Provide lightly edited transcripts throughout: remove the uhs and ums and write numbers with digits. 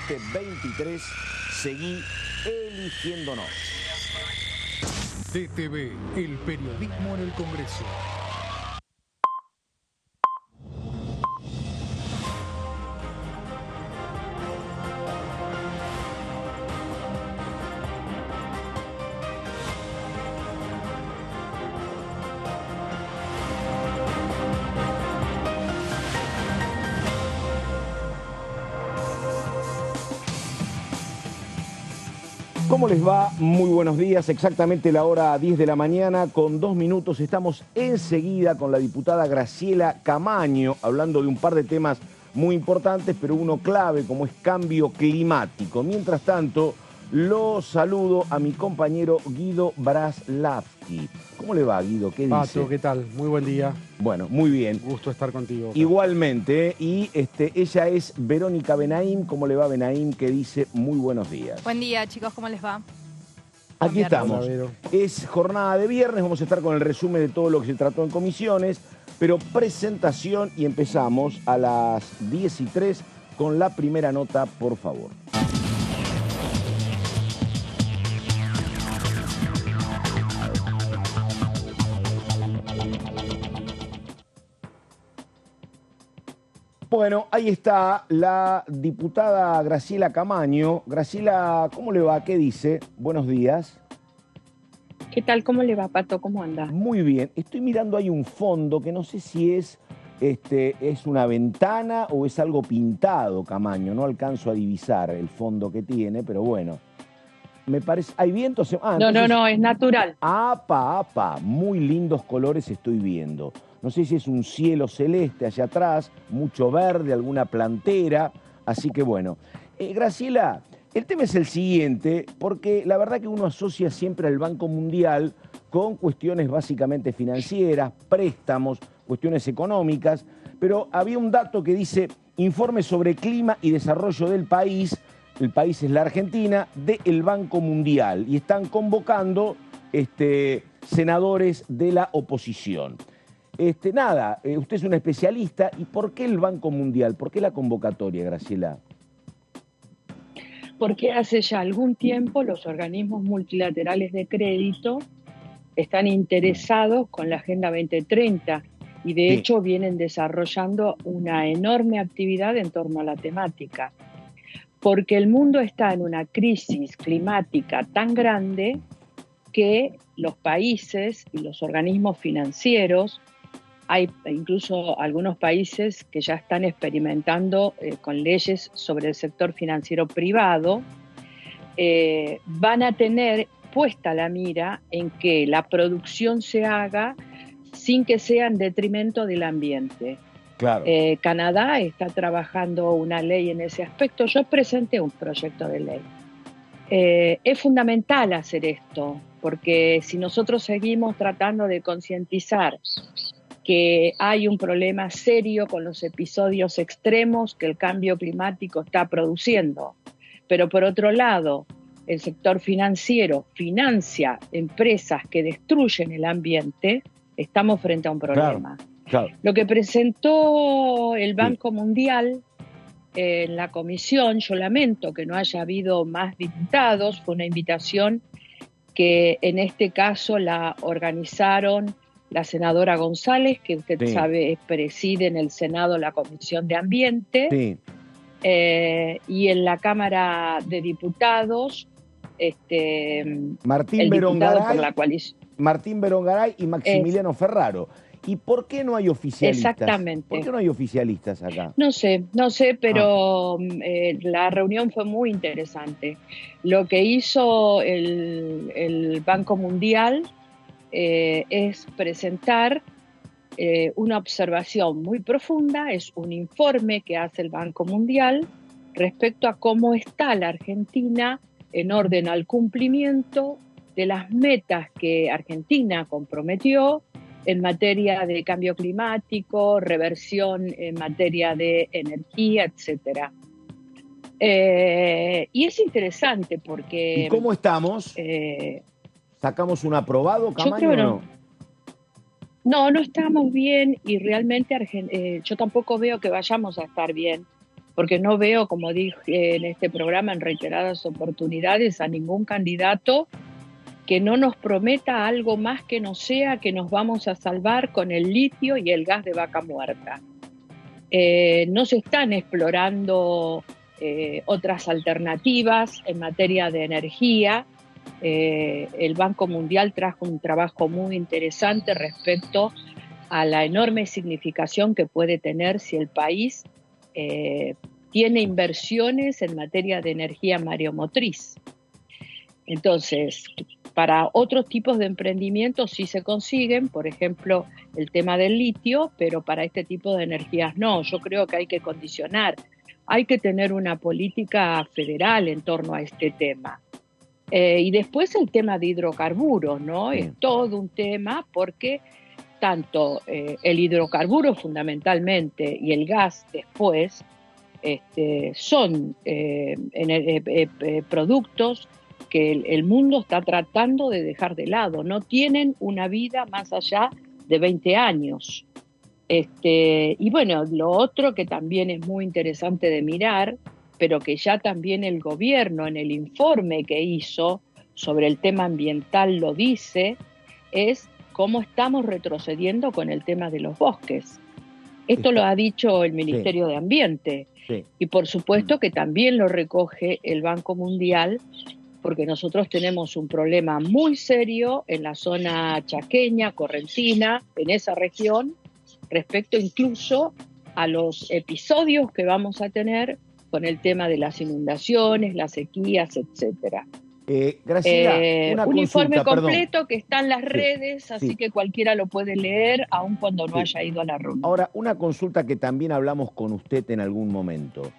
2023. Seguí eligiéndonos. DTV, el periodismo en el Congreso. ¿Cómo les va? Muy buenos días. Exactamente la hora 10 de la mañana, con 2 minutos. Estamos enseguida con la diputada Graciela Camaño, hablando de un par de temas muy importantes, pero uno clave, como es cambio climático. Mientras tanto, lo saludo a mi compañero Guido Braslavsky. ¿Cómo le va, Guido? ¿Qué dice? Pato, ¿qué tal? Muy buen día. Bueno, muy bien. Gusto estar contigo. Igualmente, y ella es Verónica Benaim. ¿Cómo le va, Benaim? Que dice muy buenos días. Buen día, chicos, ¿cómo les va? Aquí estamos. Hola, Vero. Es jornada de viernes, vamos a estar con el resumen de todo lo que se trató en comisiones, pero presentación y empezamos a las 10:03 con la primera nota, por favor. Bueno, ahí está la diputada Graciela Camaño. Graciela, ¿cómo le va? ¿Qué dice? Buenos días. ¿Qué tal? ¿Cómo le va, Pato? ¿Cómo anda? Muy bien. Estoy mirando ahí un fondo que no sé si es una ventana o es algo pintado, Camaño. No alcanzo a divisar el fondo que tiene, pero bueno. Me parece... ¿Hay viento? No, es natural. Apa. Muy lindos colores estoy viendo. No sé si es un cielo celeste allá atrás, mucho verde, alguna plantera. Así que bueno. Graciela, el tema es el siguiente, porque la verdad que uno asocia siempre al Banco Mundial con cuestiones básicamente financieras, préstamos, cuestiones económicas, pero había un dato que dice informe sobre clima y desarrollo del país. El país es la Argentina, del Banco Mundial, y están convocando senadores de la oposición. Usted es un especialista. ¿Y por qué el Banco Mundial? ¿Por qué la convocatoria, Graciela? Porque hace ya algún tiempo los organismos multilaterales de crédito están interesados con la Agenda 2030 y de hecho vienen desarrollando una enorme actividad en torno a la temática. Porque el mundo está en una crisis climática tan grande que los países y los organismos financieros, hay incluso algunos países que ya están experimentando con leyes sobre el sector financiero privado, van a tener puesta la mira en que la producción se haga sin que sea en detrimento del ambiente. Claro. Canadá está trabajando una ley en ese aspecto. Yo presenté un proyecto de ley. Es fundamental hacer esto, porque si nosotros seguimos tratando de concientizar que hay un problema serio con los episodios extremos que el cambio climático está produciendo, pero por otro lado, el sector financiero financia empresas que destruyen el ambiente, estamos frente a un problema. Claro. Lo que presentó el Banco Mundial en la comisión, yo lamento que no haya habido más diputados, fue una invitación que en este caso la organizaron la senadora González, que usted sabe preside en el Senado la Comisión de Ambiente, y en la Cámara de Diputados, Martín Berongaray y Maximiliano Ferraro. ¿Y por qué no hay oficialistas? Exactamente. ¿Por qué no hay oficialistas acá? No sé, pero la reunión fue muy interesante. Lo que hizo el Banco Mundial es presentar una observación muy profunda, es un informe que hace el Banco Mundial respecto a cómo está la Argentina en orden al cumplimiento de las metas que Argentina comprometió en materia de cambio climático, reversión en materia de energía, etcétera. Y es interesante porque... ¿Y cómo estamos? ¿Sacamos un aprobado, Camaño, o no? No estamos bien y realmente yo tampoco veo que vayamos a estar bien porque no veo, como dije en este programa en reiteradas oportunidades, a ningún candidato que no nos prometa algo más que no sea que nos vamos a salvar con el litio y el gas de vaca muerta. No se están explorando otras alternativas en materia de energía. El Banco Mundial trajo un trabajo muy interesante respecto a la enorme significación que puede tener si el país tiene inversiones en materia de energía mareomotriz. Entonces, para otros tipos de emprendimientos sí se consiguen, por ejemplo, el tema del litio, pero para este tipo de energías no. Yo creo que hay que condicionar, hay que tener una política federal en torno a este tema. Y después el tema de hidrocarburos, ¿no? Es todo un tema porque tanto el hidrocarburo fundamentalmente y el gas después son productos que el mundo está tratando de dejar de lado, no tienen una vida más allá de 20 años. Y bueno, lo otro que también es muy interesante de mirar, pero que ya también el gobierno en el informe que hizo sobre el tema ambiental lo dice, es cómo estamos retrocediendo con el tema de los bosques. Esto lo ha dicho el Ministerio de Ambiente, y por supuesto que también lo recoge el Banco Mundial, porque nosotros tenemos un problema muy serio en la zona chaqueña, correntina, en esa región, respecto incluso a los episodios que vamos a tener con el tema de las inundaciones, las sequías, etcétera. Graciela, un informe completo, perdón, que está en las redes, así que cualquiera lo puede leer, aun cuando no haya ido a la reunión. Ahora, una consulta que también hablamos con usted en algún momento,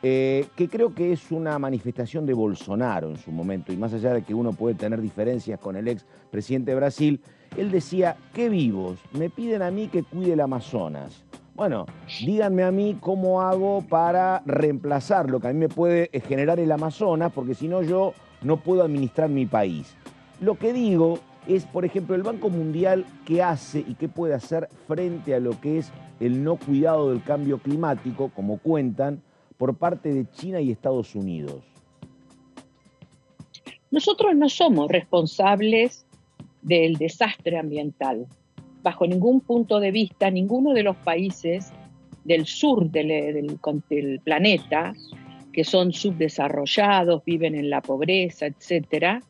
que creo que es una manifestación de Bolsonaro en su momento, y más allá de que uno puede tener diferencias con el ex presidente de Brasil, él decía: qué vivos, me piden a mí que cuide el Amazonas. Bueno, díganme a mí cómo hago para reemplazar lo que a mí me puede generar el Amazonas, porque si no yo no puedo administrar mi país. Lo que digo es, por ejemplo, el Banco Mundial, ¿qué hace y qué puede hacer frente a lo que es el no cuidado del cambio climático, como cuentan, por parte de China y Estados Unidos? Nosotros no somos responsables del desastre ambiental. Bajo ningún punto de vista, ninguno de los países del sur del planeta, que son subdesarrollados, viven en la pobreza, etcétera,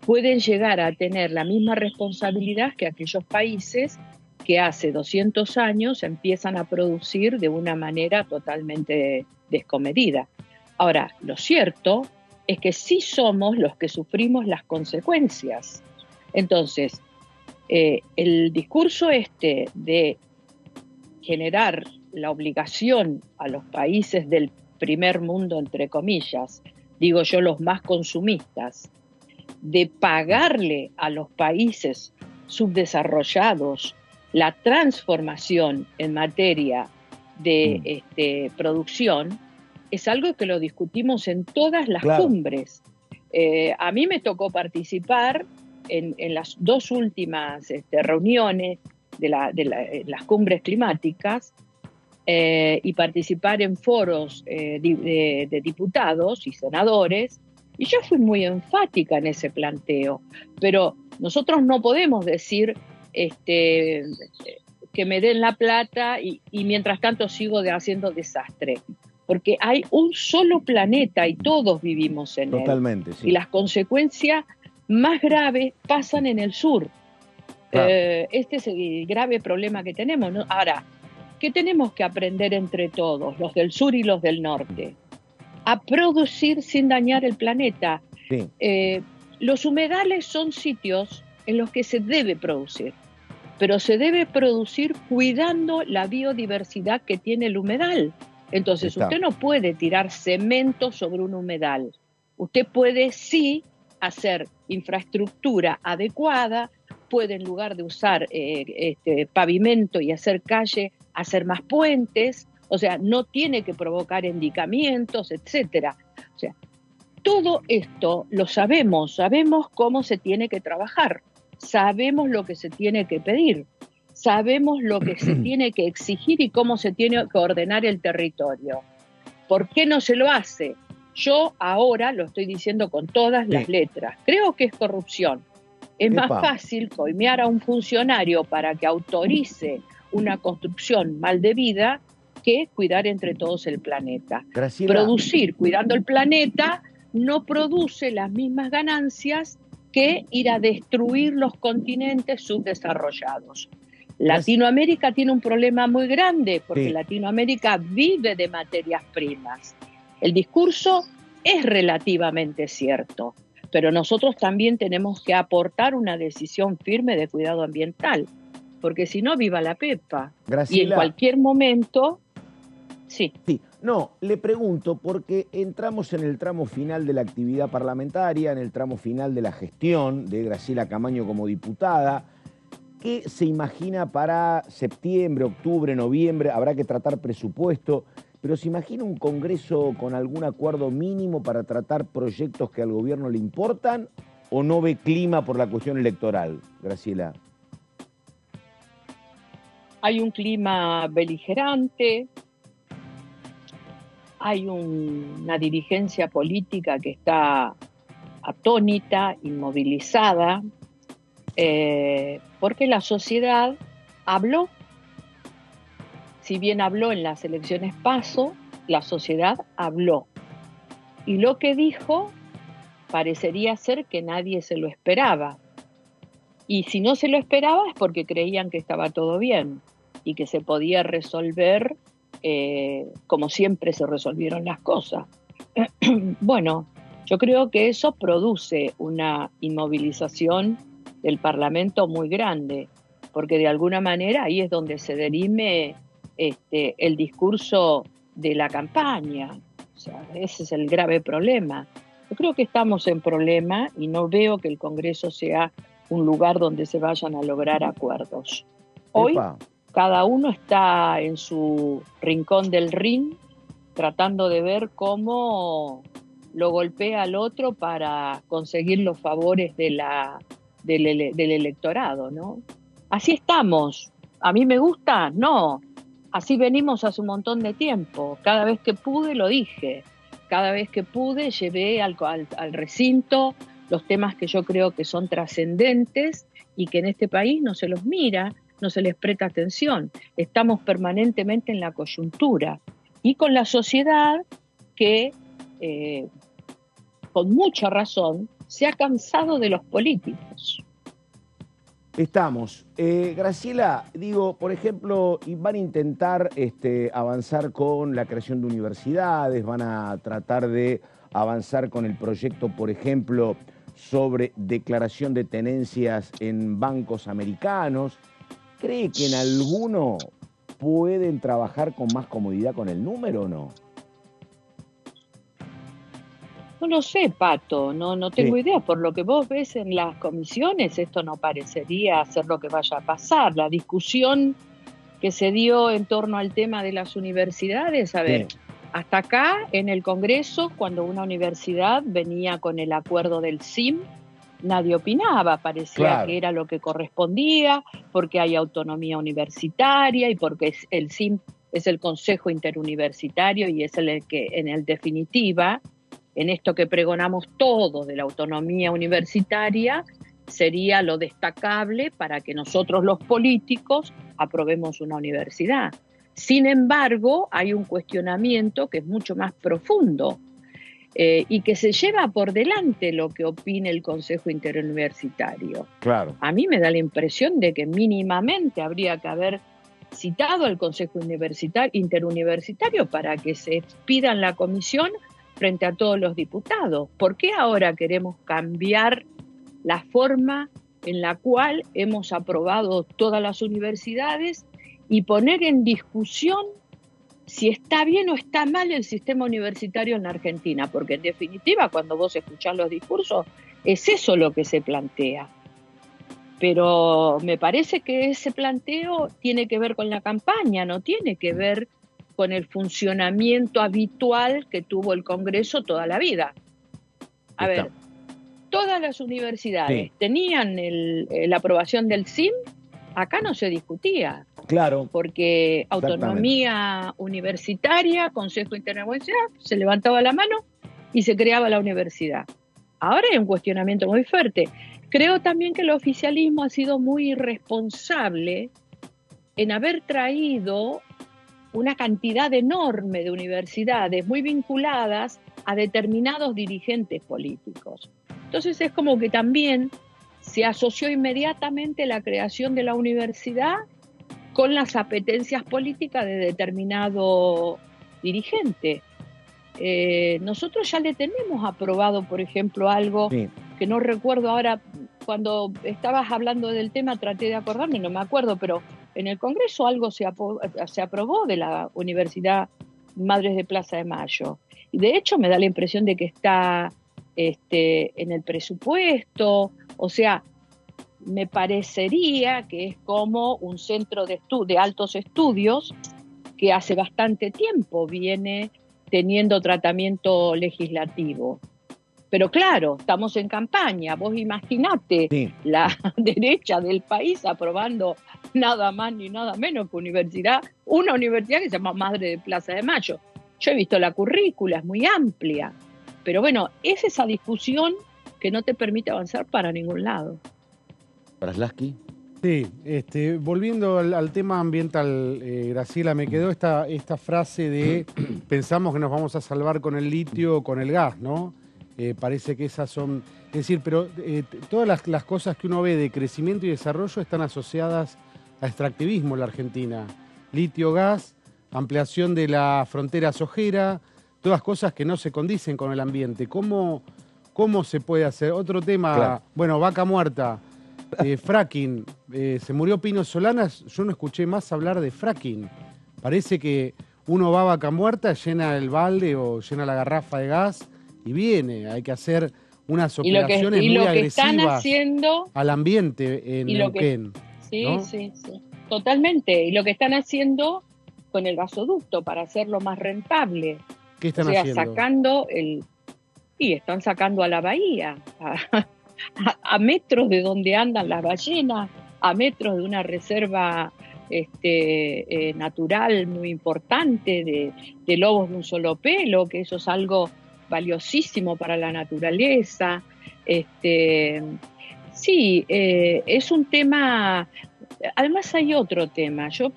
pueden llegar a tener la misma responsabilidad que aquellos países que hace 200 años empiezan a producir de una manera totalmente descomedida. Ahora, lo cierto es que sí somos los que sufrimos las consecuencias. Entonces, el discurso de generar la obligación a los países del primer mundo, entre comillas, digo yo los más consumistas, de pagarle a los países subdesarrollados la transformación en materia de producción, es algo que lo discutimos en todas las cumbres. A mí me tocó participar en las dos últimas reuniones de las cumbres climáticas, y participar en foros de diputados y senadores, y yo fui muy enfática en ese planteo, pero nosotros no podemos decir que me den la plata y mientras tanto sigo haciendo desastre, porque hay un solo planeta y todos vivimos en él. Totalmente, sí. Y las consecuencias más graves pasan en el sur. Claro. Este es el grave problema que tenemos, ¿no? Ahora, ¿qué tenemos que aprender entre todos, los del sur y los del norte? A producir sin dañar el planeta. Sí. Los humedales son sitios en los que se debe producir, pero se debe producir cuidando la biodiversidad que tiene el humedal. Entonces, usted no puede tirar cemento sobre un humedal. Usted puede sí hacer infraestructura adecuada, puede en lugar de usar pavimento y hacer calle, hacer más puentes, o sea, no tiene que provocar encharcamientos, etcétera. O sea, todo esto lo sabemos cómo se tiene que trabajar, sabemos lo que se tiene que pedir, sabemos lo que se tiene que exigir y cómo se tiene que ordenar el territorio. ¿Por qué no se lo hace? Yo ahora lo estoy diciendo con todas las letras. Creo que es corrupción. Es más fácil coimear a un funcionario para que autorice una construcción mal debida que cuidar entre todos el planeta. Graciela. Producir cuidando el planeta no produce las mismas ganancias que ir a destruir los continentes subdesarrollados. Latinoamérica tiene un problema muy grande porque Latinoamérica vive de materias primas. El discurso es relativamente cierto, pero nosotros también tenemos que aportar una decisión firme de cuidado ambiental, porque si no, viva la pepa. Graciela. Y en cualquier momento... Sí. No, le pregunto porque entramos en el tramo final de la actividad parlamentaria, en el tramo final de la gestión de Graciela Camaño como diputada. ¿Qué se imagina para septiembre, octubre, noviembre? Habrá que tratar presupuesto, pero ¿se imagina un Congreso con algún acuerdo mínimo para tratar proyectos que al gobierno le importan o no ve clima por la cuestión electoral, Graciela? Hay un clima beligerante. Hay una dirigencia política que está atónita, inmovilizada, porque la sociedad habló. Si bien habló en las elecciones PASO, la sociedad habló. Y lo que dijo parecería ser que nadie se lo esperaba. Y si no se lo esperaba es porque creían que estaba todo bien y que se podía resolver como siempre se resolvieron las cosas. Bueno, yo creo que eso produce una inmovilización del Parlamento muy grande, porque de alguna manera ahí es donde se dirime el discurso de la campaña. O sea, ese es el grave problema. Yo creo que estamos en problema y no veo que el Congreso sea un lugar donde se vayan a lograr acuerdos. Hoy cada uno está en su rincón del ring tratando de ver cómo lo golpea al otro para conseguir los favores del electorado, ¿no? Así estamos. ¿A mí me gusta? No. Así venimos hace un montón de tiempo. Cada vez que pude lo dije. Cada vez que pude llevé al recinto los temas que yo creo que son trascendentes y que en este país no se los mira, no se les presta atención. Estamos permanentemente en la coyuntura y con la sociedad que, con mucha razón, se ha cansado de los políticos. Estamos. Graciela, digo, por ejemplo, van a intentar avanzar con la creación de universidades, van a tratar de avanzar con el proyecto, por ejemplo, sobre declaración de tenencias en bancos americanos. ¿Cree que en alguno pueden trabajar con más comodidad con el número o no? No lo sé, Pato, no tengo idea. Por lo que vos ves en las comisiones, esto no parecería ser lo que vaya a pasar. La discusión que se dio en torno al tema de las universidades, a ver, hasta acá en el Congreso, cuando una universidad venía con el acuerdo del CIM, nadie opinaba, parecía que era lo que correspondía, porque hay autonomía universitaria y porque el CIM es el Consejo Interuniversitario y es el que, en definitiva, en esto que pregonamos todos de la autonomía universitaria, sería lo destacable para que nosotros los políticos aprobemos una universidad. Sin embargo, hay un cuestionamiento que es mucho más profundo y que se lleva por delante lo que opine el Consejo Interuniversitario. Claro. A mí me da la impresión de que mínimamente habría que haber citado al Consejo Interuniversitario para que se pida en la comisión frente a todos los diputados. ¿Por qué ahora queremos cambiar la forma en la cual hemos aprobado todas las universidades y poner en discusión si está bien o está mal el sistema universitario en la Argentina? Porque en definitiva, cuando vos escuchás los discursos, es eso lo que se plantea. Pero me parece que ese planteo tiene que ver con la campaña, no tiene que ver con el funcionamiento habitual que tuvo el Congreso toda la vida. A ver, todas las universidades tenían la aprobación del CIM Acá no se discutía, Claro, porque exactamente. autonomía universitaria, Consejo Interuniversidad, se levantaba la mano y se creaba la universidad. Ahora hay un cuestionamiento muy fuerte. Creo también que el oficialismo ha sido muy irresponsable en haber traído una cantidad enorme de universidades muy vinculadas a determinados dirigentes políticos. Entonces es como que también se asoció inmediatamente la creación de la universidad con las apetencias políticas de determinado dirigente. Nosotros ya le tenemos aprobado, por ejemplo, algo Sí. que no recuerdo ahora, cuando estabas hablando del tema traté de acordarme, no me acuerdo, pero en el Congreso algo se aprobó de la Universidad Madres de Plaza de Mayo. Y de hecho me da la impresión de que está en el presupuesto, o sea, me parecería que es como un centro de altos estudios que hace bastante tiempo viene teniendo tratamiento legislativo. Pero claro, estamos en campaña, vos imaginate Sí. la derecha del país aprobando nada más ni nada menos que una universidad que se llama Madre de Plaza de Mayo. Yo he visto la currícula, es muy amplia, pero bueno, es esa discusión que no te permite avanzar para ningún lado. Praslaski. Sí, volviendo al tema ambiental, Graciela, me quedó esta frase de pensamos que nos vamos a salvar con el litio o con el gas, ¿no? Parece que esas son... Es decir, pero todas las cosas que uno ve de crecimiento y desarrollo están asociadas a extractivismo en la Argentina. Litio, gas, ampliación de la frontera sojera, todas cosas que no se condicen con el ambiente. ¿Cómo se puede hacer? Otro tema, Claro. bueno, vaca muerta. Fracking, se murió Pino Solanas, yo no escuché más hablar de fracking. Parece que uno va a vaca muerta, llena el balde o llena la garrafa de gas y viene. Hay que hacer unas operaciones muy agresivas al ambiente en Neuquén. Sí, ¿no? sí, totalmente. Y lo que están haciendo con el gasoducto para hacerlo más rentable. ¿Qué están haciendo? Están sacando a la bahía, a metros de donde andan las ballenas, a metros de una reserva natural muy importante de lobos de un solo pelo, que eso es algo valiosísimo para la naturaleza. Es un tema. Además hay otro tema. Yo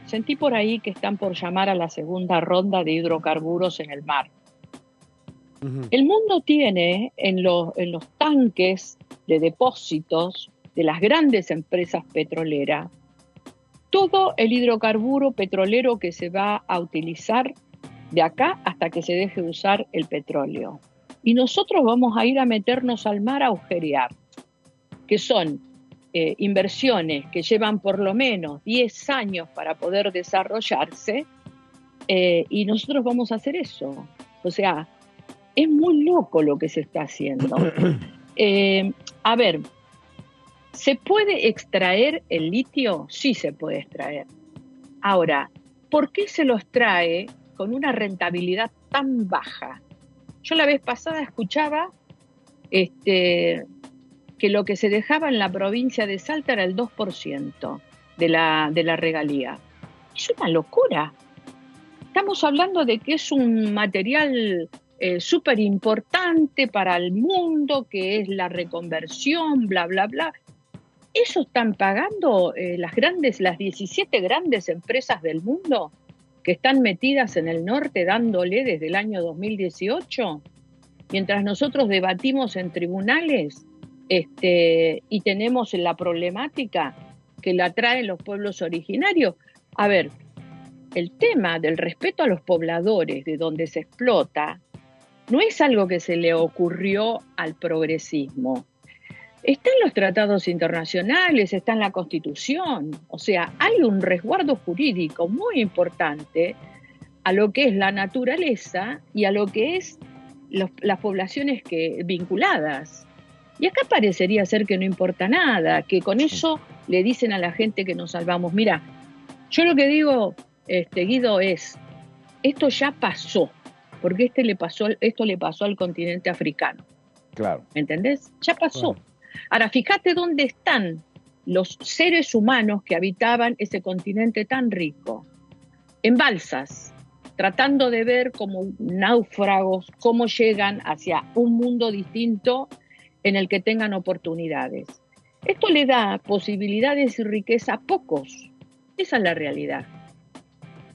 sentí por ahí que están por llamar a la segunda ronda de hidrocarburos en el mar. El mundo tiene en los tanques de depósitos de las grandes empresas petroleras todo el hidrocarburo petrolero que se va a utilizar de acá hasta que se deje de usar el petróleo. Y nosotros vamos a ir a meternos al mar a agujerear, que son inversiones que llevan por lo menos 10 años para poder desarrollarse, y nosotros vamos a hacer eso. O sea, es muy loco lo que se está haciendo. A ver, ¿se puede extraer el litio? Sí se puede extraer. Ahora, ¿por qué se lo extrae con una rentabilidad tan baja? Yo la vez pasada escuchaba que lo que se dejaba en la provincia de Salta era el 2% de la regalía. Es una locura. Estamos hablando de que es un material súper importante para el mundo, que es la reconversión, bla, bla, bla. Eso están pagando las 17 grandes empresas del mundo que están metidas en el norte dándole desde el año 2018, mientras nosotros debatimos en tribunales y tenemos la problemática que la traen los pueblos originarios. A ver, el tema del respeto a los pobladores de donde se explota no es algo que se le ocurrió al progresismo. Está en los tratados internacionales, está en la Constitución. O sea, hay un resguardo jurídico muy importante a lo que es la naturaleza y a lo que es las poblaciones vinculadas. Y acá parecería ser que no importa nada, que con eso le dicen a la gente que nos salvamos. Mira, yo lo que digo, Guido, es, esto ya pasó, porque esto le pasó al continente africano. Claro. ¿Me entendés? Ya pasó. Claro. Ahora, fíjate dónde están los seres humanos que habitaban ese continente tan rico, en balsas, tratando de ver como náufragos cómo llegan hacia un mundo distinto en el que tengan oportunidades. Esto le da posibilidades y riqueza a pocos. Esa es la realidad.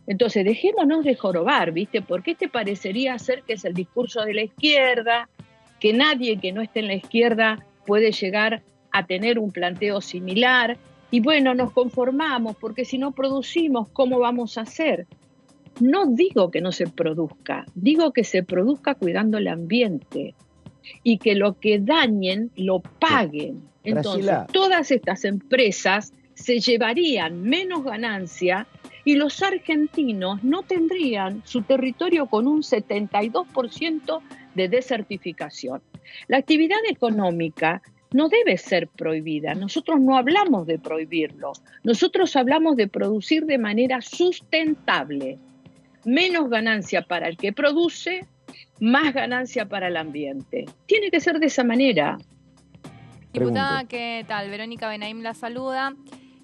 Entonces, dejémonos de jorobar, ¿viste? Porque parecería ser que es el discurso de la izquierda, que nadie que no esté en la izquierda puede llegar a tener un planteo similar. Y bueno, nos conformamos, porque si no producimos, ¿cómo vamos a hacer? No digo que no se produzca, digo que se produzca cuidando el ambiente y que lo que dañen lo paguen. Entonces, Graciela, todas estas empresas se llevarían menos ganancia y los argentinos no tendrían su territorio con un 72% de desertificación. La actividad económica no debe ser prohibida. Nosotros no hablamos de prohibirlo. Nosotros hablamos de producir de manera sustentable. Menos ganancia para el que produce, más ganancia para el ambiente. Tiene que ser de esa manera. Diputada, ¿qué tal? Verónica Benaim la saluda.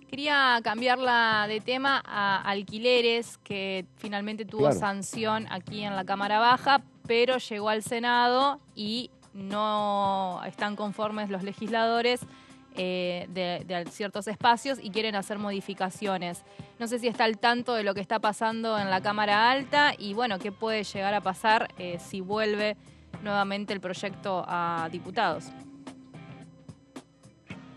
Quería cambiarla de tema a alquileres, que finalmente tuvo sanción aquí en la Cámara Baja, pero llegó al Senado y no están conformes los legisladores de ciertos espacios y quieren hacer modificaciones. No sé si está al tanto de lo que está pasando en la Cámara Alta y, bueno, qué puede llegar a pasar si vuelve nuevamente el proyecto a diputados.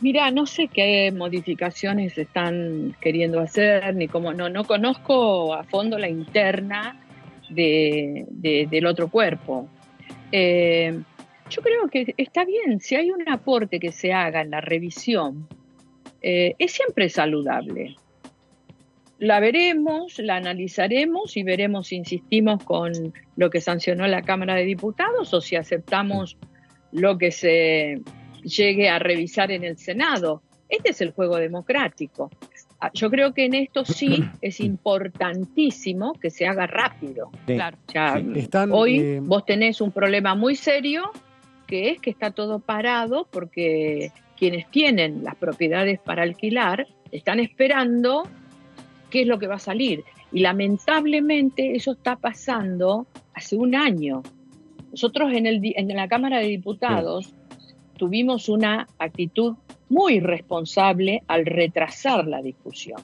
Mira, no sé qué modificaciones están queriendo hacer, ni cómo, no conozco a fondo la interna del otro cuerpo. Yo creo que está bien, si hay un aporte que se haga en la revisión, es siempre saludable. La veremos, la analizaremos y veremos si insistimos con lo que sancionó la Cámara de Diputados o si aceptamos lo que se llegue a revisar en el Senado. Este es el juego democrático. Yo creo que en esto sí es importantísimo que se haga rápido. Sí. Claro. O sea, Sí. hoy vos tenés un problema muy serio, que es que está todo parado porque quienes tienen las propiedades para alquilar están esperando qué es lo que va a salir. Y lamentablemente eso está pasando hace un año. Nosotros en la Cámara de Diputados tuvimos una actitud muy responsable al retrasar la discusión.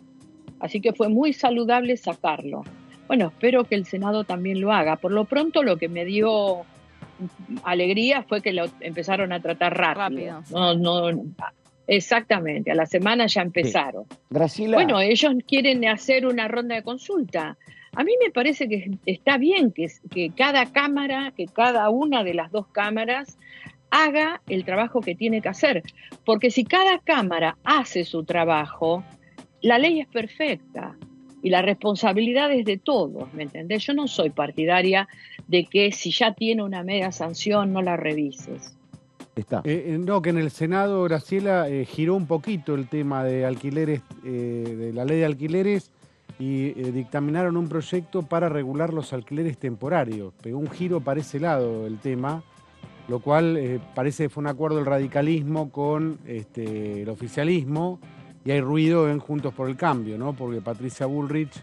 Así que fue muy saludable sacarlo. Bueno, espero que el Senado también lo haga. Por lo pronto lo que me dio alegría fue que lo empezaron a tratar rápido. Sí. No, exactamente, a la semana ya empezaron. Sí. Graciela. Bueno, ellos quieren hacer una ronda de consulta. A mí me parece que está bien que cada cámara, que cada una de las dos cámaras haga el trabajo que tiene que hacer. Porque si cada cámara hace su trabajo, la ley es perfecta y la responsabilidad es de todos, ¿me entendés? Yo no soy partidaria de que si ya tiene una mega sanción no la revises. Está. No, que en el Senado, Graciela, giró un poquito el tema de alquileres, de la ley de alquileres, y dictaminaron un proyecto para regular los alquileres temporarios. Pegó un giro para ese lado el tema, lo cual parece que fue un acuerdo del radicalismo con el oficialismo, y hay ruido en Juntos por el Cambio, ¿no? Porque Patricia Bullrich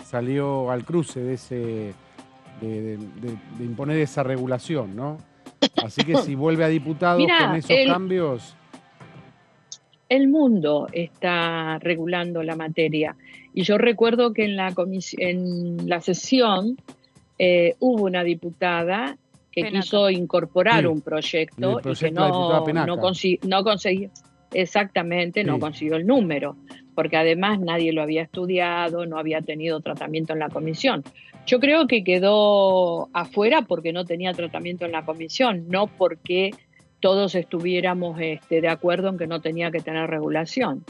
salió al cruce de imponer esa regulación, ¿no? Así que si vuelve a diputados con esos cambios... El mundo está regulando la materia. Y yo recuerdo que en la sesión hubo una diputada que quiso incorporar un proyecto y que no consiguió. Exactamente, no consiguió el número, porque además nadie lo había estudiado, no había tenido tratamiento en la comisión. Yo creo que quedó afuera porque no tenía tratamiento en la comisión, no porque todos estuviéramos de acuerdo en que no tenía que tener regulación.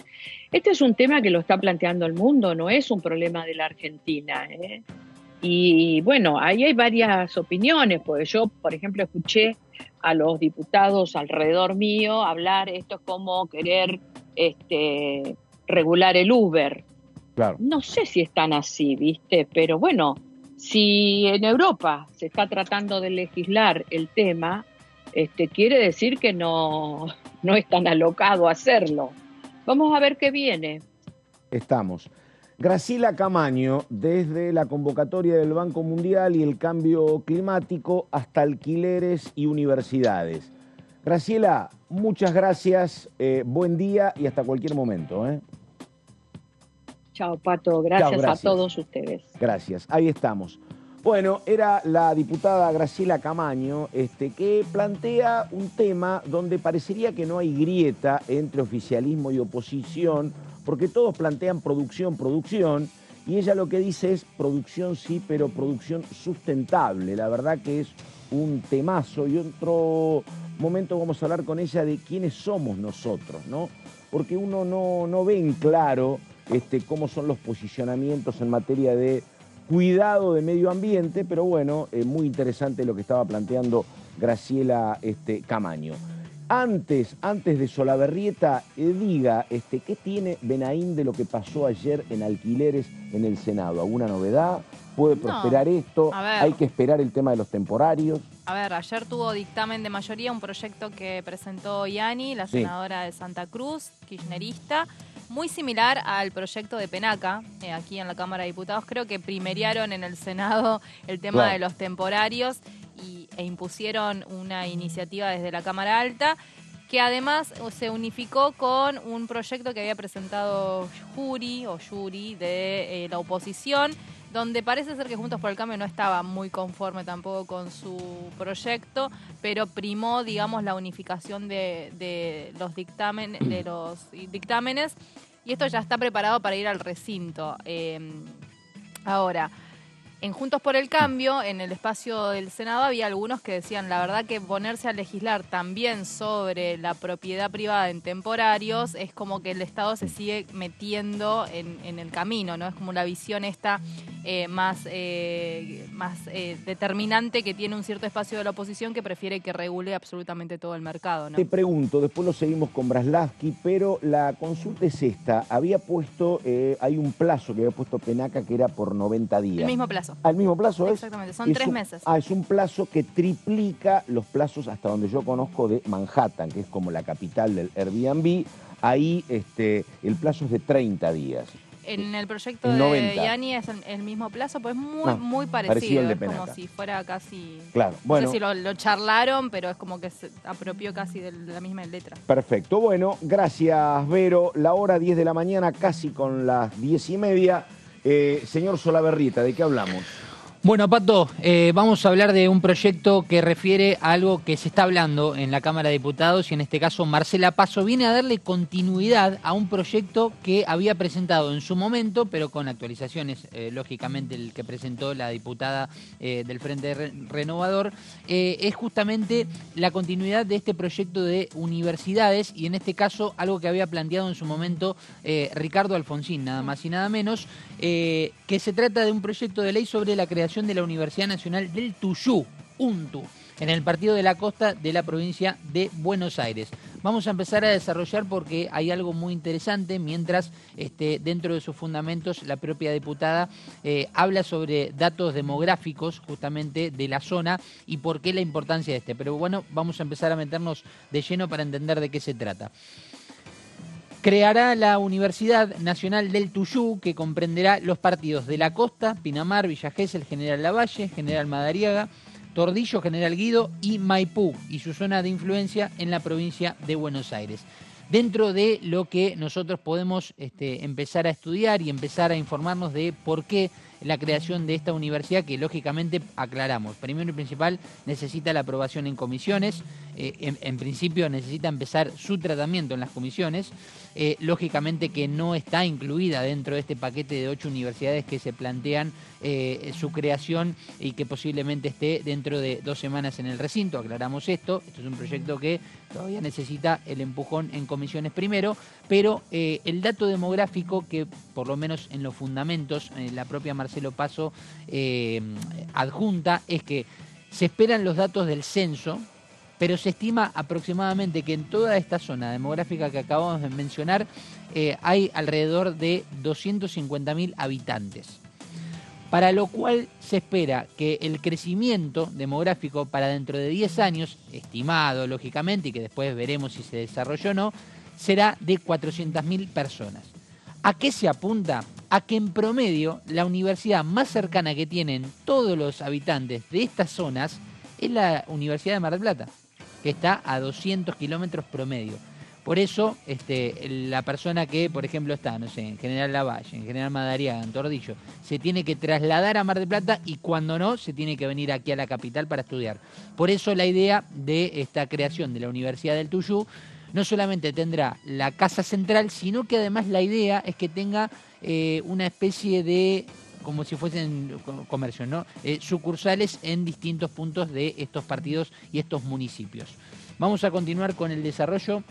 Este es un tema que lo está planteando el mundo, no es un problema de la Argentina, ¿eh? Y bueno, ahí hay varias opiniones, porque yo, por ejemplo, escuché a los diputados alrededor mío hablar, esto es como querer regular el Uber. Claro. No sé si están así, ¿viste? Pero bueno, si en Europa se está tratando de legislar el tema, quiere decir que no es tan alocado hacerlo. Vamos a ver qué viene. Estamos. Graciela Camaño, desde la convocatoria del Banco Mundial y el cambio climático hasta alquileres y universidades. Graciela, muchas gracias, buen día y hasta cualquier momento. Chao, Pato, gracias, Chao, gracias a todos ustedes. Gracias, ahí estamos. Bueno, era la diputada Graciela Camaño, que plantea un tema donde parecería que no hay grieta entre oficialismo y oposición, porque todos plantean producción, y ella lo que dice es producción sí, pero producción sustentable. La verdad que es un temazo, y otro momento vamos a hablar con ella de quiénes somos nosotros, ¿no? Porque uno no ve en claro cómo son los posicionamientos en materia de cuidado de medio ambiente, pero bueno, muy interesante lo que estaba planteando Graciela Camaño. Antes de Solabarrieta, diga qué tiene Benaim de lo que pasó ayer en alquileres en el Senado. ¿Alguna novedad? ¿Puede prosperar esto? ¿Hay que esperar el tema de los temporarios? A ver, ayer tuvo dictamen de mayoría un proyecto que presentó Yani, la senadora de Santa Cruz, kirchnerista, muy similar al proyecto de Penaca, aquí en la Cámara de Diputados. Creo que primerearon en el Senado el tema de los temporarios e impusieron una iniciativa desde la Cámara Alta, que además se unificó con un proyecto que había presentado Yuri de la oposición, donde parece ser que Juntos por el Cambio no estaba muy conforme tampoco con su proyecto, pero primó, digamos, la unificación de los dictámenes, y esto ya está preparado para ir al recinto. Ahora, en Juntos por el Cambio, en el espacio del Senado, había algunos que decían, la verdad que ponerse a legislar también sobre la propiedad privada en temporarios es como que el Estado se sigue metiendo en el camino, ¿no? Es como la visión esta más determinante que tiene un cierto espacio de la oposición que prefiere que regule absolutamente todo el mercado, ¿no? Te pregunto, después lo seguimos con Braslavsky, pero la consulta es esta. Había puesto, hay un plazo que había puesto Penaca que era por 90 días. El mismo plazo. ¿Al mismo plazo es? Exactamente, son 3 meses. Es un plazo que triplica los plazos hasta donde yo conozco de Manhattan, que es como la capital del Airbnb. Ahí el plazo es de 30 días. En el proyecto de Yani es el mismo plazo, pues muy parecido. Al de es Penaca. como si fuera casi... Claro, bueno. No sé si lo charlaron, pero es como que se apropió casi de la misma letra. Perfecto. Bueno, gracias, Vero. La hora 10 de la mañana, casi con las 10:30. Señor Solabarrieta, ¿de qué hablamos? Bueno, Pato, vamos a hablar de un proyecto que refiere a algo que se está hablando en la Cámara de Diputados, y en este caso Marcela Paso viene a darle continuidad a un proyecto que había presentado en su momento, pero con actualizaciones, lógicamente el que presentó la diputada del Frente Renovador, es justamente la continuidad de este proyecto de universidades, y en este caso algo que había planteado en su momento Ricardo Alfonsín, nada más y nada menos, que se trata de un proyecto de ley sobre la creación de la Universidad Nacional del Tuyú, UNTU, en el Partido de la Costa de la provincia de Buenos Aires. Vamos a empezar a desarrollar porque hay algo muy interesante, mientras dentro de sus fundamentos la propia diputada habla sobre datos demográficos justamente de la zona y por qué la importancia de Pero bueno, vamos a empezar a meternos de lleno para entender de qué se trata. Creará la Universidad Nacional del Tuyú, que comprenderá los partidos de la Costa, Pinamar, Villa Gesell, General Lavalle, General Madariaga, Tordillo, General Guido y Maipú, y su zona de influencia en la provincia de Buenos Aires. Dentro de lo que nosotros podemos empezar a estudiar y empezar a informarnos de por qué la creación de esta universidad, que lógicamente aclaramos, primero y principal necesita la aprobación en comisiones, en principio necesita empezar su tratamiento en las comisiones, lógicamente que no está incluida dentro de este paquete de 8 universidades que se plantean su creación y que posiblemente esté dentro de 2 semanas en el recinto, aclaramos esto es un proyecto que todavía necesita el empujón en comisiones primero, pero el dato demográfico que por lo menos en los fundamentos, la propia Marcelo Paso adjunta, es que se esperan los datos del censo, pero se estima aproximadamente que en toda esta zona demográfica que acabamos de mencionar hay alrededor de 250.000 habitantes. Para lo cual se espera que el crecimiento demográfico para dentro de 10 años, estimado lógicamente, y que después veremos si se desarrolló o no, será de 400.000 personas. ¿A qué se apunta? A que en promedio la universidad más cercana que tienen todos los habitantes de estas zonas es la Universidad de Mar del Plata, que está a 200 kilómetros promedio. Por eso, la persona que, por ejemplo, está, no sé, en General Lavalle, en General Madariaga, en Tordillo, se tiene que trasladar a Mar del Plata y cuando no, se tiene que venir aquí a la capital para estudiar. Por eso la idea de esta creación de la Universidad del Tuyú no solamente tendrá la casa central, sino que además la idea es que tenga una especie de, como si fuesen comercios, ¿no? Sucursales en distintos puntos de estos partidos y estos municipios. Vamos a continuar con el desarrollo.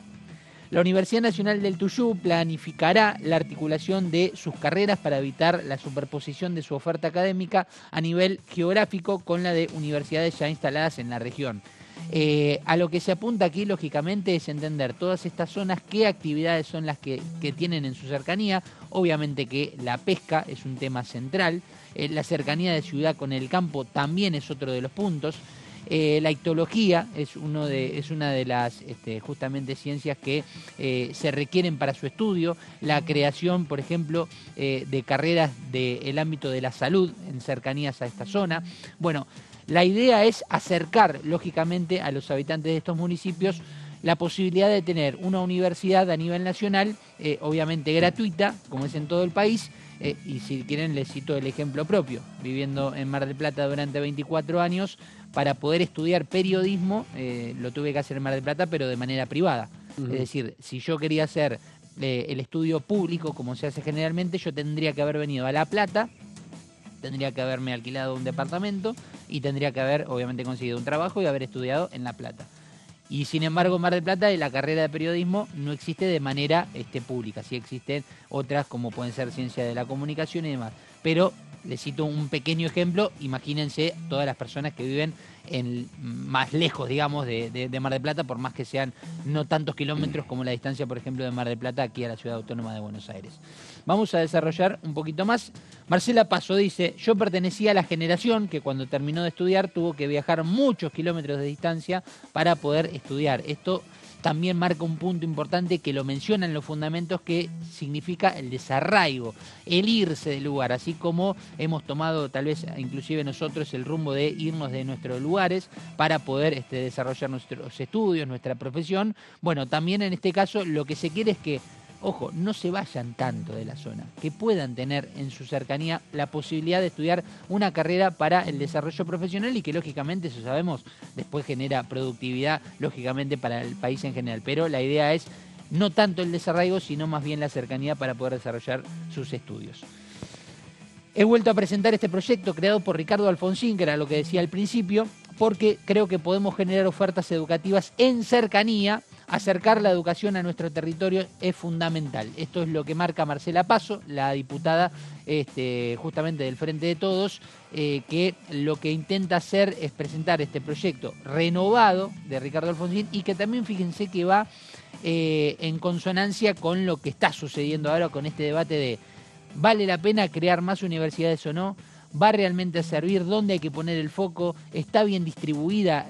La Universidad Nacional del Tuyú planificará la articulación de sus carreras para evitar la superposición de su oferta académica a nivel geográfico con la de universidades ya instaladas en la región. A lo que se apunta aquí, lógicamente, es entender todas estas zonas, qué actividades son las que tienen en su cercanía. Obviamente que la pesca es un tema central, la cercanía de ciudad con el campo también es otro de los puntos. La ictología es una de las justamente ciencias que se requieren para su estudio, la creación, por ejemplo, de carreras del ámbito de la salud en cercanías a esta zona. Bueno, la idea es acercar, lógicamente, a los habitantes de estos municipios la posibilidad de tener una universidad a nivel nacional, obviamente gratuita, como es en todo el país, y si quieren les cito el ejemplo propio. Viviendo en Mar del Plata durante 24 años, para poder estudiar periodismo, lo tuve que hacer en Mar del Plata, pero de manera privada. Es decir, si yo quería hacer el estudio público, como se hace generalmente, yo tendría que haber venido a La Plata, tendría que haberme alquilado un departamento y tendría que haber, obviamente, conseguido un trabajo y haber estudiado en La Plata. Y sin embargo, en Mar del Plata la carrera de periodismo no existe de manera pública. Sí existen otras como pueden ser ciencia de la comunicación y demás. Pero les cito un pequeño ejemplo. Imagínense todas las personas que viven más lejos, digamos, de Mar del Plata, por más que sean no tantos kilómetros como la distancia, por ejemplo, de Mar del Plata aquí a la Ciudad Autónoma de Buenos Aires. Vamos a desarrollar un poquito más. Marcela Paso dice: yo pertenecía a la generación que cuando terminó de estudiar tuvo que viajar muchos kilómetros de distancia para poder estudiar. Esto también marca un punto importante que lo mencionan los fundamentos, que significa el desarraigo, el irse del lugar, así como hemos tomado tal vez inclusive nosotros el rumbo de irnos de nuestros lugares para poder desarrollar nuestros estudios, nuestra profesión. Bueno, también en este caso lo que se quiere es que, ojo, no se vayan tanto de la zona, que puedan tener en su cercanía la posibilidad de estudiar una carrera para el desarrollo profesional y que lógicamente, eso sabemos, después genera productividad, lógicamente, para el país en general. Pero la idea es no tanto el desarraigo, sino más bien la cercanía para poder desarrollar sus estudios. He vuelto a presentar este proyecto creado por Ricardo Alfonsín, que era lo que decía al principio, porque creo que podemos generar ofertas educativas en cercanía. Acercar la educación a nuestro territorio es fundamental. Esto es lo que marca Marcela Paso, la diputada justamente del Frente de Todos, que lo que intenta hacer es presentar este proyecto renovado de Ricardo Alfonsín y que también, fíjense, que va en consonancia con lo que está sucediendo ahora con este debate de ¿vale la pena crear más universidades o no? ¿Va realmente a servir? ¿Dónde hay que poner el foco? ¿Está bien distribuida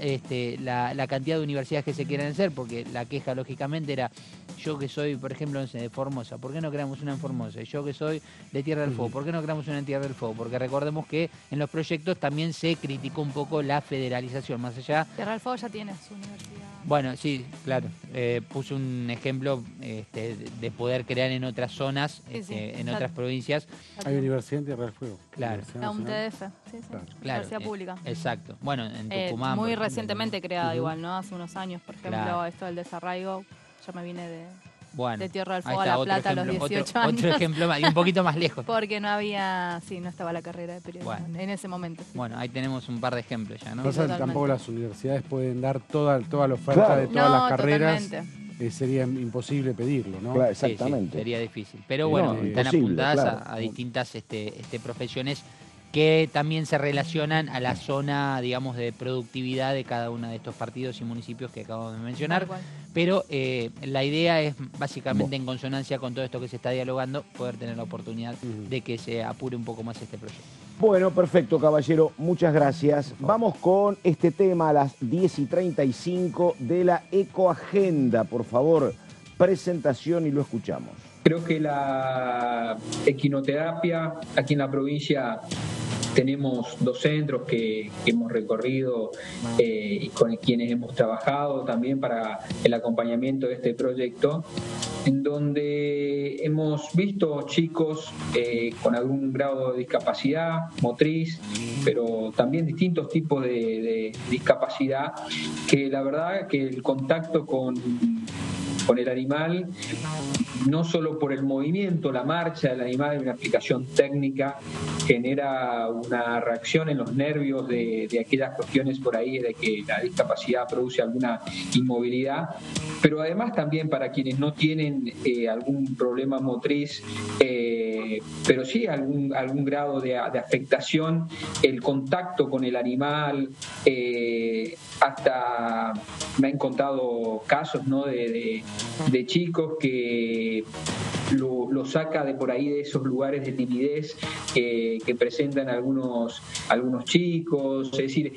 la cantidad de universidades que se quieren hacer? Porque la queja, lógicamente, era: yo que soy, por ejemplo, de Formosa, ¿por qué no creamos una en Formosa? Yo que soy de Tierra del Fuego, ¿por qué no creamos una en Tierra del Fuego? Porque recordemos que en los proyectos también se criticó un poco la federalización, más allá. Tierra del Fuego ya tiene su universidad. Bueno, sí, claro. Puse un ejemplo de poder crear en otras zonas, en otras provincias. Hay universidad en Tierra del Fuego. Claro. La UNTDF, sí. Claro, Universidad pública. Exacto. Bueno, en Tucumán. Muy recientemente creada igual, ¿no? Hace unos años, por ejemplo, esto del desarraigo, yo me vine de Tierra del Fuego a La Plata a los 18 años. Otro ejemplo más, y un poquito más lejos. Porque no estaba la carrera de periodismo en ese momento. Sí. Bueno, ahí tenemos un par de ejemplos ya, ¿no? Tampoco las universidades pueden dar toda la oferta de todas las carreras. Sería imposible pedirlo, ¿no? Claro, exactamente. Sí, sería difícil. Pero bueno, están apuntadas a distintas profesiones que también se relacionan a la zona, digamos, de productividad de cada uno de estos partidos y municipios que acabamos de mencionar. Pero la idea es básicamente, en consonancia con todo esto que se está dialogando, poder tener la oportunidad de que se apure un poco más este proyecto. Bueno, perfecto, caballero. Muchas gracias. Vamos con este tema a las 10:35 de la Ecoagenda, por favor. presentación y lo escuchamos. Creo que la equinoterapia aquí en la provincia tenemos 2 centros que hemos recorrido y con quienes hemos trabajado también para el acompañamiento de este proyecto, en donde hemos visto chicos con algún grado de discapacidad motriz, pero también distintos tipos de discapacidad, que la verdad que el contacto con el animal, no solo por el movimiento, la marcha del animal, una aplicación técnica, genera una reacción en los nervios de aquellas cuestiones por ahí de que la discapacidad produce alguna inmovilidad, pero además también para quienes no tienen algún problema motriz, pero sí algún grado de afectación, el contacto con el animal, hasta me han contado casos, ¿no?, de chicos que lo saca de por ahí, de esos lugares de timidez que presentan algunos chicos. Es decir,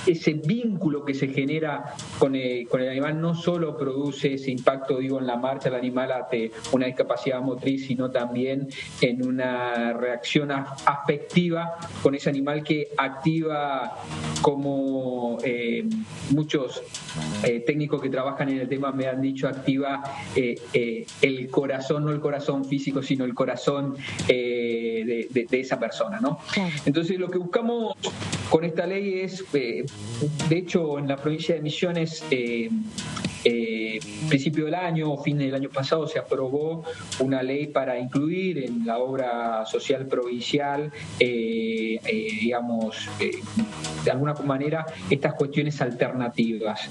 ese vínculo que se genera con el animal no solo produce ese impacto, digo, en la marcha del animal ante una discapacidad motriz, sino también en una reacción afectiva con ese animal que activa, como muchos técnicos que trabajan en el tema me han dicho, activa el corazón, no el corazón físico, sino el corazón de esa persona, ¿no? Claro. Entonces, lo que buscamos con esta ley es, de hecho, en la provincia de Misiones, principio del año o fin del año pasado, se aprobó una ley para incluir en la obra social provincial, digamos, de alguna manera, estas cuestiones alternativas.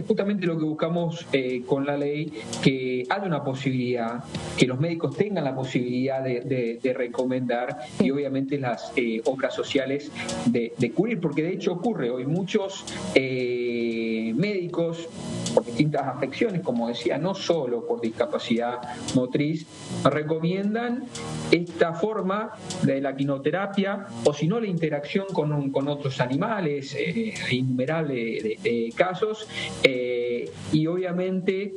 Justamente lo que buscamos con la ley, que haya una posibilidad, que los médicos tengan la posibilidad de recomendar, y obviamente las obras sociales de cubrir, porque de hecho ocurre hoy, muchos médicos por distintas afecciones, como decía, no solo por discapacidad motriz, recomiendan esta forma de la quinoterapia, o si no, la interacción con otros animales, innumerables de casos, y obviamente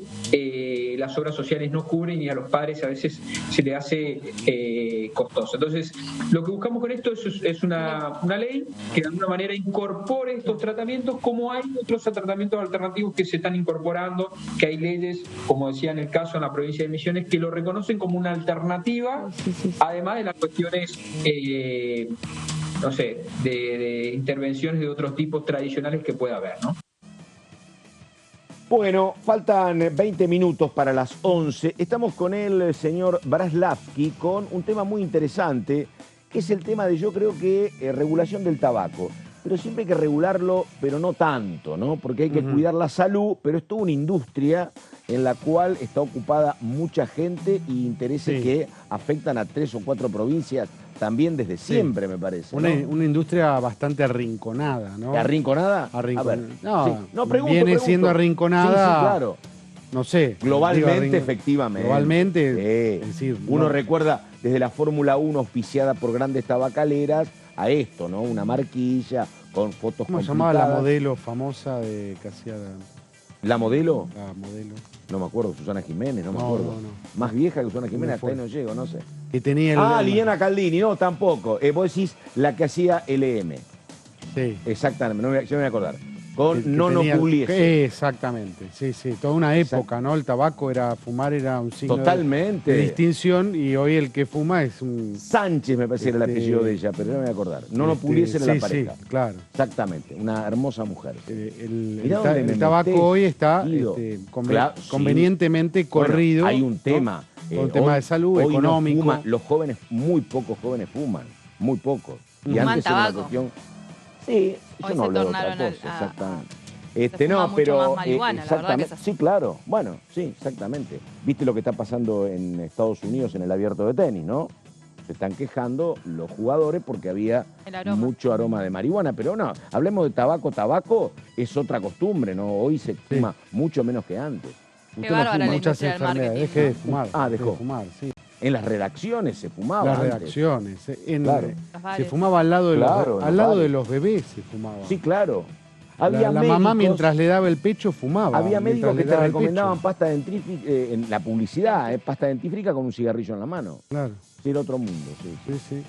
las obras sociales no cubren, y a los padres a veces se le hace costoso. Entonces, lo que buscamos con esto es una ley que de alguna manera incorpore estos tratamientos, como hay otros tratamientos alternativos que se están incorporando, que hay leyes, como decía en el caso en la provincia de Misiones, que lo reconocen como una alternativa, además de las cuestiones no sé, de intervenciones de otros tipos tradicionales que pueda haber, ¿no? Bueno, faltan 20 minutos para las 11. Estamos con el señor Braslavsky con un tema muy interesante, que es el tema de, yo creo que, regulación del tabaco. Pero siempre hay que regularlo, pero no tanto, ¿no? Porque hay que cuidar la salud, pero es toda una industria en la cual está ocupada mucha gente y intereses que afectan a 3 o 4 provincias también desde siempre, me parece. Una industria bastante arrinconada, ¿no? ¿Arrinconada? A ver. No, pregunto. Siendo arrinconada. Sí, claro. No sé. Globalmente, efectivamente. Globalmente. Es decir, uno recuerda desde la Fórmula 1 auspiciada por grandes tabacaleras a esto, ¿no? Una marquilla con fotos ¿Cómo se llamaba la modelo famosa de que hacía? ¿La modelo? La modelo. No me acuerdo, Susana Jiménez, no me acuerdo. No. Más vieja que Susana Jiménez, hasta ahí no llego, no sé. Que tenía Liliana Caldini, no, tampoco. Vos decís la que hacía LM. Sí. Exactamente, yo me voy a acordar. Con Nono Pugliese. Exactamente, sí, toda una época, ¿no? El tabaco fumar era un signo totalmente de distinción, y hoy el que fuma es un... Sánchez me parece era el apellido de ella, pero no me voy a acordar. Nono Pugliese era la pareja. Sí, claro. Exactamente, una hermosa mujer. El tabaco hoy está convenientemente corrido. Bueno, hay un tema. Con tema de salud, económico. No los jóvenes, muy pocos jóvenes fuman, muy pocos. Y antes era una cuestión... Sí, yo no hablo de otra cosa, exactamente. No, pero más marihuana, exactamente, la verdad que es así. Sí, claro, bueno, sí, exactamente. Viste lo que está pasando en Estados Unidos en el abierto de tenis, ¿no? Se están quejando los jugadores porque había mucho aroma de marihuana, pero no, hablemos de tabaco es otra costumbre, ¿no? Hoy se fuma mucho menos que antes. Qué bárbara la industria del marketing. Dejé de fumar. Dejó de fumar, sí. En las redacciones se fumaba. Las antes. redacciones. Claro. Se fumaba al lado de los bebés, se fumaba. Sí, claro. Había La mamá médicos- mientras le daba el pecho fumaba. Había médicos mientras que le te daba el recomendaban pecho. pasta dentífrica, en la publicidad, pasta dentífrica con un cigarrillo en la mano. Claro, Sí, era otro mundo, sí. sí, sí.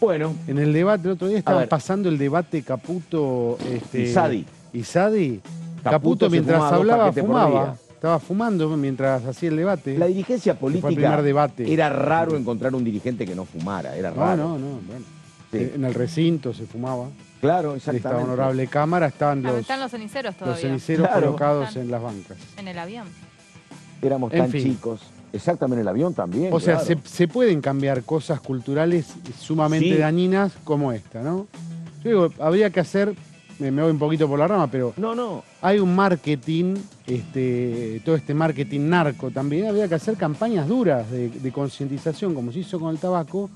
Bueno, En el debate, el otro día estaban ver. pasando el debate Caputo Y Sadi. y Sadi. Caputo Caputo se mientras fumaba 2 hablaba, paquetes por fumaba. día. Estaba fumando mientras hacía el debate. la dirigencia fue el política primer debate. era raro encontrar un dirigente que no fumara, era raro. No, bueno. Sí. En el recinto se fumaba. Claro, En esta exactamente. honorable cámara estaban Están los ceniceros los todavía. ceniceros Claro. colocados Están. en las bancas. En el avión. Éramos En tan fin. chicos. Exactamente, el avión también. O sea, claro. se pueden cambiar cosas culturales sumamente Sí. dañinas como esta, ¿no? Yo digo, habría que hacer, me voy un poquito por la rama, pero No. hay un marketing, todo este marketing narco también, habría que hacer campañas duras de concientización, como se hizo con el tabaco,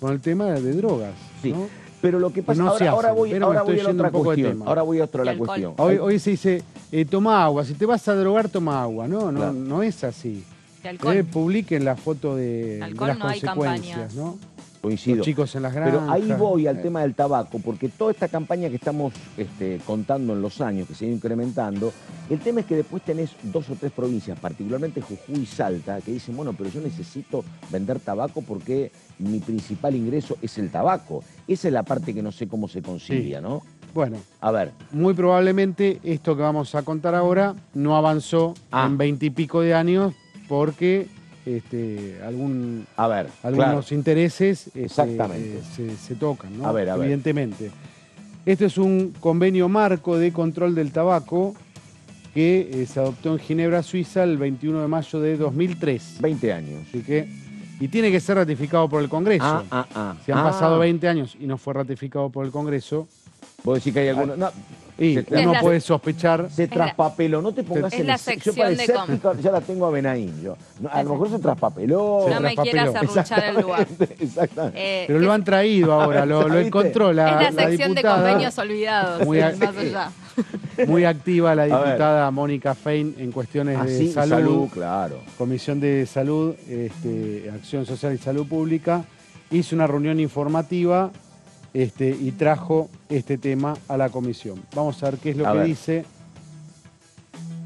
con el tema de drogas, Sí. ¿no? Pero lo que pasa, no se ahora hacen, voy, pero ahora me estoy voy a la yendo otra un poco de cuestión. tema. Ahora voy a otra Y la alcohol. cuestión. Hoy se dice, toma agua, si te vas a drogar, toma agua. No, Claro. no es así. De alcohol. Publiquen la foto de Alcohol las no hay consecuencias, campañas. ¿no? Coincido. Los chicos en las granjas. Pero ahí voy al tema del tabaco, porque toda esta campaña que estamos contando en los años, que se ha ido incrementando, el tema es que después tenés 2 o 3 provincias, particularmente Jujuy y Salta, que dicen, bueno, pero yo necesito vender tabaco porque mi principal ingreso es el tabaco. Esa es la parte que no sé cómo se concilia, Sí. ¿no? Bueno, A ver, muy probablemente esto que vamos a contar ahora no avanzó en 20 y pico de años porque algunos a ver, claro. intereses Exactamente. se tocan, ¿no? A ver. Evidentemente. Esto es un convenio marco de control del tabaco que se adoptó en Ginebra, Suiza, el 21 de mayo de 2003. 20 años. Así que, y tiene que ser ratificado por el Congreso. Si han pasado 20 años y no fue ratificado por el Congreso, Vos decís que hay algunos... No, y Se- uno Es la- puede sospechar. se traspapeló, no te pongas Es en la el- sección yo para el de séptico ya la tengo a Benaín. Yo. No, a lo mejor se traspapeló. No me quieras traspapeló. arruchar el lugar. Exactamente. Pero lo han traído ahora, lo ¿Viste? encontró es la la sección de diputada. convenios olvidados. Muy a- más allá. Muy activa la ver. diputada Mónica Fein en cuestiones de Así, salud, claro. Comisión de Salud, Acción Social y Salud Pública, hizo una reunión informativa y trajo este tema a la comisión. Vamos a ver qué es lo A que ver. dice.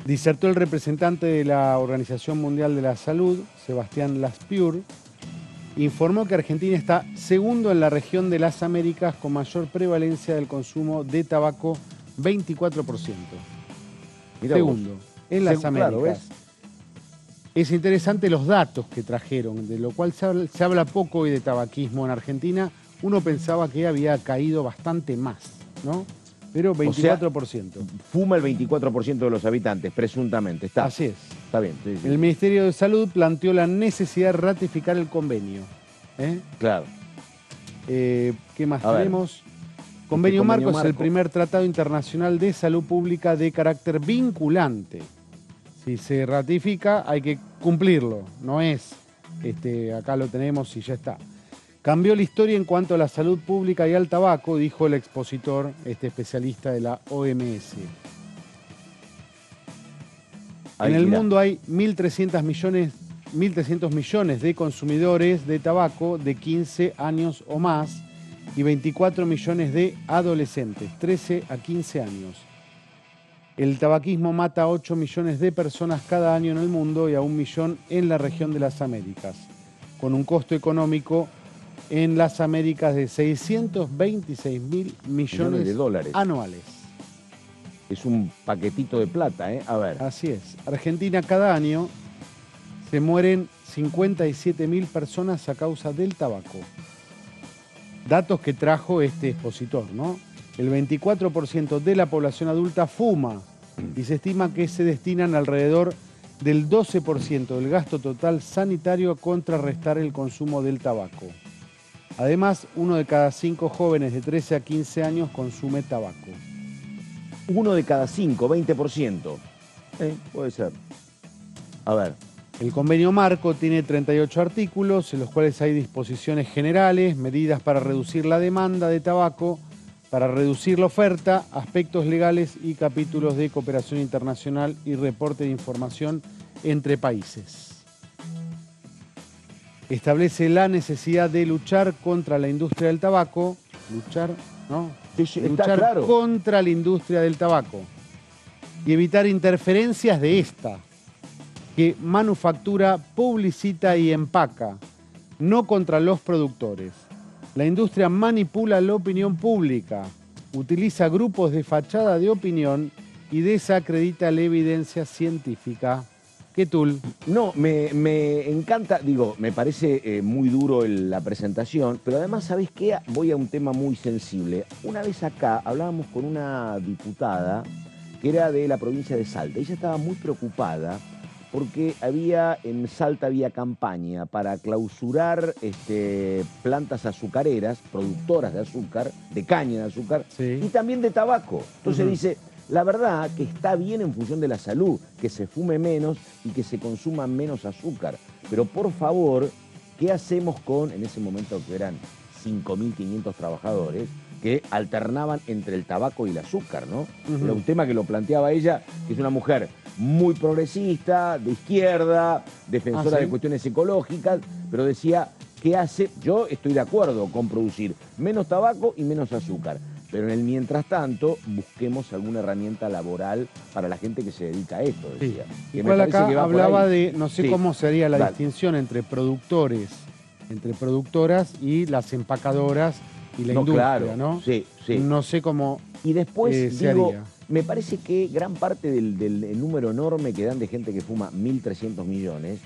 Disertó el representante de la Organización Mundial de la Salud, Sebastián Laspiur, informó que Argentina está segundo en la región de las Américas con mayor prevalencia del consumo de tabaco, 24%. Mirá Segundo, en las Claro, Américas. ¿ves? Es interesante los datos que trajeron, de lo cual se habla poco hoy de tabaquismo en Argentina. Uno pensaba que había caído bastante más, ¿no? Pero 24%. Fuma el 24% de los habitantes, presuntamente. Está. Así es. Está bien. Sí, sí. El Ministerio de Salud planteó la necesidad de ratificar el convenio. Claro. ¿Qué más A ver. tenemos? Convenio convenio marco es el marco. primer tratado internacional de salud pública de carácter vinculante. Si se ratifica, hay que cumplirlo. No es, acá lo tenemos y ya está. Cambió la historia en cuanto a la salud pública y al tabaco, dijo el expositor, especialista de la OMS. Ahí, En el mirá. mundo hay 1.300 millones de consumidores de tabaco de 15 años o más y 24 millones de adolescentes, 13 a 15 años. El tabaquismo mata a 8 millones de personas cada año en el mundo y a 1 millón en la región de las Américas, con un costo económico en las Américas de 626.000 millones de dólares. anuales. Es un paquetito de plata, ¿eh? A ver. Así es. Argentina cada año se mueren 57.000 personas a causa del tabaco. Datos que trajo este expositor, ¿no? El 24% de la población adulta fuma y se estima que se destinan alrededor del 12% del gasto total sanitario a contrarrestar el consumo del tabaco. Además, 1 de cada 5 jóvenes de 13 a 15 años consume tabaco. 1 de cada 5, 20%. Puede ser. A ver. El convenio marco tiene 38 artículos, en los cuales hay disposiciones generales, medidas para reducir la demanda de tabaco, para reducir la oferta, aspectos legales y capítulos de cooperación internacional y reporte de información entre países. Establece la necesidad de luchar contra la industria del tabaco, luchar, ¿no? Está luchar claro. contra la industria del tabaco y evitar interferencias de esta, que manufactura, publicita y empaca, no contra los productores. La industria manipula la opinión pública, utiliza grupos de fachada de opinión y desacredita la evidencia científica. ¿Qué tul? No, me encanta, digo, me parece muy duro la presentación, pero además, ¿sabés qué? Voy a un tema muy sensible. Una vez acá hablábamos con una diputada que era de la provincia de Salta. Ella estaba muy preocupada porque en Salta había campaña para clausurar plantas azucareras, productoras de azúcar, de caña de azúcar, Sí. y también de tabaco. Entonces dice, la verdad que está bien en función de la salud, que se fume menos y que se consuma menos azúcar. Pero por favor, ¿qué hacemos en ese momento que eran 5.500 trabajadores, que alternaban entre el tabaco y el azúcar, ¿no? Era un tema que lo planteaba ella, que es una mujer muy progresista, de izquierda, defensora ¿sí? de cuestiones ecológicas, pero decía, ¿qué hace? Yo estoy de acuerdo con producir menos tabaco y menos azúcar, pero en el mientras tanto busquemos alguna herramienta laboral para la gente que se dedica a esto, decía. Que me Igual parece acá que va por hablaba ahí. de, no sé Sí. cómo sería la Dale. distinción entre productores, entre productoras y las empacadoras y la No, industria, claro, ¿no? sí, sí. No sé cómo Y después, se digo, haría. me parece que gran parte del número enorme que dan de gente que fuma 1.300 millones,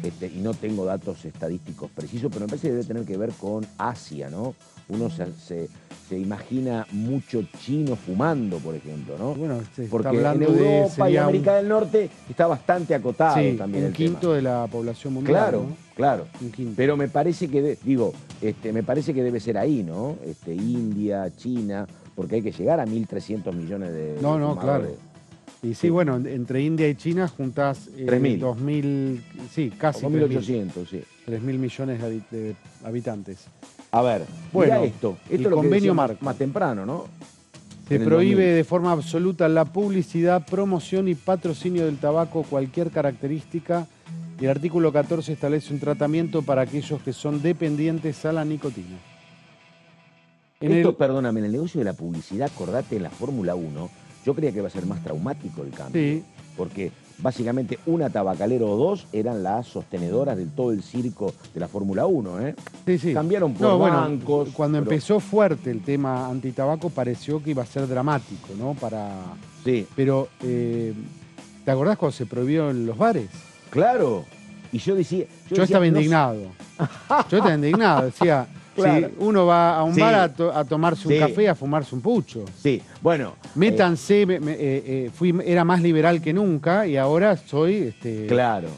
y no tengo datos estadísticos precisos, pero me parece que debe tener que ver con Asia, ¿no? Uno se imagina mucho chino fumando, por ejemplo, ¿no? Bueno, se está Porque en hablando de Europa y sería América del Norte está bastante acotado sí, también un el quinto tema. de la población mundial. Claro, ¿no? claro. Un quinto. Pero me parece que, me parece que debe ser ahí, ¿no? India, China, porque hay que llegar a 1.300 millones de No, no, fumadores. claro. Y sí, Sí. bueno, entre India y China juntás 3.000. 2.000, sí, casi 2.800, sí. 3.000 millones de habitantes. A ver, Bueno, mirá esto. Esto el es lo que convenio decíamos marco. más temprano, ¿no? Se En el prohíbe 2000. de forma absoluta la publicidad, promoción y patrocinio del tabaco, cualquier característica. Y el artículo 14 establece un tratamiento para aquellos que son dependientes a la nicotina. Perdóname, en el negocio de la publicidad, acordate, en la Fórmula 1, yo creía que iba a ser más traumático el cambio. Sí. Porque básicamente una tabacalera o dos eran las sostenedoras de todo el circo de la Fórmula 1, ¿eh? Sí, sí. Cambiaron por bancos. Cuando pero- empezó fuerte el tema antitabaco pareció que iba a ser dramático, ¿no? Sí, Pero, ¿te acordás cuando se prohibió en los bares? claro. Y yo decía... Yo estaba indignado. Yo estaba indignado. Decía, Claro. si uno va a un Sí. bar a tomarse un Sí. café, a fumarse un pucho. Sí, bueno. Métanse, era más liberal que nunca y ahora soy Claro.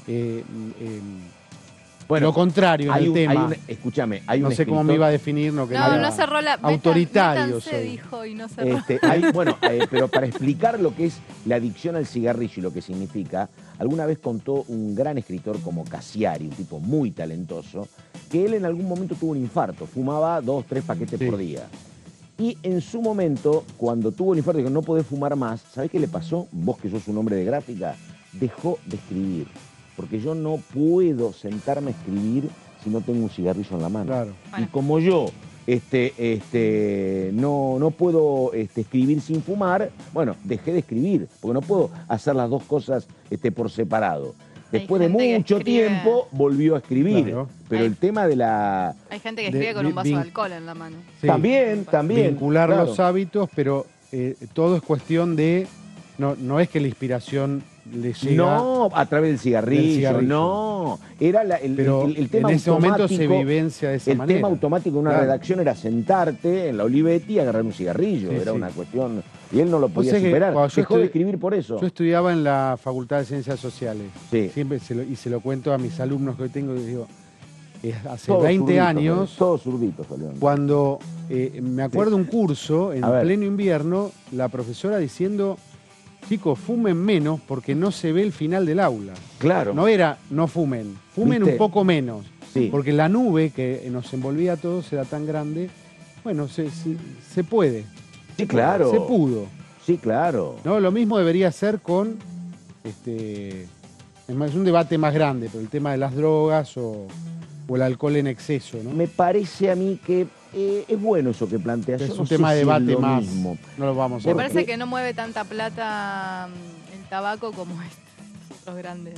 Bueno, lo contrario en el tema. Escúchame, hay No un sé cómo me iba a definir, no quería No cerró la... autoritario Métanse, soy. dijo, y no cerró. Pero para explicar lo que es la adicción al cigarrillo y lo que significa, alguna vez contó un gran escritor como Cassiari, un tipo muy talentoso, que él en algún momento tuvo un infarto, fumaba 2, 3 paquetes Sí. por día. Y en su momento, cuando tuvo el infarto y dijo, no podés fumar más, ¿sabés qué le pasó? Vos que sos un hombre de gráfica, dejó de escribir. Porque yo no puedo sentarme a escribir si no tengo un cigarrillo en la mano. Claro. Y como yo no puedo escribir sin fumar, bueno, dejé de escribir, porque no puedo hacer las dos cosas por separado. Después de gente que mucho escribe. tiempo volvió a escribir. Claro. Pero Hay- el tema de la... Hay gente que escribe con un vaso de alcohol en la mano. Sí. También. Vincular claro. los hábitos, pero todo es cuestión de... No es que la inspiración le llega... No, a través del cigarrillo, no. Era Pero el tema en ese momento se automático. vivencia de esa El manera. tema automático de una Claro. redacción era sentarte en la Olivetti y agarrar un cigarrillo. Sí, Era sí. una cuestión... Y él no lo podía sabés que superar. cuando yo Dejó de estudié- escribir por eso. Yo estudiaba en la Facultad de Ciencias Sociales. Sí. Siempre se lo cuento a mis alumnos que hoy tengo, y digo, hace Todos 20 zurditos, años, Todos zurditos salieron. cuando me acuerdo un curso en A ver. pleno invierno, la profesora diciendo, chicos, fumen menos porque no se ve el final del aula. Claro. No era no fumen, fumen ¿Viste? un poco menos. Sí. Porque la nube que nos envolvía a todos era tan grande. Bueno, se puede. Sí, claro. Se pudo. Sí, claro. ¿No? Lo mismo debería ser con, es un debate más grande, pero el tema de las drogas o el alcohol en exceso, ¿no? Me parece a mí que es bueno eso que planteas. Es Yo un no tema sé de si debate es lo más. mismo. No lo vamos a Me ver. parece que no mueve tanta plata el tabaco como estos otros grandes.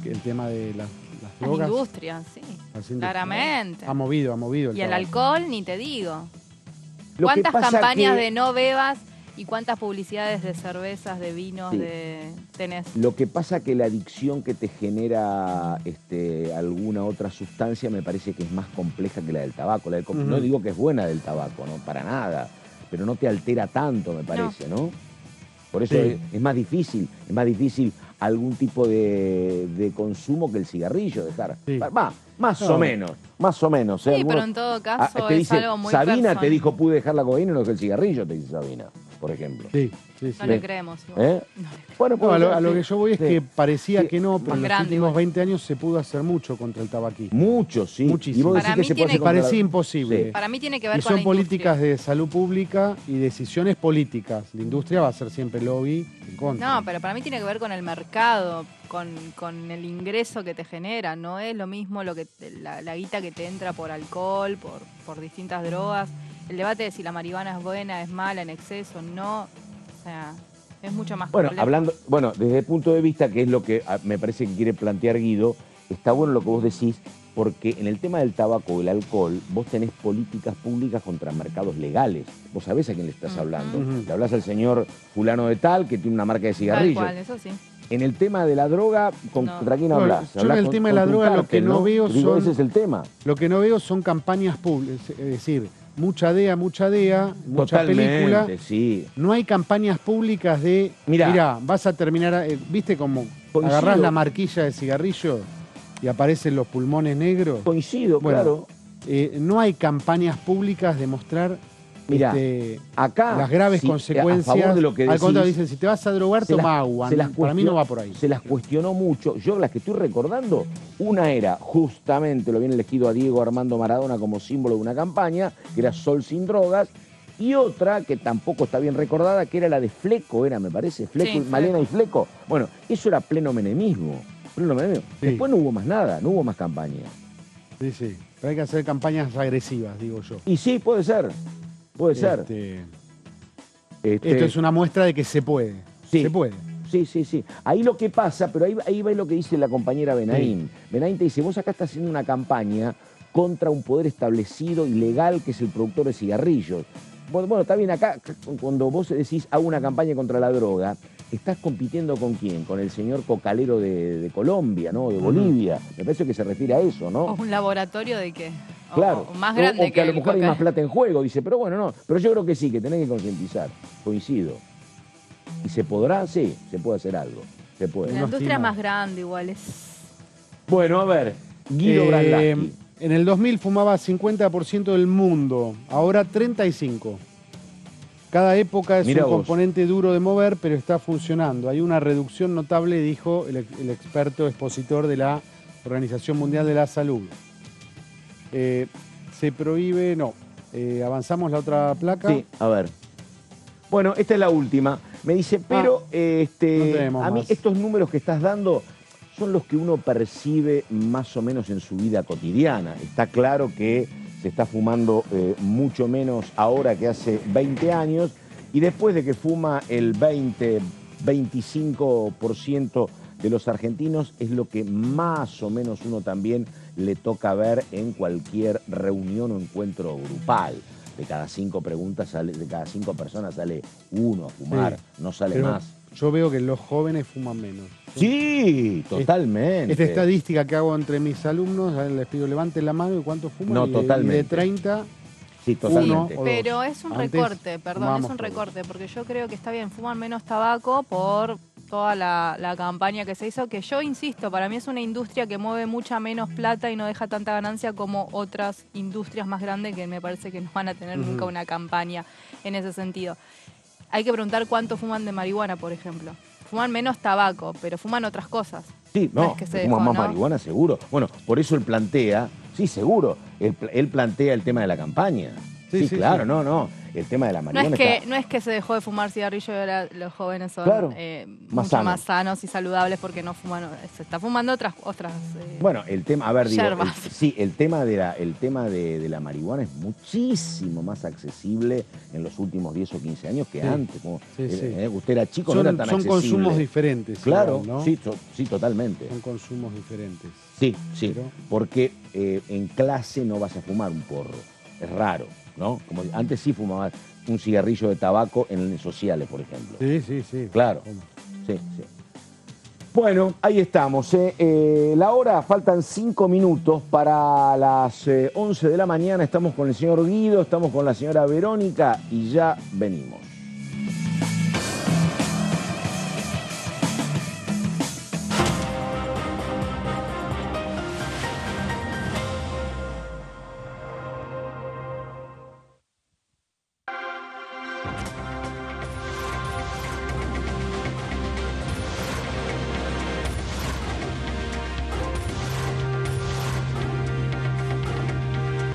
El tema de las Las drogas. industrias, sí. Las industrias. Claramente. Ha movido Y el tabaco. alcohol, ni te digo. Lo que ¿Cuántas pasa campañas que- de no bebas y cuántas publicidades de cervezas, de vinos, Sí. tenés? Lo que pasa que la adicción que te genera alguna otra sustancia me parece que es más compleja que la del tabaco. No digo que es buena del tabaco, no, para nada, pero no te altera tanto, me parece, ¿no? Por eso Sí. es más difícil algún tipo de consumo que el cigarrillo dejar. Sí. Va, más No. o menos. Sí, Algunos- pero en todo caso te es dice, algo muy Sabina personal. te dijo pude dejar la cocaína y no dejé el cigarrillo, te dice Sabina, por ejemplo. Sí, sí, sí. No le creemos. Igual. ¿Eh? No le creemos. Bueno, No, puede a ser, lo sí. que yo voy es Sí. que parecía Sí. que no, pero en los Grande, últimos igual. 20 años se pudo hacer mucho contra el tabaquismo. Mucho, sí. Muchísimo. Y vos Para decís mí que se puede tiene hacer Me contra parecía la- imposible. Sí. Para mí tiene que ver Y con la son políticas industria. de salud pública y decisiones políticas. La industria va a ser siempre lobby en contra. No, pero para mí tiene que ver con el mercado, con el ingreso que te genera. No es lo mismo lo que la guita que te entra por alcohol, por distintas drogas. El debate de si la marihuana es buena, es mala, en exceso, no. O sea, es mucho más Bueno, complejo. desde el punto de vista que es lo que me parece que quiere plantear Guido, está bueno lo que vos decís, porque en el tema del tabaco o el alcohol, vos tenés políticas públicas contra mercados legales. Vos sabés a quién le estás hablando. Ujú. Le hablas al señor fulano de tal, que tiene una marca de Tal cigarrillos. cual, eso sí. En el tema de la droga, No. ¿contra quién No, hablas? yo en el tema de la droga lo que no veo Digo, son- ese es el tema. Lo que no veo son campañas públicas. Es decir, mucha DEA, mucha Totalmente, película. sí. No hay campañas públicas de, Mirá. mirá, vas a terminar, ¿viste cómo Coincido. agarrás la marquilla de cigarrillo y aparecen los pulmones negros? Coincido, Bueno, claro. No hay campañas públicas de mostrar Mirá, acá, las graves sí, consecuencias. a favor de lo que Al contrario, decís, dicen, si te vas a drogar, se las- toma agua. se las Para mí no va por ahí. Se las cuestionó mucho. Yo las que estoy recordando, una era justamente, lo habían elegido a Diego Armando Maradona como símbolo de una campaña, que era Sol sin drogas, y otra que tampoco está bien recordada, que era la de Fleco, me parece, Fleco, Sí, Malena Fleco. y Fleco. Bueno, eso era pleno menemismo. Pleno menemismo. Sí. Después no hubo más nada, no hubo más campaña. Sí, sí. Pero hay que hacer campañas agresivas, digo yo. Y sí, puede ser. Puede ser. Esto es una muestra de que se puede. Sí. Se puede. Sí, sí, sí. Ahí lo que pasa, pero ahí va lo que dice la compañera Benaín. Benaín te dice, vos acá estás haciendo una campaña contra un poder establecido y legal que es el productor de cigarrillos. Bueno, está bien, acá cuando vos decís hago una campaña contra la droga, estás compitiendo con quién, con el señor cocalero de Colombia, ¿no? De Bolivia. Me parece que se refiere a eso, ¿no? O un laboratorio de qué. Claro. O más grande o que a lo el mejor hay coca- más plata en juego, dice, pero bueno, no. Pero yo creo que sí, que tenés que concientizar. Coincido. ¿Y se podrá? Sí, se puede hacer algo. Se puede. La No industria es estima. más grande igual. Bueno, a ver, Guido Brandaschi. En el 2000 fumaba 50% del mundo, ahora 35%. Cada época es Mirá un vos. componente duro de mover, pero está funcionando. Hay una reducción notable, dijo el experto expositor de la Organización Mundial de la Salud. Se prohíbe, no. Avanzamos la otra placa. Sí, a ver. Bueno, esta es la última. Me dice, pero no tenemos a mí más. estos números que estás dando son los que uno percibe más o menos en su vida cotidiana. Está claro que se está fumando mucho menos ahora que hace 20 años y después de que fuma el 25% de los argentinos es lo que más o menos uno también le toca ver en cualquier reunión o encuentro grupal. De cada 5 preguntas de cada 5 personas sale uno a fumar, Sí, no sale pero más. Yo veo que los jóvenes fuman menos. Sí, totalmente. Esta estadística que hago entre mis alumnos, a ver, les pido levanten la mano y cuánto fuman. No, y totalmente. de 30, Sí, totalmente. uno o dos. Pero es un Antes recorte, perdón, es fumábamos un todos. recorte, porque yo creo que está bien, fuman menos tabaco por toda la campaña que se hizo, que yo insisto, para mí es una industria que mueve mucha menos plata y no deja tanta ganancia como otras industrias más grandes que me parece que no van a tener nunca una campaña en ese sentido. Hay que preguntar cuánto fuman de marihuana, por ejemplo. Fuman menos tabaco, pero fuman otras cosas. Sí, No no, es que se fuma dejó, más ¿no? marihuana, seguro. Bueno, por eso él plantea, sí, seguro, él plantea el tema de la campaña. Sí, Sí, sí, claro, sí. no. el tema de la marihuana no es que se dejó de fumar cigarrillo y ahora los jóvenes son más más sanos y saludables porque no fuman, se está fumando otras bueno, el tema, a ver, digo, el tema de la marihuana es muchísimo más accesible en los últimos 10 o 15 años que antes. Como, usted era chico, no era tan accesible. Son consumos diferentes. Claro, ¿no? sí, totalmente. Son consumos diferentes. Sí, porque en clase no vas a fumar un porro, es raro, ¿no? Como antes sí fumabas un cigarrillo de tabaco en sociales, por ejemplo. Sí. Claro, sí. Bueno, ahí estamos. La hora, faltan 5 minutos para las 11 de la mañana. Estamos con el señor Guido, estamos con la señora Verónica y ya venimos.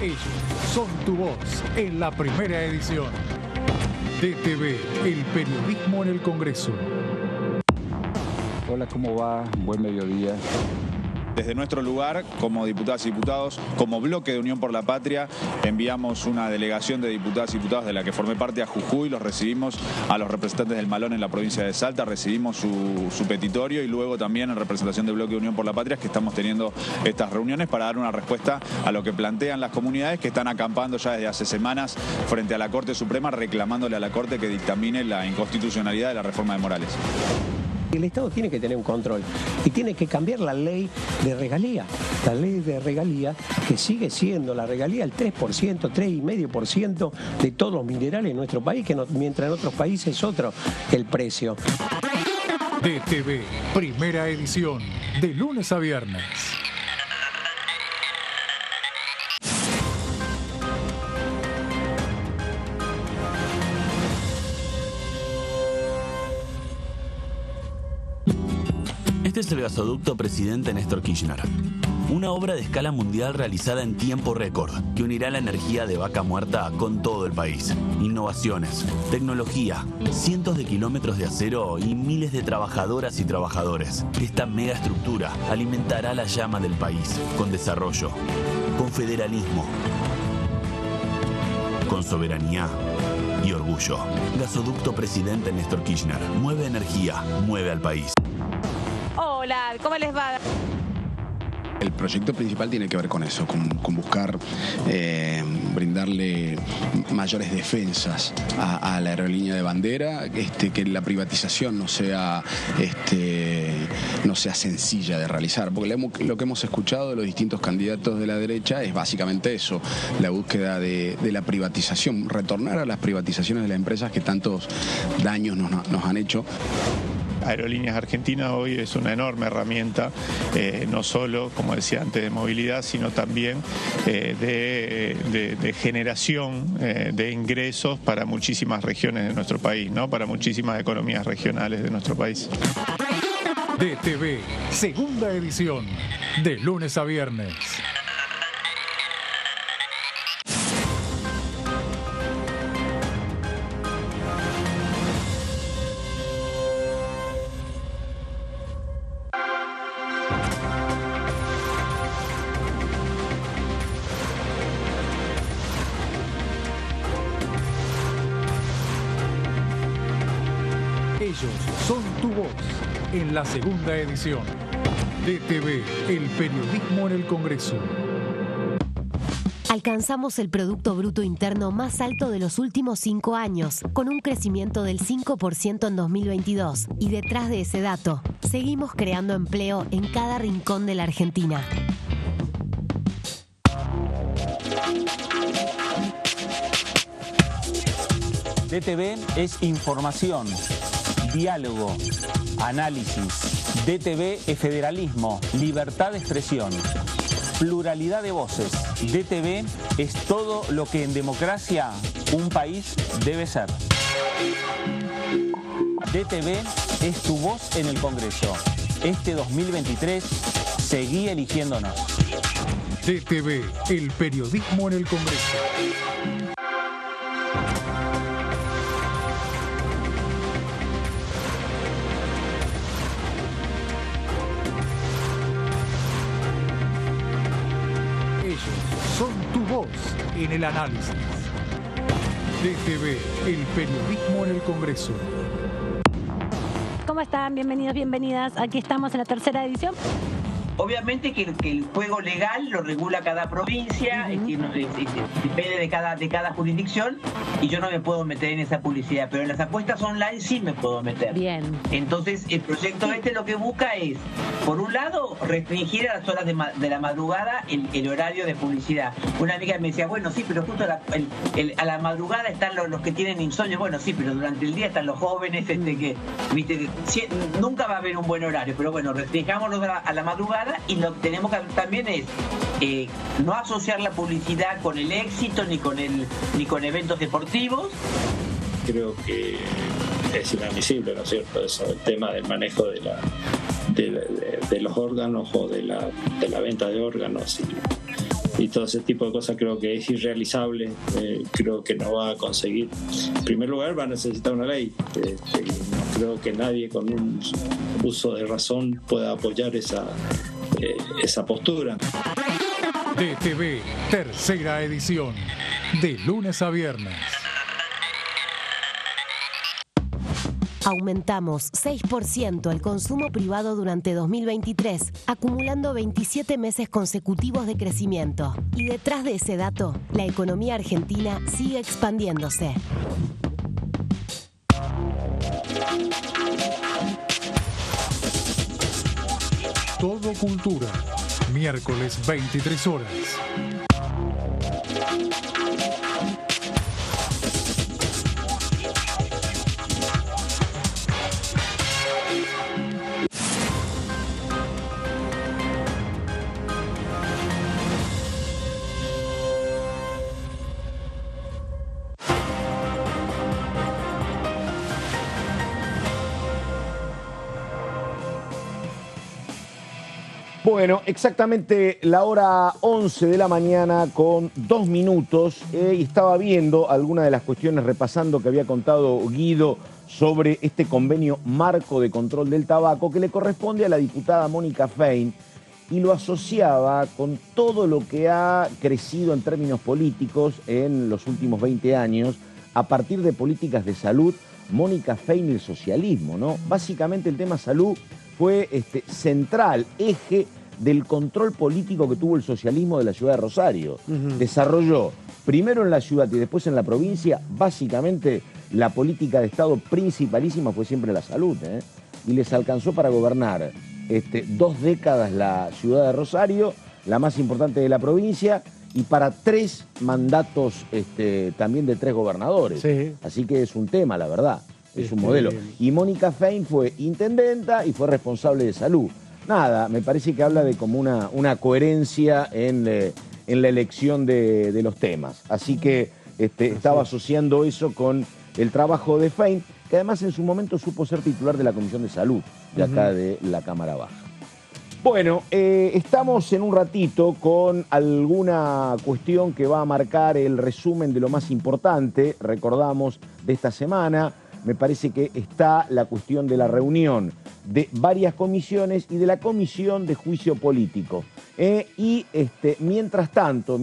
Ellos son tu voz en la primera edición. DTV, el periodismo en el Congreso. Hola, ¿cómo va? Buen mediodía. Desde nuestro lugar, como diputadas y diputados, como bloque de Unión por la Patria, enviamos una delegación de diputadas y diputados de la que formé parte a Jujuy, los recibimos a los representantes del Malón en la provincia de Salta, recibimos su petitorio y luego también en representación del bloque de Unión por la Patria que estamos teniendo estas reuniones para dar una respuesta a lo que plantean las comunidades que están acampando ya desde hace semanas frente a la Corte Suprema reclamándole a la Corte que dictamine la inconstitucionalidad de la reforma de Morales. El Estado tiene que tener un control y tiene que cambiar la ley de regalía. La ley de regalía, que sigue siendo la regalía el 3%, 3,5% de todos los minerales en nuestro país, que mientras en otros países es otro el precio. DTV, primera edición, de lunes a viernes. Este es el gasoducto Presidente Néstor Kirchner. Una obra de escala mundial realizada en tiempo récord que unirá la energía de Vaca Muerta con todo el país. Innovaciones, tecnología, cientos de kilómetros de acero y miles de trabajadoras y trabajadores. Esta megaestructura alimentará la llama del país con desarrollo, con federalismo, con soberanía y orgullo. Gasoducto Presidente Néstor Kirchner. Mueve energía, mueve al país. Hola, ¿cómo les va? El proyecto principal tiene que ver con eso, con buscar brindarle mayores defensas a la aerolínea de bandera, que la privatización no sea sencilla de realizar, porque lo que hemos escuchado de los distintos candidatos de la derecha es básicamente eso, la búsqueda de la privatización, retornar a las privatizaciones de las empresas que tantos daños nos han hecho. Aerolíneas Argentinas hoy es una enorme herramienta, no solo, como decía antes, de movilidad, sino también de generación de ingresos para muchísimas regiones de nuestro país, ¿no? Para muchísimas economías regionales de nuestro país. DTV, segunda edición, de lunes a viernes. Ellos son tu voz en la segunda edición. DTV, el periodismo en el Congreso. Alcanzamos el Producto Bruto Interno más alto de los últimos 5 años, con un crecimiento del 5% en 2022. Y detrás de ese dato, seguimos creando empleo en cada rincón de la Argentina. DTV es información, diálogo, análisis. DTV es federalismo, libertad de expresión, pluralidad de voces. DTV es todo lo que en democracia un país debe ser. DTV es tu voz en el Congreso. Este 2023, seguí eligiéndonos. DTV, el periodismo en el Congreso. en el análisis. DTV, el periodismo en el Congreso. ¿Cómo están? Bienvenidos, bienvenidas. Aquí estamos en la tercera edición. Obviamente que el juego legal lo regula cada provincia, depende de cada jurisdicción, y yo no me puedo meter en esa publicidad, pero en las apuestas online sí me puedo meter. Bien. Entonces el proyecto lo que busca es, por un lado, restringir a las horas de la madrugada el horario de publicidad. Una amiga me decía, bueno, sí, pero justo a la madrugada están los que tienen insomnio. Bueno, sí, pero durante el día están los jóvenes, nunca va a haber un buen horario, pero bueno, restringámoslo a la madrugada. Y lo que tenemos que hacer también es no asociar la publicidad con el éxito ni con eventos deportivos. Creo que es inadmisible, ¿no es cierto?, eso, el tema del manejo de los órganos o de la venta de órganos y todo ese tipo de cosas. Creo que es irrealizable, creo que no va a conseguir. En primer lugar, va a necesitar una ley. No creo que nadie con un uso de razón pueda apoyar esa postura. DTV, tercera edición, de lunes a viernes. Aumentamos 6% el consumo privado durante 2023, acumulando 27 meses consecutivos de crecimiento. Y detrás de ese dato, la economía argentina sigue expandiéndose. Todo Cultura, miércoles 23 horas. Bueno, exactamente la hora 11 de la mañana con 2 minutos y estaba viendo algunas de las cuestiones, repasando que había contado Guido sobre este convenio marco de control del tabaco que le corresponde a la diputada Mónica Fein, y lo asociaba con todo lo que ha crecido en términos políticos en los últimos 20 años a partir de políticas de salud. Mónica Fein y el socialismo, ¿no? Básicamente el tema salud fue central, eje del control político que tuvo el socialismo de la ciudad de Rosario. Desarrolló, primero en la ciudad y después en la provincia, básicamente la política de Estado principalísima fue siempre la salud, y les alcanzó para gobernar 2 décadas la ciudad de Rosario, la más importante de la provincia, y para 3 mandatos también de 3 gobernadores. Sí. Así que es un tema, la verdad. Es un modelo. Y Mónica Fein fue intendenta y fue responsable de salud. Nada, me parece que habla de como una coherencia en la elección de los temas. Así que estaba asociando eso con el trabajo de Fein, que además en su momento supo ser titular de la Comisión de Salud de acá de la Cámara Baja. Bueno, estamos en un ratito con alguna cuestión que va a marcar el resumen de lo más importante, recordamos, de esta semana. Me parece que está la cuestión de la reunión de varias comisiones y de la Comisión de Juicio Político. Mientras tanto,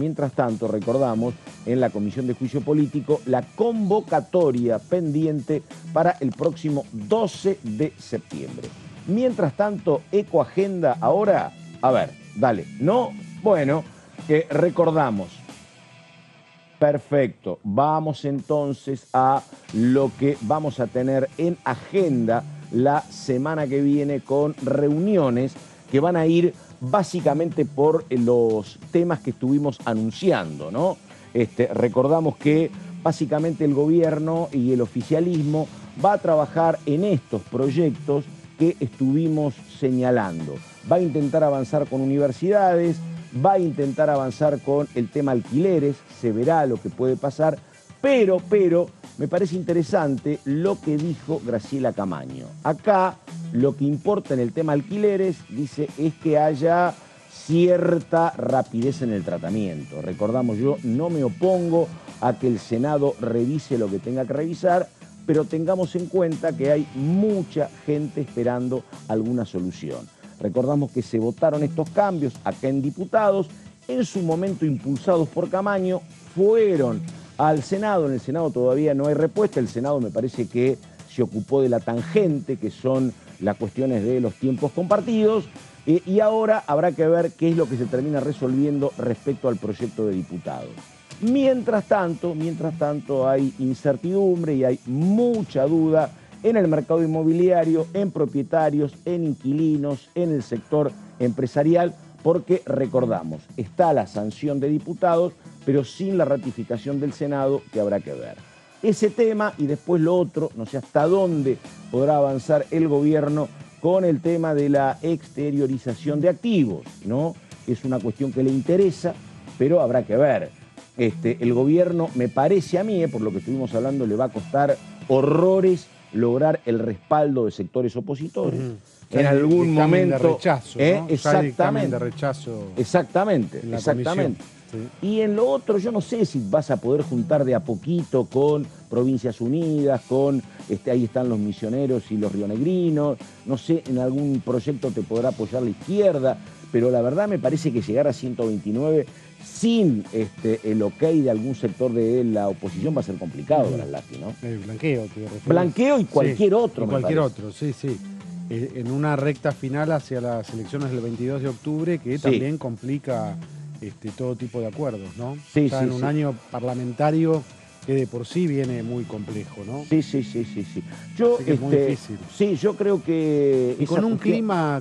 recordamos, en la Comisión de Juicio Político, la convocatoria pendiente para el próximo 12 de septiembre. Mientras tanto, Ecoagenda ahora, a ver, dale, ¿no? Bueno, recordamos. Perfecto, vamos entonces a lo que vamos a tener en agenda la semana que viene, con reuniones que van a ir básicamente por los temas que estuvimos anunciando, ¿no? Recordamos que básicamente el gobierno y el oficialismo va a trabajar en estos proyectos que estuvimos señalando. Va a intentar avanzar con universidades, va a intentar avanzar con el tema alquileres, se verá lo que puede pasar, pero me parece interesante lo que dijo Graciela Camaño. Acá lo que importa en el tema alquileres, dice, es que haya cierta rapidez en el tratamiento. Recordamos, yo no me opongo a que el Senado revise lo que tenga que revisar, pero tengamos en cuenta que hay mucha gente esperando alguna solución. Recordamos que se votaron estos cambios acá en diputados, en su momento impulsados por Camaño, fueron al Senado. En el Senado todavía no hay respuesta. El Senado me parece que se ocupó de la tangente, que son las cuestiones de los tiempos compartidos. Y ahora habrá que ver qué es lo que se termina resolviendo respecto al proyecto de diputados. Mientras tanto, hay incertidumbre y hay mucha duda en el mercado inmobiliario, en propietarios, en inquilinos, en el sector empresarial, porque recordamos, está la sanción de diputados, pero sin la ratificación del Senado, que habrá que ver. Ese tema y después lo otro, no sé hasta dónde podrá avanzar el gobierno con el tema de la exteriorización de activos, ¿no? Es una cuestión que le interesa, pero habrá que ver. El gobierno, me parece a mí, por lo que estuvimos hablando, le va a costar horrores lograr el respaldo de sectores opositores. En algún momento. De rechazo, ¿no? Exactamente. De rechazo. Exactamente. Sí. Y en lo otro, yo no sé si vas a poder juntar de a poquito con Provincias Unidas, con ahí están los misioneros y los rionegrinos. No sé, en algún proyecto te podrá apoyar la izquierda, pero la verdad me parece que llegar a 129 sin el ok de algún sector de la oposición va a ser complicado, Graslati, ¿no? Blanqueo, Blanqueo y cualquier otro. Y cualquier otro, sí. En una recta final hacia las elecciones del 22 de octubre que también complica todo tipo de acuerdos, ¿no? Sí, en un año parlamentario que de por sí viene muy complejo, ¿no? Sí. Yo, es muy difícil. Sí, yo creo que... Y con un clima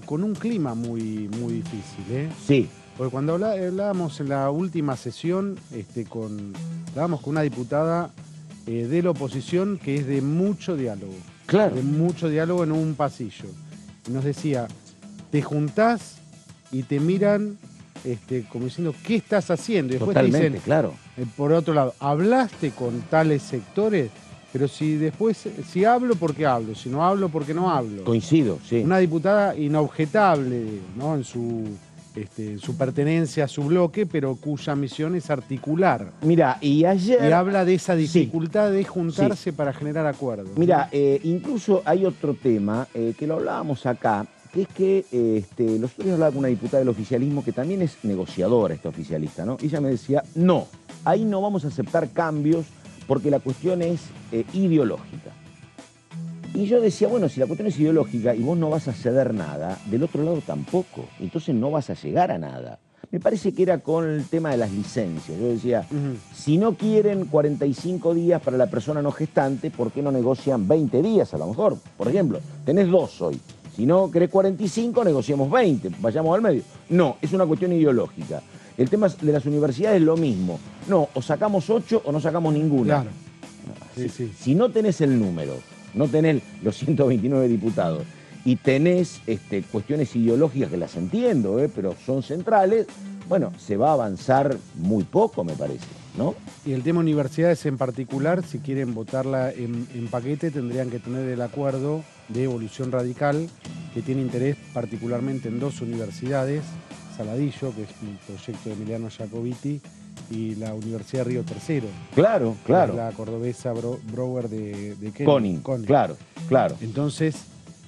muy difícil, ¿eh? Sí. Porque cuando hablábamos en la última sesión, hablábamos con una diputada de la oposición que es de mucho diálogo. Claro. De mucho diálogo en un pasillo. Y nos decía, te juntás y te miran como diciendo, ¿qué estás haciendo? Y después totalmente, te dicen, claro. Por otro lado, hablaste con tales sectores, pero si hablo, ¿por qué hablo? Si no hablo, ¿por qué no hablo? Coincido, sí. Una diputada inobjetable, ¿no? En su pertenencia a su bloque, pero cuya misión es articular. Mira, y ayer... Y habla de esa dificultad de juntarse para generar acuerdos. Mira, incluso hay otro tema que lo hablábamos acá, que es que los otros días hablaba con una diputada del oficialismo que también es negociadora, oficialista, ¿no? Y ella me decía, no, ahí no vamos a aceptar cambios porque la cuestión es ideológica. Y yo decía, bueno, si la cuestión es ideológica y vos no vas a ceder nada, del otro lado tampoco, entonces no vas a llegar a nada. Me parece que era con el tema de las licencias. Yo decía, si no quieren 45 días para la persona no gestante, ¿por qué no negocian 20 días a lo mejor? Por ejemplo, tenés 2 hoy. Si no querés 45, negociemos 20, vayamos al medio. No, es una cuestión ideológica. El tema de las universidades es lo mismo. No, o sacamos 8 o no sacamos ninguna. Claro. Si no tenés el número, no tenés los 129 diputados y tenés cuestiones ideológicas que las entiendo, pero son centrales, bueno, se va a avanzar muy poco, me parece, ¿no? Y el tema universidades en particular, si quieren votarla en paquete, tendrían que tener el acuerdo de Evolución Radical, que tiene interés particularmente en 2 universidades, Saladillo, que es un proyecto de Emiliano Jacobiti, y la Universidad de Río Tercero. Claro. La cordobesa Brouwer de Conning. Claro. Entonces,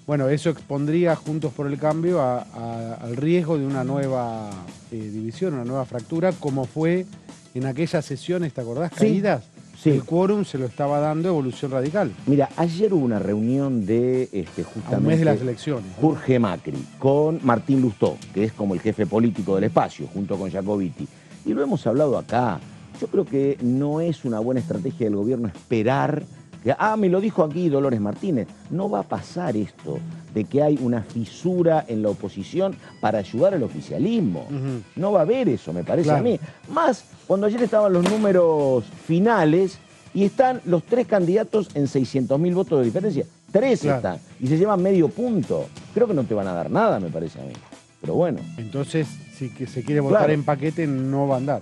bueno, eso expondría Juntos por el Cambio al riesgo de una nueva división, una nueva fractura, como fue en aquellas sesiones, ¿te acordás? Caídas. Sí. El quórum se lo estaba dando Evolución Radical. Mira, ayer hubo una reunión de justamente... A un mes de las elecciones. Jorge Macri, con Martín Lustó, que es como el jefe político del espacio, junto con Jacobiti. Y lo hemos hablado acá. Yo creo que no es una buena estrategia del gobierno esperar que, me lo dijo aquí Dolores Martínez. No va a pasar esto de que hay una fisura en la oposición para ayudar al oficialismo. No va a haber eso, me parece a mí. Más cuando ayer estaban los números finales y están los 3 candidatos en 600.000 votos de diferencia. 3 están y se llevan medio punto. Creo que no te van a dar nada, me parece a mí. Pero bueno. Entonces, si que se quiere votar en paquete, no va a andar.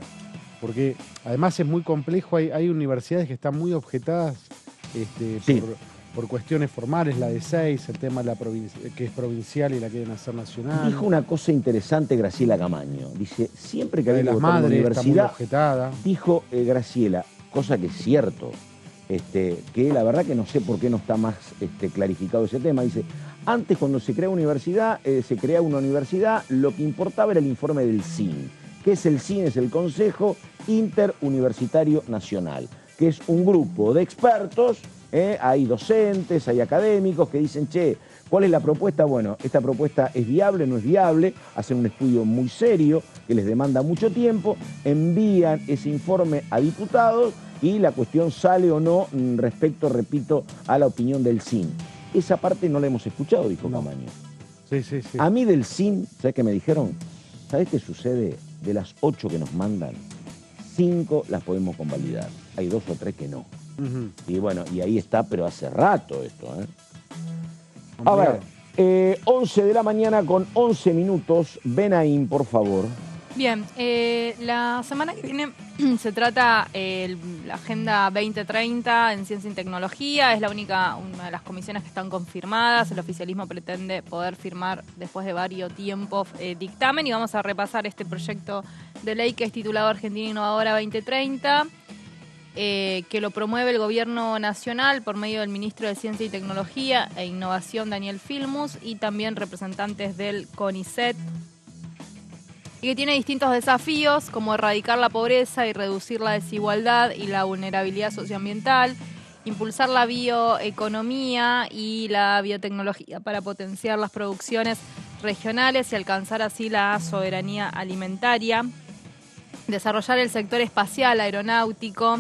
Porque además es muy complejo, hay universidades que están muy objetadas por cuestiones formales, la de 6, el tema de la que es provincial y la quieren hacer nacional. Dijo una cosa interesante Graciela Camaño. Dice, siempre que había que votar en la universidad, dijo Graciela, cosa que es cierto, que la verdad que no sé por qué no está más clarificado ese tema. Dice, antes cuando se crea una universidad, lo que importaba era el informe del CIN. ¿Qué es el CIN? Es el Consejo Interuniversitario Nacional, que es un grupo de expertos, hay docentes, hay académicos que dicen, che, ¿cuál es la propuesta? Bueno, esta propuesta es viable, no es viable, hacen un estudio muy serio que les demanda mucho tiempo, envían ese informe a diputados y la cuestión sale o no respecto, repito, a la opinión del CIN. Esa parte no la hemos escuchado, dijo Camaño. Sí, sí, sí. A mí del CIN, ¿sabes qué me dijeron? ¿Sabes qué sucede? De las 8 que nos mandan, 5 las podemos convalidar. Hay 2 o 3 que no. Y bueno, y ahí está, pero hace rato esto, A ver, 11 de la mañana con 11 minutos. Benaim, por favor. Bien, la semana que viene se trata la Agenda 2030 en Ciencia y Tecnología. Es una de las comisiones que están confirmadas. El oficialismo pretende poder firmar después de varios tiempos dictamen, y vamos a repasar este proyecto de ley que es titulado Argentina Innovadora 2030, que lo promueve el Gobierno Nacional por medio del Ministro de Ciencia y Tecnología e Innovación, Daniel Filmus, y también representantes del CONICET, y que tiene distintos desafíos como erradicar la pobreza y reducir la desigualdad y la vulnerabilidad socioambiental, impulsar la bioeconomía y la biotecnología para potenciar las producciones regionales y alcanzar así la soberanía alimentaria, desarrollar el sector espacial, aeronáutico,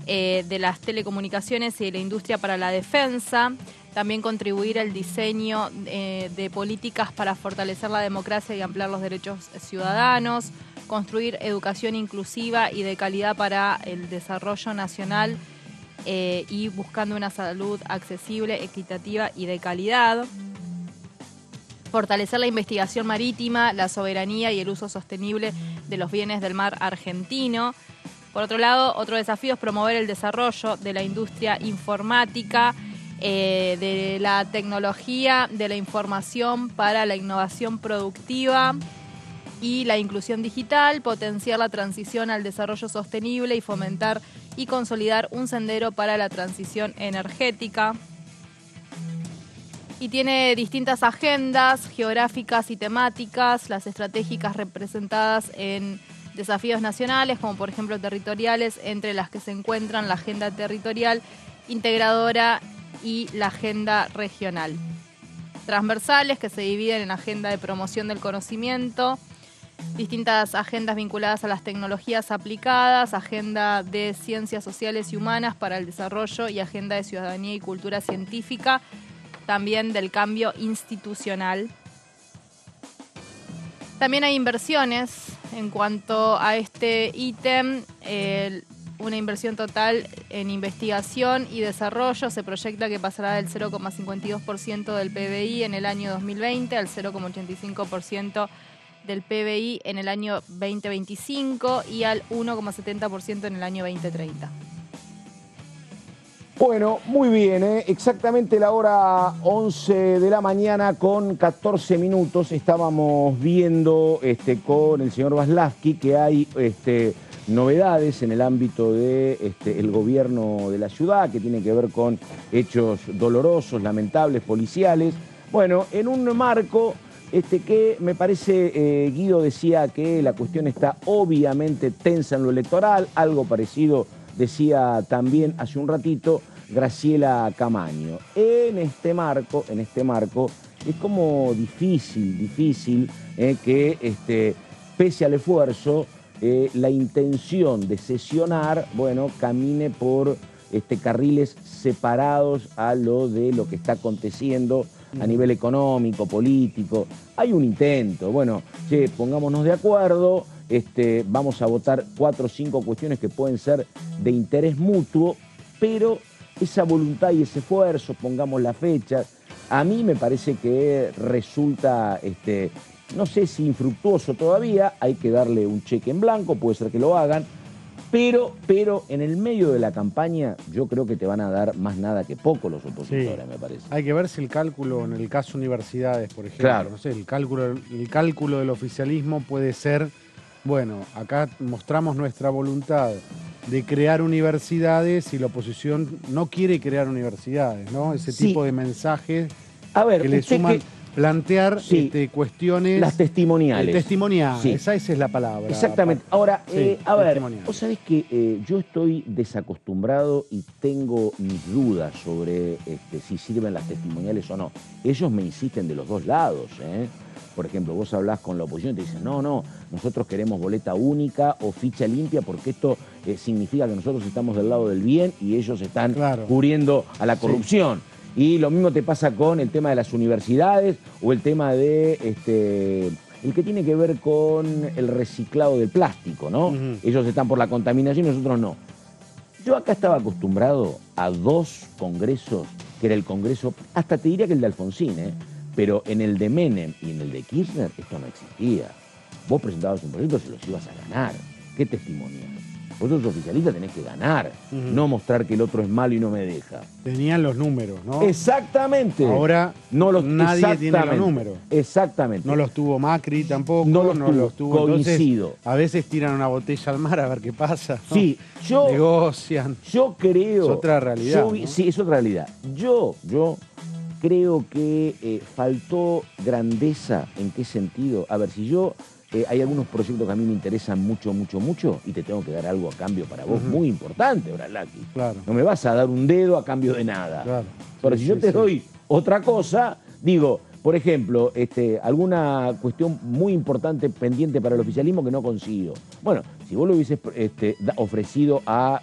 de las telecomunicaciones y de la industria para la defensa, también contribuir al diseño de políticas para fortalecer la democracia y ampliar los derechos ciudadanos, construir educación inclusiva y de calidad para el desarrollo nacional y buscando una salud accesible, equitativa y de calidad, fortalecer la investigación marítima, la soberanía y el uso sostenible de los bienes del mar argentino. Por otro lado, otro desafío es promover el desarrollo de la industria informática, de la tecnología, de la información para la innovación productiva y la inclusión digital, potenciar la transición al desarrollo sostenible y fomentar y consolidar un sendero para la transición energética. Y tiene distintas agendas geográficas y temáticas, las estratégicas representadas en desafíos nacionales, como por ejemplo territoriales, entre las que se encuentran la agenda territorial integradora y la agenda regional. Transversales, que se dividen en agenda de promoción del conocimiento, distintas agendas vinculadas a las tecnologías aplicadas, agenda de ciencias sociales y humanas para el desarrollo y agenda de ciudadanía y cultura científica, también del cambio institucional. También hay inversiones en cuanto a este ítem. Una inversión total en investigación y desarrollo se proyecta que pasará del 0,52% del PBI en el año 2020 al 0,85% del PBI en el año 2025 y al 1,70% en el año 2030. Bueno, muy bien, exactamente la hora 11 de la mañana con 14 minutos. Estábamos viendo con el señor Vaslavsky que hay novedades en el ámbito de el gobierno de la ciudad, que tiene que ver con hechos dolorosos, lamentables, policiales. Bueno, en un marco que me parece, Guido decía que la cuestión está obviamente tensa en lo electoral, algo parecido decía también hace un ratito Graciela Camaño. En este marco es como difícil que pese al esfuerzo, la intención de sesionar, bueno, camine por carriles separados a lo que está aconteciendo a nivel económico, político. Hay un intento, bueno, pongámonos de acuerdo, vamos a votar 4 o 5 cuestiones que pueden ser de interés mutuo, pero esa voluntad y ese esfuerzo, pongamos la fecha, a mí me parece que resulta, no sé si infructuoso todavía, hay que darle un cheque en blanco, puede ser que lo hagan, pero en el medio de la campaña yo creo que te van a dar más nada que poco los opositores, sí, me parece. Hay que ver si el cálculo, en el caso universidades, por ejemplo, claro, no sé, el cálculo del oficialismo puede ser, bueno, acá mostramos nuestra voluntad de crear universidades y la oposición no quiere crear universidades, ¿no? Ese tipo de mensajes a ver, que le suman... plantear cuestiones... Las testimoniales. Testimoniales, Sí. esa es la palabra. Exactamente. Ahora, Sí, a ver, testimoniales. vos sabés que yo estoy desacostumbrado y tengo mis dudas sobre si sirven las testimoniales o no. Ellos me insisten de los dos lados, ¿eh? Por ejemplo, vos hablás con la oposición y te dicen, no, nosotros queremos boleta única o ficha limpia porque esto significa que nosotros estamos del lado del bien y ellos están cubriendo a la corrupción. Y lo mismo te pasa con el tema de las universidades o el tema de el que tiene que ver con el reciclado del plástico, ¿no? Ellos están por la contaminación y nosotros no. Yo acá estaba acostumbrado a 2 congresos, que era el congreso, hasta te diría que el de Alfonsín, pero en el de Menem y en el de Kirchner esto no existía. Vos presentabas un proyecto, se los ibas a ganar. ¿Qué testimonial? Vosotros oficialistas tenés que ganar, no mostrar que el otro es malo y no me deja. Tenían los números, ¿no? Nadie tiene los números. Exactamente. No los tuvo Macri tampoco. No los tuvo. Coincido. Entonces, a veces tiran una botella al mar a ver qué pasa, ¿no? Sí, negocian. Yo creo... Es otra realidad. ¿no? Sí, es otra realidad. Yo creo que faltó grandeza. ¿En qué sentido? A ver, si yo... hay algunos proyectos que a mí me interesan mucho y te tengo que dar algo a cambio para vos, muy importante, Bralaki. Claro. No me vas a dar un dedo a cambio de nada. Claro. Pero si yo te doy otra cosa, digo, por ejemplo, alguna cuestión muy importante pendiente para el oficialismo que no consigo. Bueno, si vos lo hubieses ofrecido a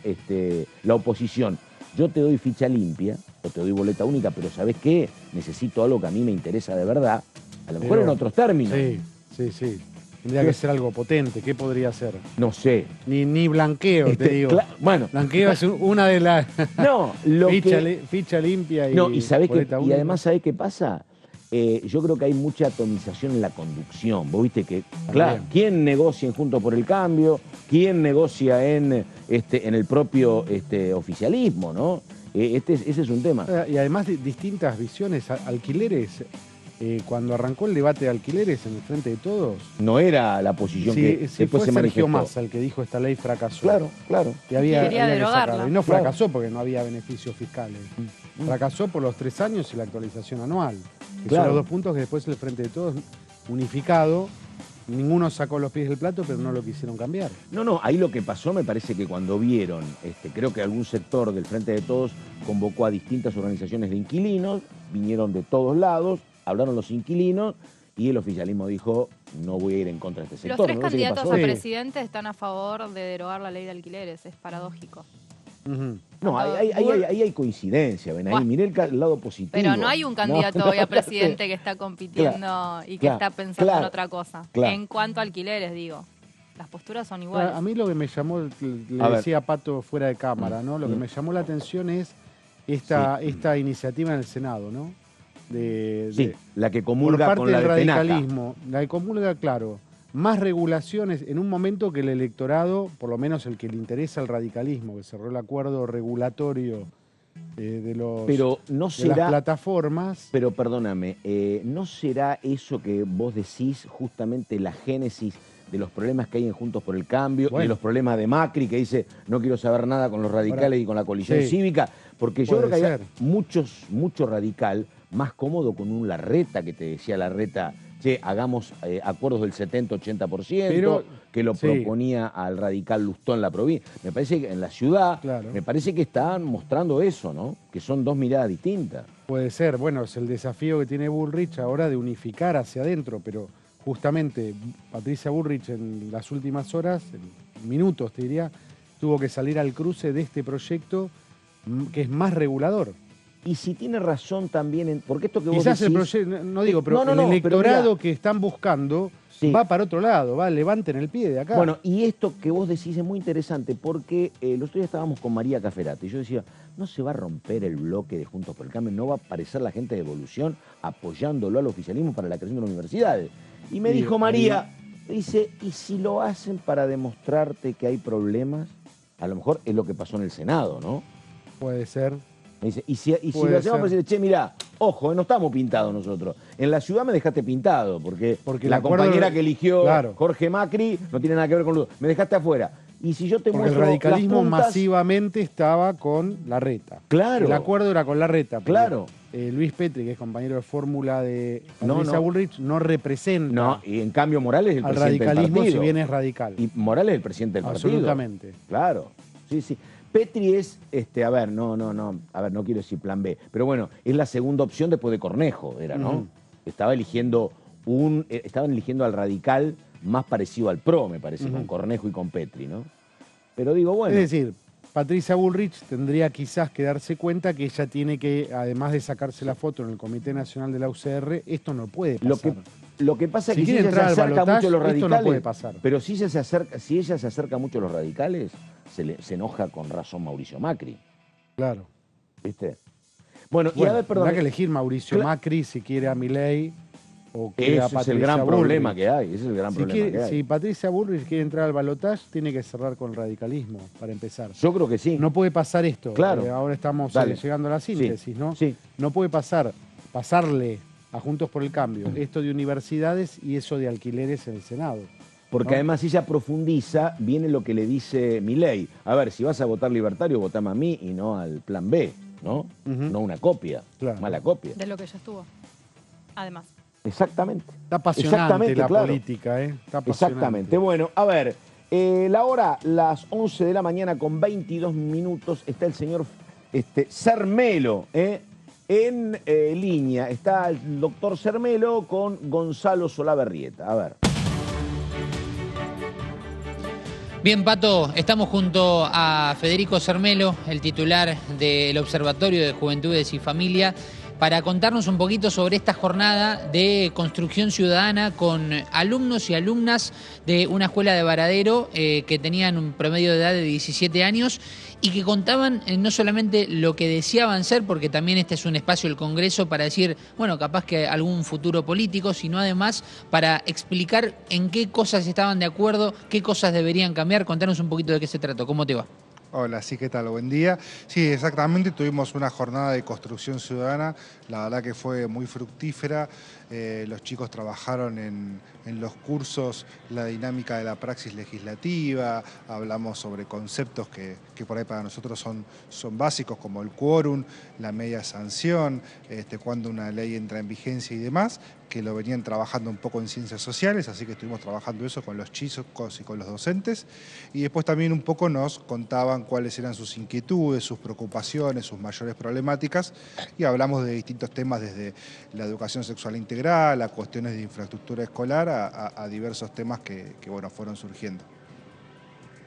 la oposición, yo te doy ficha limpia o te doy boleta única, pero ¿sabés qué? Necesito algo que a mí me interesa de verdad. A lo mejor en otros términos. Sí. Tendría que ser algo potente. ¿Qué podría ser? No sé. Ni blanqueo, te digo. Bueno. Blanqueo es una de las... No, ficha limpia y... No, y única. Además, ¿sabés qué pasa? Yo creo que hay mucha atomización en la conducción. Vos viste que, claro, ¿quién negocia en Juntos por el Cambio? ¿Quién negocia en el propio oficialismo, no? Ese es un tema. Y además distintas visiones, alquileres... cuando arrancó el debate de alquileres en el Frente de Todos... No era la posición que después se manifestó. Sergio Massa el que dijo esta ley fracasó. Claro. Y había quería que derogarla. sacarla. Y no fracasó porque no había beneficios fiscales. Fracasó por los 3 años y la actualización anual. Que son los 2 puntos que después el Frente de Todos unificado, ninguno sacó los pies del plato, pero no lo quisieron cambiar. No, ahí lo que pasó me parece que cuando vieron, creo que algún sector del Frente de Todos convocó a distintas organizaciones de inquilinos, vinieron de todos lados, hablaron los inquilinos y el oficialismo dijo, no voy a ir en contra de este sector. Los 3 candidatos a presidente están a favor de derogar la ley de alquileres, es paradójico. No, ahí hay coincidencia, ven ahí, miré el lado positivo. Pero no hay un candidato hoy a presidente que está compitiendo y que está pensando en otra cosa. En cuanto a alquileres, digo. Las posturas son iguales. A mí lo que me llamó, le decía a Pato fuera de cámara, ¿no? Lo que me llamó la atención es esta iniciativa en el Senado, ¿no? La que comulga con la del de radicalismo. La que comulga, claro, más regulaciones en un momento que el electorado, por lo menos el que le interesa el radicalismo, que cerró el acuerdo regulatorio de las plataformas. Pero perdóname, ¿no será eso que vos decís justamente la génesis de los problemas que hay en Juntos por el Cambio, de los problemas de Macri, que dice no quiero saber nada con los radicales y con la coalición cívica? Porque yo creo que hay mucho radical más cómodo con un Larreta, que te decía Larreta, hagamos acuerdos del 70-80%, que lo proponía al radical Lustó en la provincia. Me parece que en la ciudad, me parece que están mostrando eso, ¿no? Que son 2 miradas distintas. Puede ser, bueno, es el desafío que tiene Bullrich ahora de unificar hacia adentro, pero justamente Patricia Bullrich en las últimas horas, en minutos te diría, tuvo que salir al cruce de este proyecto que es más regulador. Y si tiene razón también, porque esto que vos quizás decís... el proyecto, no digo, pero el electorado que están buscando va para otro lado, levanten el pie de acá. Bueno, y esto que vos decís es muy interesante porque el otro día estábamos con María Caferati y yo decía, no se va a romper el bloque de Juntos por el Cambio, no va a aparecer la gente de Evolución apoyándolo al oficialismo para la creación de las universidades. Y me dijo María, dice, ¿y si lo hacen para demostrarte que hay problemas? A lo mejor es lo que pasó en el Senado, ¿no? Puede ser. Me dice, y si lo hacemos para decir, che, mirá, ojo, no estamos pintados nosotros. En la ciudad me dejaste pintado, porque la compañera que eligió Jorge Macri no tiene nada que ver con Lula. Me dejaste afuera. Y si yo te muestro el radicalismo las puntas, masivamente estaba con Larreta. Claro. El acuerdo era con Larreta. Claro. Luis Petri, que es compañero de fórmula de Patricia Bullrich, no representa. No, y en cambio Morales es el presidente del partido. Al radicalismo, si bien es radical. Y Morales es el presidente del partido. Absolutamente. Claro, sí, sí. Petri es, a ver, no quiero decir plan B, pero bueno, es la segunda opción después de Cornejo, era, ¿no? Estaban eligiendo al radical más parecido al PRO, me parece, con Cornejo y con Petri, ¿no? Pero digo, bueno. Es decir, Patricia Bullrich tendría quizás que darse cuenta que ella tiene que, además de sacarse la foto en el Comité Nacional de la UCR, esto no puede pasar. Lo que pasa es que si ella se acerca mucho a los radicales, esto no puede pasar. Pero si ella se acerca mucho a los radicales, se enoja con razón Mauricio Macri. Claro. ¿Viste? Bueno, y a ver, perdón. Tendrá que elegir Mauricio Macri si quiere a Milei o quiere a Patricia Bullrich. Ese es el gran problema que hay. Si Patricia Bullrich quiere entrar al balotaje, tiene que cerrar con el radicalismo, para empezar. Yo creo que sí. No puede pasar esto. Claro. Ahora estamos llegando a la síntesis, ¿no? Sí. No puede pasarle a Juntos por el Cambio esto de universidades y eso de alquileres en el Senado. Porque además ella profundiza, viene lo que le dice Milei. A ver, si vas a votar libertario, votame a mí y no al plan B, ¿no? No una copia, mala copia. De lo que ya estuvo, además. Exactamente. Está apasionante la política, ¿eh? Está apasionante. Exactamente. Bueno, a ver, la hora, las 11 de la mañana con 22 minutos, está el señor Cermelo, en línea. Está el doctor Cermelo con Gonzalo Solabarrieta. A ver. Bien, Pato, estamos junto a Federico Cermelo, el titular del Observatorio de Juventudes y Familia, para contarnos un poquito sobre esta jornada de construcción ciudadana con alumnos y alumnas de una escuela de Varadero que tenían un promedio de edad de 17 años y que contaban no solamente lo que deseaban ser, porque también este es un espacio del Congreso para decir, bueno, capaz que algún futuro político, sino además para explicar en qué cosas estaban de acuerdo, qué cosas deberían cambiar. Contanos un poquito de qué se trató. ¿Cómo te va? Hola, sí, ¿qué tal? Buen día. Sí, exactamente, tuvimos una jornada de construcción ciudadana, la verdad que fue muy fructífera. Los chicos trabajaron en los cursos la dinámica de la praxis legislativa, hablamos sobre conceptos que por ahí para nosotros son básicos, como el quórum, la media sanción, cuando una ley entra en vigencia y demás, que lo venían trabajando un poco en ciencias sociales, así que estuvimos trabajando eso con los chicos y con los docentes. Y después también un poco nos contaban cuáles eran sus inquietudes, sus preocupaciones, sus mayores problemáticas, y hablamos de distintos temas desde la educación sexual integral, a cuestiones de infraestructura escolar, a diversos temas que bueno, fueron surgiendo.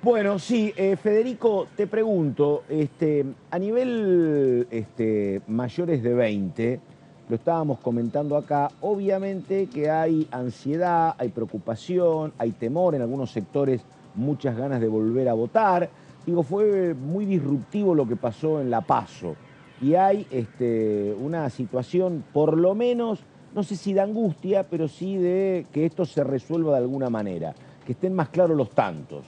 Bueno, sí, Federico, te pregunto, a nivel mayores de 20, lo estábamos comentando acá, obviamente que hay ansiedad, hay preocupación, hay temor en algunos sectores, muchas ganas de volver a votar. Digo, fue muy disruptivo lo que pasó en La PASO y hay una situación, por lo menos, no sé si de angustia, pero sí de que esto se resuelva de alguna manera, que estén más claros los tantos.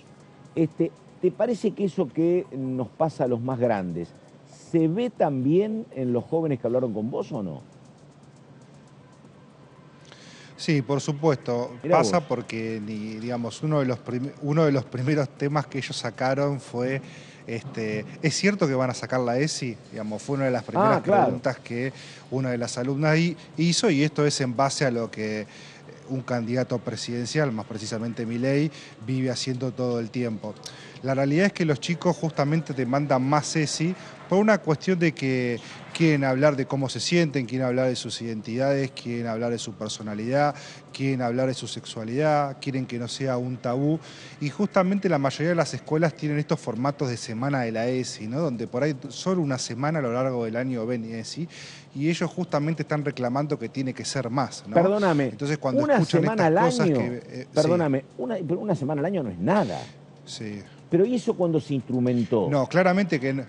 ¿Te parece que eso que nos pasa a los más grandes se ve también en los jóvenes que hablaron con vos o no? Sí, por supuesto. Mirá pasa vos. porque, digamos, uno de los primeros temas que ellos sacaron fue, ¿es cierto que van a sacar la ESI? Digamos, fue una de las primeras preguntas que una de las alumnas hizo, y esto es en base a lo que un candidato presidencial, más precisamente Milei, vive haciendo todo el tiempo. La realidad es que los chicos justamente demandan más ESI por una cuestión de que quieren hablar de cómo se sienten, quieren hablar de sus identidades, quieren hablar de su personalidad, quieren hablar de su sexualidad, quieren que no sea un tabú. Y justamente la mayoría de las escuelas tienen estos formatos de semana de la ESI, ¿no? Donde por ahí solo una semana a lo largo del año ven ESI, y ellos justamente están reclamando que tiene que ser más, ¿no? Perdóname, entonces, cuando una escuchan semana estas al cosas año, que, perdóname, sí. pero una semana al año no es nada. Sí. Pero ¿y eso cuando se instrumentó? No, claramente que no.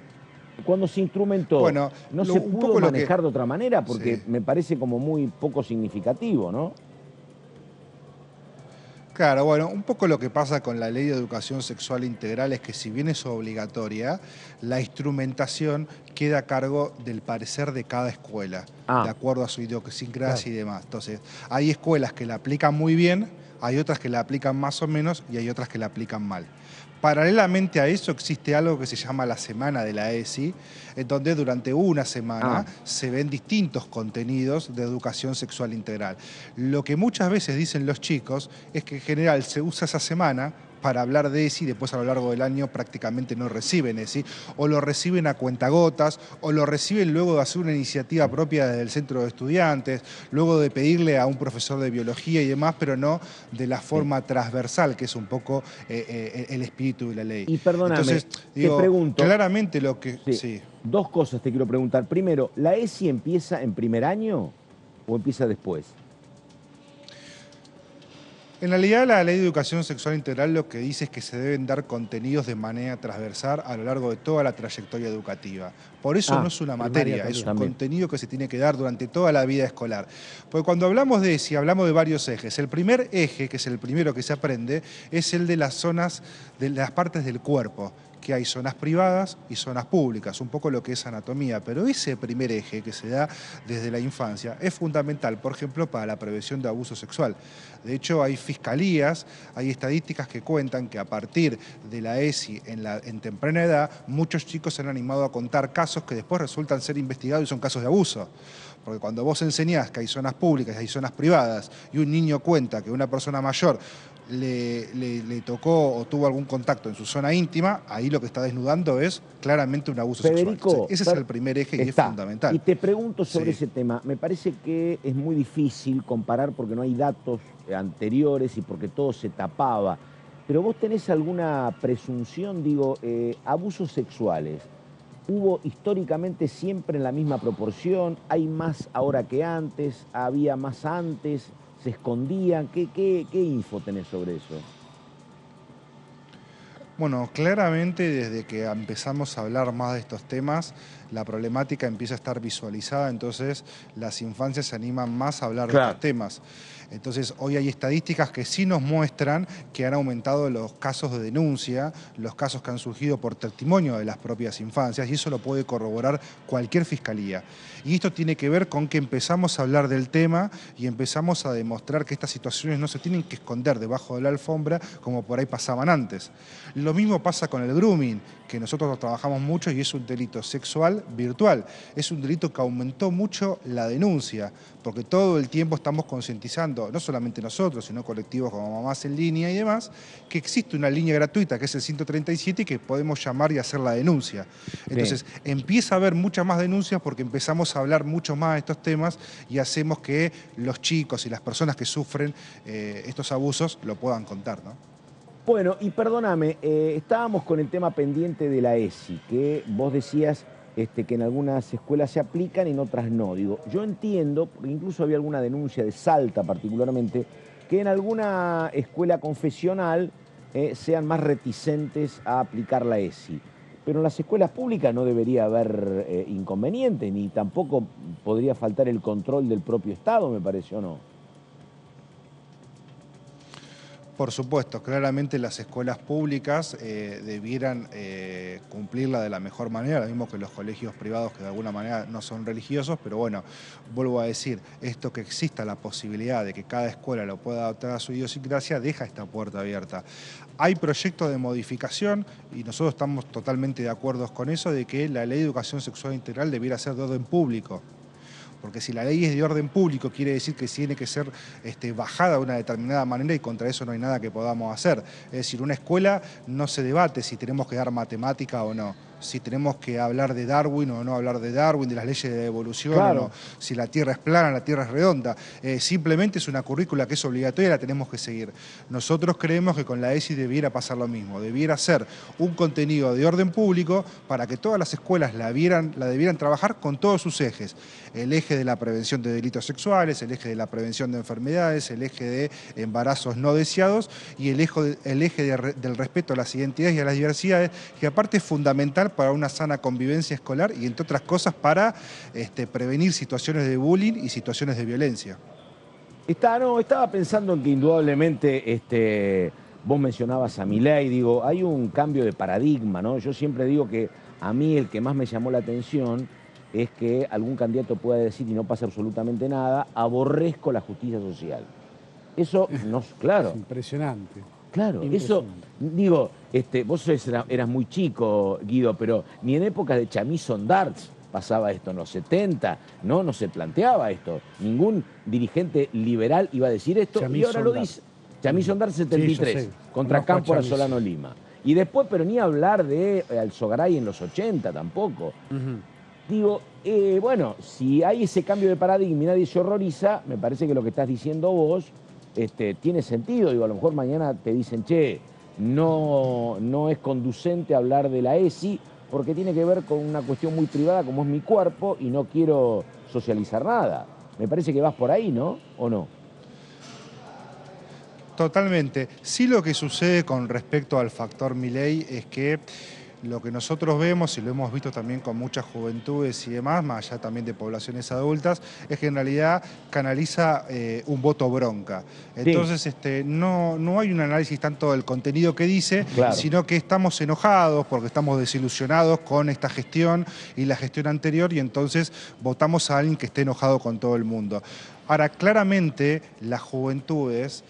Cuando se instrumentó, bueno, ¿no se pudo manejar de otra manera? Porque me parece como muy poco significativo, ¿no? Claro, bueno, un poco lo que pasa con la Ley de Educación Sexual Integral es que si bien es obligatoria, la instrumentación queda a cargo del parecer de cada escuela, de acuerdo a su idiosincrasia y demás. Entonces, hay escuelas que la aplican muy bien, hay otras que la aplican más o menos y hay otras que la aplican mal. Paralelamente a eso existe algo que se llama la Semana de la ESI, en donde durante una semana se ven distintos contenidos de educación sexual integral. Lo que muchas veces dicen los chicos es que en general se usa esa semana para hablar de ESI, después a lo largo del año prácticamente no reciben ESI, o lo reciben a cuentagotas, o lo reciben luego de hacer una iniciativa propia desde el centro de estudiantes, luego de pedirle a un profesor de biología y demás, pero no de la forma transversal, que es un poco el espíritu de la ley. Y perdóname, entonces, digo, te pregunto... claramente lo que... Sí. Dos cosas te quiero preguntar. Primero, ¿la ESI empieza en primer año o empieza después? En realidad, la Ley de Educación Sexual Integral lo que dice es que se deben dar contenidos de manera transversal a lo largo de toda la trayectoria educativa. Por eso no es una materia, es un contenido que se tiene que dar durante toda la vida escolar. Porque cuando hablamos de ESI, hablamos de varios ejes. El primer eje, que es el primero que se aprende, es el de las zonas, de las partes del cuerpo, que hay zonas privadas y zonas públicas, un poco lo que es anatomía, pero ese primer eje que se da desde la infancia es fundamental, por ejemplo, para la prevención de abuso sexual. De hecho, hay fiscalías, hay estadísticas que cuentan que a partir de la ESI en temprana edad, muchos chicos se han animado a contar casos que después resultan ser investigados y son casos de abuso. Porque cuando vos enseñás que hay zonas públicas y hay zonas privadas y un niño cuenta que una persona mayor le tocó o tuvo algún contacto en su zona íntima, ahí lo que está desnudando es claramente un abuso sexual. Ese es el primer eje y es fundamental. Y te pregunto sobre ese tema. Me parece que es muy difícil comparar porque no hay datos anteriores y porque todo se tapaba. Pero vos tenés alguna presunción, digo, abusos sexuales. ¿Hubo históricamente siempre en la misma proporción? ¿Hay más ahora que antes? ¿Había más antes? ¿Se escondían? ¿Qué info tenés sobre eso? Bueno, claramente desde que empezamos a hablar más de estos temas, la problemática empieza a estar visualizada, entonces las infancias se animan más a hablar de estos temas. Entonces hoy hay estadísticas que sí nos muestran que han aumentado los casos de denuncia, los casos que han surgido por testimonio de las propias infancias, y eso lo puede corroborar cualquier fiscalía. Y esto tiene que ver con que empezamos a hablar del tema y empezamos a demostrar que estas situaciones no se tienen que esconder debajo de la alfombra como por ahí pasaban antes. Lo mismo pasa con el grooming, que nosotros trabajamos mucho y es un delito sexual virtual. Es un delito que aumentó mucho la denuncia, porque todo el tiempo estamos concientizando, no solamente nosotros, sino colectivos como Mamás en Línea y demás, que existe una línea gratuita que es el 137 y que podemos llamar y hacer la denuncia. Entonces, empieza a haber muchas más denuncias porque empezamos a hablar mucho más de estos temas y hacemos que los chicos y las personas que sufren estos abusos lo puedan contar, ¿no? Bueno, y perdóname, estábamos con el tema pendiente de la ESI, que vos decías que en algunas escuelas se aplican y en otras no. Digo, yo entiendo, porque incluso había alguna denuncia de Salta particularmente, que en alguna escuela confesional sean más reticentes a aplicar la ESI. Pero en las escuelas públicas no debería haber inconveniente, ni tampoco podría faltar el control del propio Estado, me parece, ¿o no? Por supuesto, claramente las escuelas públicas debieran cumplirla de la mejor manera, lo mismo que los colegios privados que de alguna manera no son religiosos, pero bueno, vuelvo a decir, esto que exista la posibilidad de que cada escuela lo pueda adaptar a su idiosincrasia, deja esta puerta abierta. Hay proyectos de modificación y nosotros estamos totalmente de acuerdo con eso, de que la Ley de Educación Sexual Integral debiera ser de orden público. Porque si la ley es de orden público, quiere decir que tiene que ser bajada de una determinada manera y contra eso no hay nada que podamos hacer. Es decir, una escuela no se debate si tenemos que dar matemática o no, si tenemos que hablar de Darwin o no hablar de Darwin, de las leyes de evolución o no, si la Tierra es plana, la Tierra es redonda. Simplemente es una currícula que es obligatoria y la tenemos que seguir. Nosotros creemos que con la ESI debiera pasar lo mismo, debiera ser un contenido de orden público para que todas las escuelas la debieran trabajar con todos sus ejes. El eje de la prevención de delitos sexuales, el eje de la prevención de enfermedades, el eje de embarazos no deseados y el eje del respeto a las identidades y a las diversidades, que aparte es fundamental para una sana convivencia escolar y, entre otras cosas, para prevenir situaciones de bullying y situaciones de violencia. Estaba pensando en que indudablemente vos mencionabas a Milei, digo, hay un cambio de paradigma, ¿no? Yo siempre digo que a mí el que más me llamó la atención es que algún candidato pueda decir, y no pasa absolutamente nada, aborrezco la justicia social. Eso, claro. Es impresionante. Claro, eso, digo, vos eras muy chico, Guido, pero ni en épocas de Chamison Darts pasaba esto, en los 70, no se planteaba esto. Ningún dirigente liberal iba a decir esto, y ahora lo dice. Chamison Darts 73, contra Cámpora Solano Lima. Y después, pero ni hablar de Alzogaray en los 80 tampoco. Digo, bueno, si hay ese cambio de paradigma y nadie se horroriza, me parece que lo que estás diciendo vos tiene sentido. Digo, a lo mejor mañana te dicen, che, no es conducente hablar de la ESI porque tiene que ver con una cuestión muy privada como es mi cuerpo y no quiero socializar nada. Me parece que vas por ahí, ¿no? ¿O no? Totalmente. Sí, lo que sucede con respecto al factor Milei es que lo que nosotros vemos, y lo hemos visto también con muchas juventudes y demás, más allá también de poblaciones adultas, es que en realidad canaliza un voto bronca. Entonces no hay un análisis tanto del contenido que dice, sino que estamos enojados porque estamos desilusionados con esta gestión y la gestión anterior, y entonces votamos a alguien que esté enojado con todo el mundo. Ahora, claramente las juventudes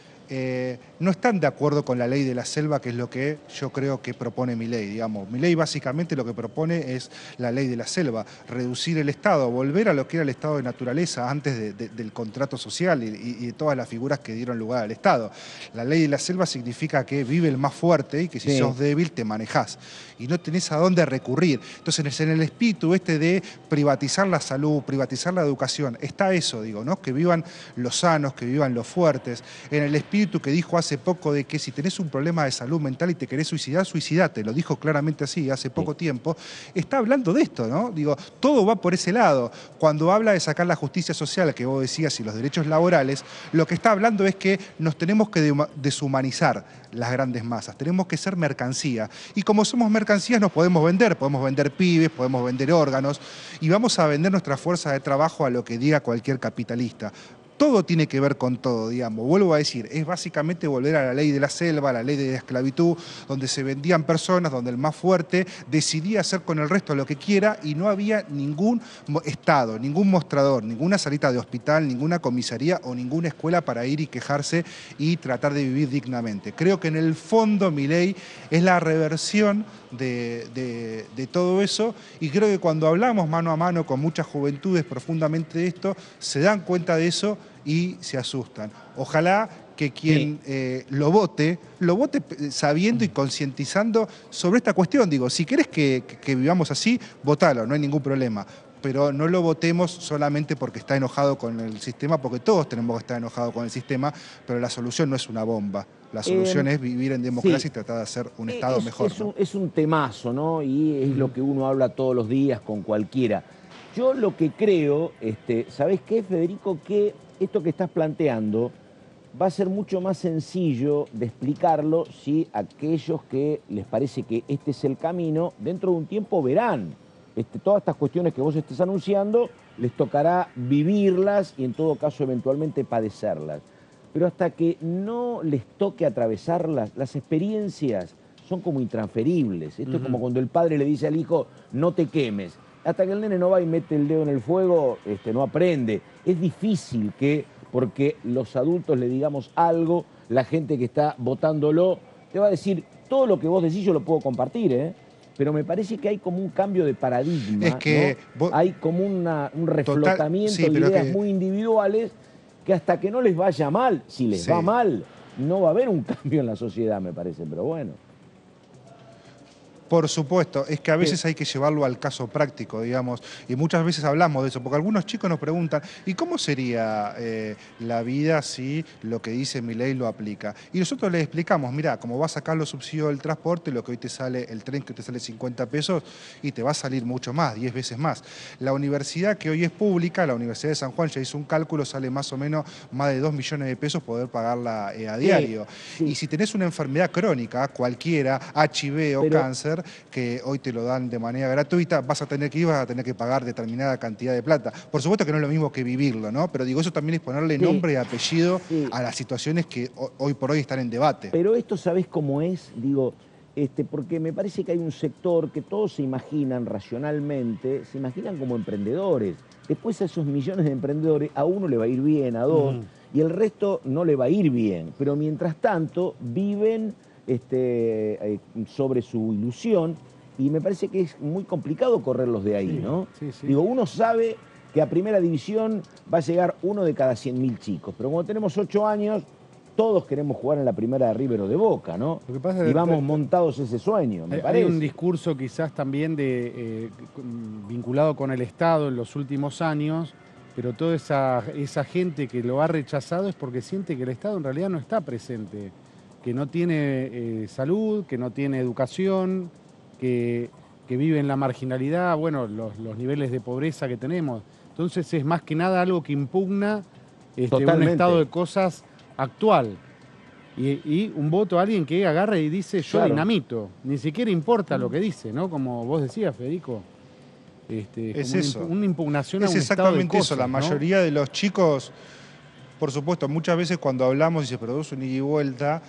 no están de acuerdo con la ley de la selva, que es lo que yo creo que propone Milei, digamos. Milei básicamente lo que propone es la ley de la selva, reducir el Estado, volver a lo que era el Estado de naturaleza antes del contrato social y de todas las figuras que dieron lugar al Estado. La ley de la selva significa que vive el más fuerte y que si sos débil te manejás y no tenés a dónde recurrir. Entonces en el espíritu de privatizar la salud, privatizar la educación, está eso, digo, ¿no? Que vivan los sanos, que vivan los fuertes. En el espíritu que dijo hace poco de que si tenés un problema de salud mental y te querés suicidar, suicidate, lo dijo claramente así hace poco tiempo, está hablando de esto, ¿no? Digo, todo va por ese lado. Cuando habla de sacar la justicia social, que vos decías, y los derechos laborales, lo que está hablando es que nos tenemos que deshumanizar las grandes masas, tenemos que ser mercancía. Y como somos mercancías nos podemos vender pibes, podemos vender órganos, y vamos a vender nuestra fuerza de trabajo a lo que diga cualquier capitalista. Todo tiene que ver con todo, digamos. Vuelvo a decir, es básicamente volver a la ley de la selva, a la ley de la esclavitud, donde se vendían personas, donde el más fuerte decidía hacer con el resto lo que quiera y no había ningún Estado, ningún mostrador, ninguna salita de hospital, ninguna comisaría o ninguna escuela para ir y quejarse y tratar de vivir dignamente. Creo que en el fondo Milei es la reversión de todo eso, y creo que cuando hablamos mano a mano con muchas juventudes profundamente de esto, se dan cuenta de eso y se asustan. Ojalá que quien lo vote sabiendo y concientizando sobre esta cuestión. Digo, si querés que vivamos así, votalo, no hay ningún problema. Pero no lo votemos solamente porque está enojado con el sistema, porque todos tenemos que estar enojados con el sistema, pero la solución no es una bomba. La solución es vivir en democracia y tratar de hacer un Estado mejor. Es un temazo, ¿no? Y es lo que uno habla todos los días con cualquiera. Yo lo que creo, ¿sabés qué, Federico? Que esto que estás planteando va a ser mucho más sencillo de explicarlo si aquellos que les parece que este es el camino, dentro de un tiempo verán todas estas cuestiones que vos estés anunciando, les tocará vivirlas y en todo caso eventualmente padecerlas. Pero hasta que no les toque atravesarlas, las experiencias son como intransferibles. Esto es como cuando el padre le dice al hijo, no te quemes. Hasta que el nene no va y mete el dedo en el fuego, no aprende. Es difícil que, porque los adultos le digamos algo, la gente que está votándolo te va a decir, todo lo que vos decís yo lo puedo compartir, pero me parece que hay como un cambio de paradigma, ¿no? Hay como un reflotamiento de ideas muy individuales que hasta que no les vaya mal, si les va mal, no va a haber un cambio en la sociedad, me parece, pero bueno. Por supuesto, es que a veces hay que llevarlo al caso práctico, digamos, y muchas veces hablamos de eso, porque algunos chicos nos preguntan, ¿y cómo sería la vida si lo que dice Milei lo aplica? Y nosotros les explicamos, mirá, como vas a sacar los subsidios del transporte, lo que hoy te sale, el tren que te sale 50 pesos, y te va a salir mucho más, 10 veces más. La universidad que hoy es pública, la Universidad de San Juan, ya hizo un cálculo, sale más o menos más de 2 millones de pesos poder pagarla a diario. Y si tenés una enfermedad crónica, cualquiera, HIV o cáncer, que hoy te lo dan de manera gratuita, vas a tener que pagar determinada cantidad de plata. Por supuesto que no es lo mismo que vivirlo, ¿no? Pero digo, eso también es ponerle nombre y apellido a las situaciones que hoy por hoy están en debate. Pero esto, ¿sabés cómo es? Digo, porque me parece que hay un sector que todos se imaginan racionalmente, se imaginan como emprendedores. Después a esos millones de emprendedores, a uno le va a ir bien, a dos, y el resto no le va a ir bien. Pero mientras tanto viven sobre su ilusión y me parece que es muy complicado correrlos de ahí, ¿no? Digo, uno sabe que a primera división va a llegar uno de cada 100.000 chicos, pero cuando tenemos 8 años, todos queremos jugar en la primera de River o de Boca, ¿no? Lo que pasa es y vamos montados ese sueño, me parece. Hay un discurso quizás también vinculado con el Estado en los últimos años, pero toda esa gente que lo ha rechazado es porque siente que el Estado en realidad no está presente, que no tiene salud, que no tiene educación, que vive en la marginalidad, bueno, los niveles de pobreza que tenemos. Entonces es más que nada algo que impugna un estado de cosas actual. Y un voto a alguien que agarra y dice yo dinamito. Ni siquiera importa lo que dice, ¿no? Como vos decías, Federico. Es como eso. Una impugnación a un es estado de exactamente cosas, eso. La ¿no? mayoría de los chicos, por supuesto, muchas veces cuando hablamos y se produce un ida y vuelta,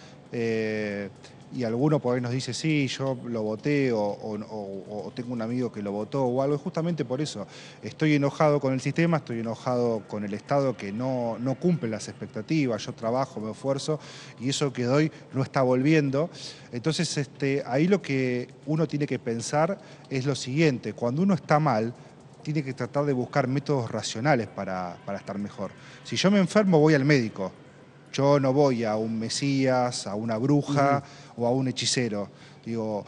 y alguno por ahí nos dice, sí, yo lo voté o tengo un amigo que lo votó o algo, justamente por eso. Estoy enojado con el sistema, estoy enojado con el Estado que no cumple las expectativas, yo trabajo, me esfuerzo y eso que doy no está volviendo. Entonces, ahí lo que uno tiene que pensar es lo siguiente, cuando uno está mal, tiene que tratar de buscar métodos racionales para estar mejor. Si yo me enfermo, voy al médico. Yo no voy a un mesías, a una bruja o a un hechicero. Digo,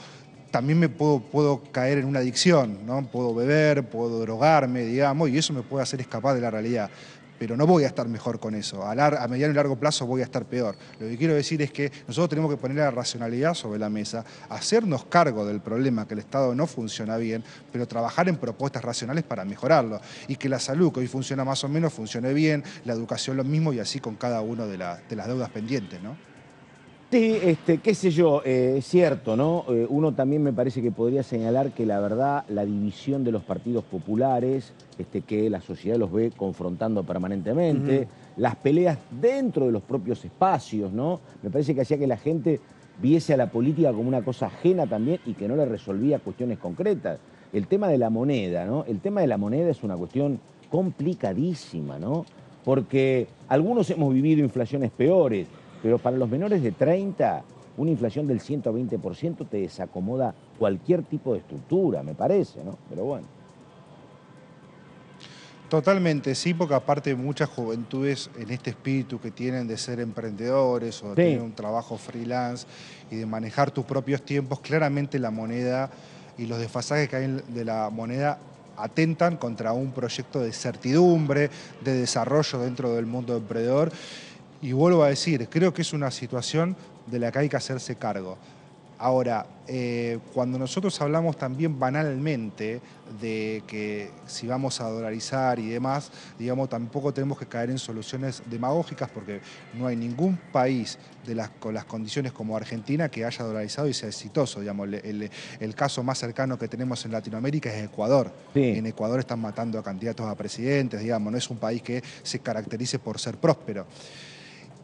también me puedo caer en una adicción, ¿no? Puedo beber, puedo drogarme, digamos, y eso me puede hacer escapar de la realidad. Pero no voy a estar mejor con eso. A mediano y largo plazo voy a estar peor. Lo que quiero decir es que nosotros tenemos que poner la racionalidad sobre la mesa, hacernos cargo del problema que el Estado no funciona bien, pero trabajar en propuestas racionales para mejorarlo. Y que la salud, que hoy funciona más o menos, funcione bien, la educación lo mismo y así con cada una de las deudas pendientes, ¿no? Sí, qué sé yo, es cierto, ¿no? Uno también me parece que podría señalar que la verdad, la división de los partidos populares, que la sociedad los ve confrontando permanentemente, las peleas dentro de los propios espacios, ¿no? Me parece que hacía que la gente viese a la política como una cosa ajena también y que no le resolvía cuestiones concretas. El tema de la moneda, ¿no? El tema de la moneda es una cuestión complicadísima, ¿no? Porque algunos hemos vivido inflaciones peores, pero para los menores de 30, una inflación del 120% te desacomoda cualquier tipo de estructura, me parece, ¿no? Pero bueno. Totalmente, sí, porque aparte muchas juventudes en este espíritu que tienen de ser emprendedores o de tener un trabajo freelance y de manejar tus propios tiempos, claramente la moneda y los desfasajes que hay de la moneda atentan contra un proyecto de certidumbre, de desarrollo dentro del mundo emprendedor. Y vuelvo a decir, creo que es una situación de la que hay que hacerse cargo. Ahora, cuando nosotros hablamos también banalmente de que si vamos a dolarizar y demás, digamos, tampoco tenemos que caer en soluciones demagógicas porque no hay ningún país con las condiciones como Argentina que haya dolarizado y sea exitoso. Digamos, el caso más cercano que tenemos en Latinoamérica es Ecuador. En Ecuador están matando a candidatos a presidentes, digamos, no es un país que se caracterice por ser próspero.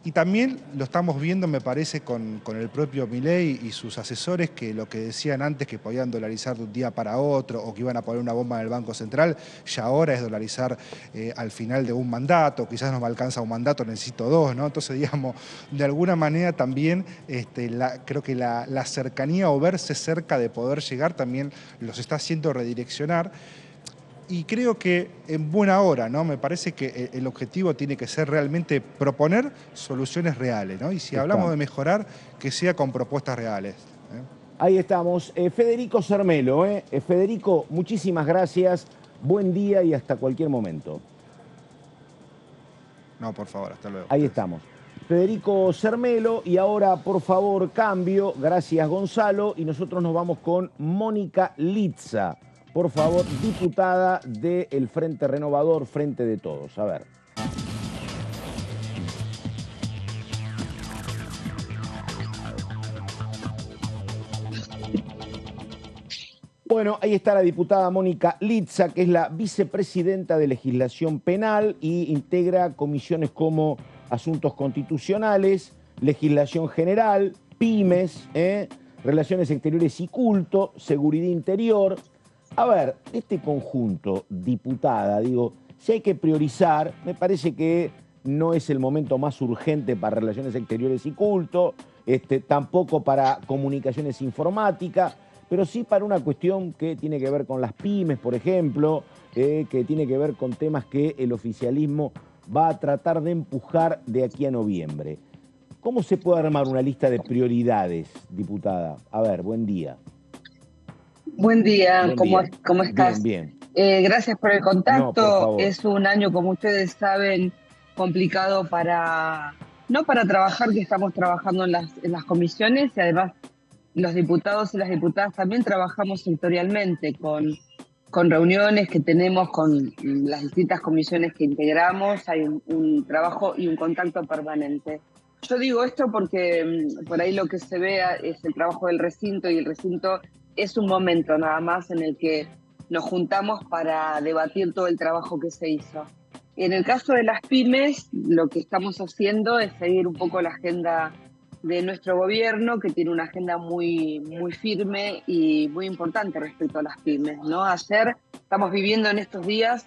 Y también lo estamos viendo, me parece, con el propio Milei y sus asesores, que lo que decían antes que podían dolarizar de un día para otro o que iban a poner una bomba en el Banco Central, ya ahora es dolarizar al final de un mandato, quizás no me alcanza un mandato, necesito 2, ¿no? Entonces, digamos, de alguna manera también creo que la cercanía o verse cerca de poder llegar también los está haciendo redireccionar. Y creo que en buena hora, ¿no? Me parece que el objetivo tiene que ser realmente proponer soluciones reales, ¿no? Y si hablamos de mejorar, que sea con propuestas reales. Ahí estamos. Federico Sermelo. Federico, muchísimas gracias. Buen día y hasta cualquier momento. No, por favor, hasta luego. Ahí estamos. Federico Sermelo y ahora, por favor, cambio. Gracias, Gonzalo. Y nosotros nos vamos con Mónica Litza. Por favor, diputada del Frente Renovador, Frente de Todos. A ver. Bueno, ahí está la diputada Mónica Litza, que es la vicepresidenta de Legislación Penal y integra comisiones como Asuntos Constitucionales, Legislación General, Pymes, Relaciones Exteriores y Culto, Seguridad Interior. A ver, este conjunto, diputada, digo, si hay que priorizar, me parece que no es el momento más urgente para relaciones exteriores y culto, tampoco para comunicaciones informática, pero sí para una cuestión que tiene que ver con las pymes, por ejemplo, que tiene que ver con temas que el oficialismo va a tratar de empujar de aquí a noviembre. ¿Cómo se puede armar una lista de prioridades, diputada? A ver, buen día. Buen día, ¿cómo estás? Bien. Gracias por el contacto. No, por favor. Es un año, como ustedes saben, complicado no para trabajar, que estamos trabajando en las comisiones, y además los diputados y las diputadas también trabajamos sectorialmente con reuniones que tenemos con las distintas comisiones que integramos. Hay un trabajo y un contacto permanente. Yo digo esto porque por ahí lo que se ve es el trabajo del recinto, y el recinto es un momento nada más en el que nos juntamos para debatir todo el trabajo que se hizo. En el caso de las pymes, lo que estamos haciendo es seguir un poco la agenda de nuestro gobierno, que tiene una agenda muy, muy firme y muy importante respecto a las pymes, ¿no? Estamos viviendo en estos días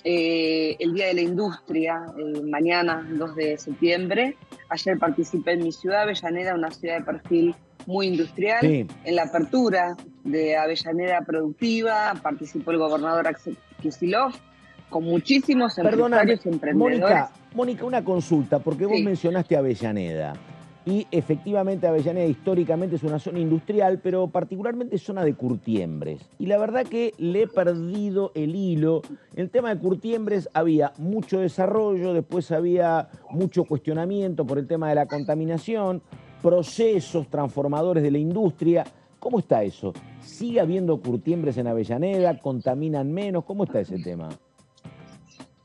el Día de la Industria, mañana, 2 de septiembre. Ayer participé en mi ciudad, Avellaneda, una ciudad de perfil muy industrial. Sí. En la apertura de Avellaneda Productiva participó el gobernador Axel Kicillof, con muchísimos empresarios y emprendedores. Mónica, una consulta, porque vos mencionaste Avellaneda. Y efectivamente Avellaneda históricamente es una zona industrial, pero particularmente zona de curtiembres. Y la verdad que le he perdido el hilo. En el tema de curtiembres había mucho desarrollo, después había mucho cuestionamiento por el tema de la contaminación, procesos transformadores de la industria. ¿Cómo está eso? ¿Sigue habiendo curtiembres en Avellaneda? ¿Contaminan menos? ¿Cómo está ese tema?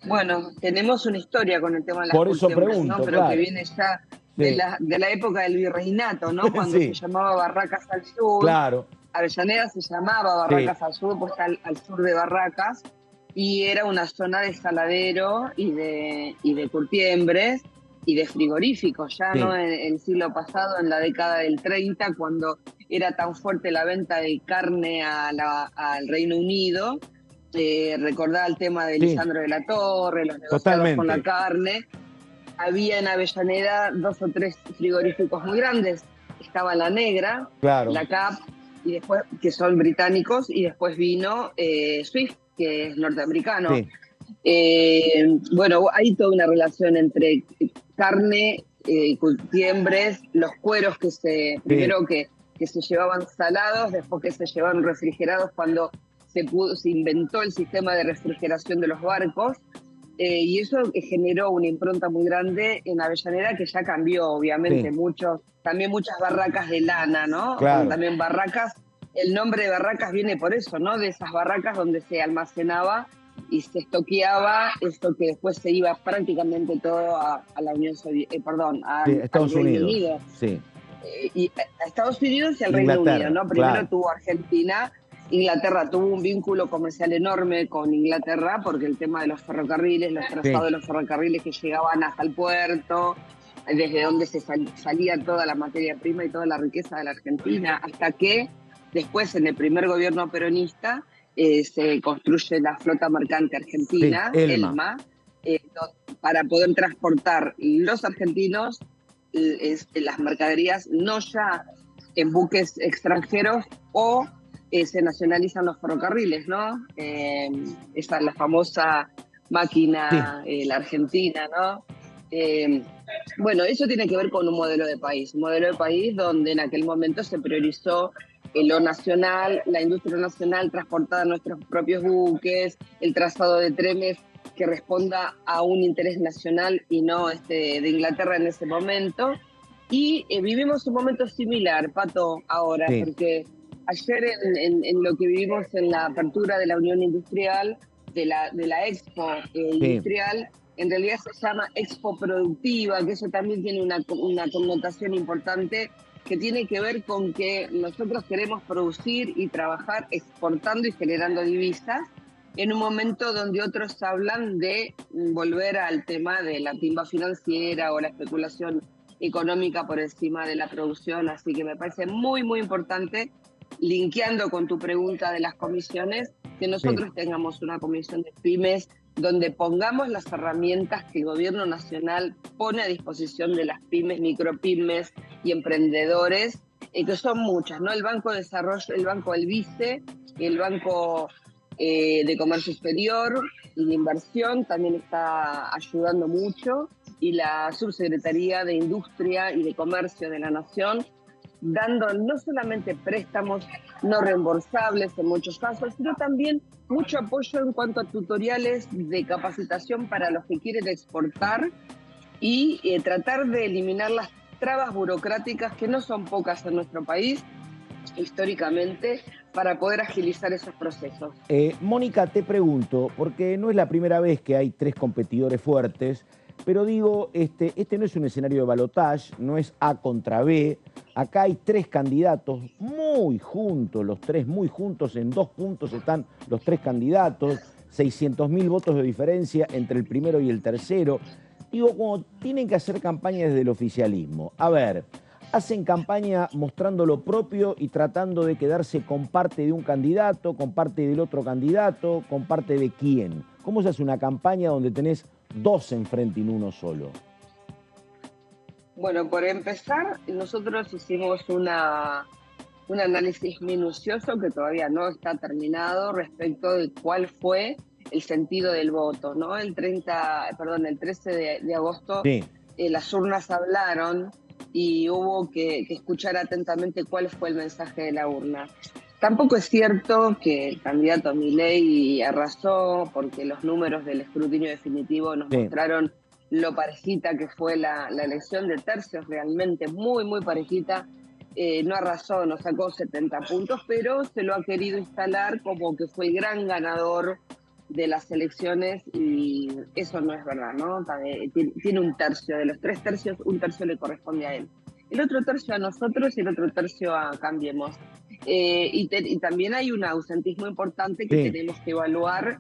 Bueno, tenemos una historia con el tema de las curtiembres, por eso pregunto, ¿no? Pero claro, que viene ya de la época del virreinato, ¿no? Cuando se llamaba Barracas al Sur. Claro. Avellaneda se llamaba Barracas al Sur, pues está al sur de Barracas, y era una zona de saladero y de curtiembres y de frigoríficos, ya no en el siglo pasado, en la década del 30, cuando era tan fuerte la venta de carne al Reino Unido. Recordá el tema de Lisandro de la Torre, los negociados con la carne. Había en Avellaneda 2 o 3 frigoríficos muy grandes. Estaba La Negra, la CAP, y después, que son británicos, y después vino Swift, que es norteamericano. Bueno, hay toda una relación entre carne, curtiembres, los cueros primero que se llevaban salados, después que se llevaban refrigerados cuando se inventó el sistema de refrigeración de los barcos. Y eso generó una impronta muy grande en Avellaneda, que ya cambió, obviamente, también muchas barracas de lana, ¿no? Claro. También barracas, el nombre de barracas viene por eso, ¿no? De esas barracas donde se almacenaba y se estoqueaba esto que después se iba prácticamente todo a la Unión Soviética, Estados Unidos. Y a Estados Unidos y al Reino Unido, ¿no? Primero tuvo Argentina. Inglaterra tuvo un vínculo comercial enorme con Inglaterra porque el tema de los ferrocarriles, los trazados de los ferrocarriles que llegaban hasta el puerto, desde donde se salía toda la materia prima y toda la riqueza de la Argentina, hasta que después en el primer gobierno peronista se construye la flota mercante argentina, ELMA, para poder transportar los argentinos las mercaderías, no ya en buques extranjeros o se nacionalizan los ferrocarriles, ¿no? Esa es la famosa máquina, la argentina, ¿no? Bueno, eso tiene que ver con un modelo de país donde en aquel momento se priorizó lo nacional, la industria nacional transportada en nuestros propios buques, el trazado de trenes que responda a un interés nacional y no de Inglaterra en ese momento. Y vivimos un momento similar, Pato, ahora, porque ayer en lo que vivimos en la apertura de la Unión Industrial, de la Expo Industrial, en realidad se llama Expo Productiva, que eso también tiene una connotación importante, que tiene que ver con que nosotros queremos producir y trabajar exportando y generando divisas, en un momento donde otros hablan de volver al tema de la timba financiera o la especulación económica por encima de la producción. Así que me parece muy, muy importante, linkeando con tu pregunta de las comisiones, que nosotros tengamos una comisión de pymes donde pongamos las herramientas que el gobierno nacional pone a disposición de las pymes, micropymes y emprendedores, que son muchas, ¿no? El Banco de Desarrollo, el Banco del Vice, el Banco de Comercio Exterior y de Inversión también está ayudando mucho, y la Subsecretaría de Industria y de Comercio de la Nación, dando no solamente préstamos no reembolsables en muchos casos, sino también mucho apoyo en cuanto a tutoriales de capacitación para los que quieren exportar y tratar de eliminar las trabas burocráticas, que no son pocas en nuestro país históricamente, para poder agilizar esos procesos. Mónica, te pregunto, porque no es la primera vez que hay 3 competidores fuertes, pero digo, este no es un escenario de balotaje, no es A contra B. Acá hay 3 candidatos muy juntos, los 3 muy juntos, en 2 puntos están los 3 candidatos, 600.000 votos de diferencia entre el primero y el tercero. Digo, como tienen que hacer campaña desde el oficialismo, a ver, hacen campaña mostrando lo propio y tratando de quedarse con parte de un candidato, con parte del otro candidato, con parte de quién. ¿Cómo se hace una campaña donde tenés 2 enfrente y no uno solo? Bueno, por empezar, nosotros hicimos un análisis minucioso que todavía no está terminado respecto de cuál fue el sentido del voto, ¿no? El 13 de agosto, sí, las urnas hablaron y hubo que escuchar atentamente cuál fue el mensaje de la urna. Tampoco es cierto que el candidato Milei arrasó, porque los números del escrutinio definitivo nos mostraron lo parejita que fue la elección, de tercios realmente muy, muy parejita. No arrasó, nos sacó 70 puntos, pero se lo ha querido instalar como que fue el gran ganador de las elecciones, y eso no es verdad, ¿no? Tiene un tercio, de los 3 tercios, un tercio le corresponde a él. El otro tercio a nosotros y el otro tercio a Cambiemos. Y también hay un ausentismo importante que tenemos que evaluar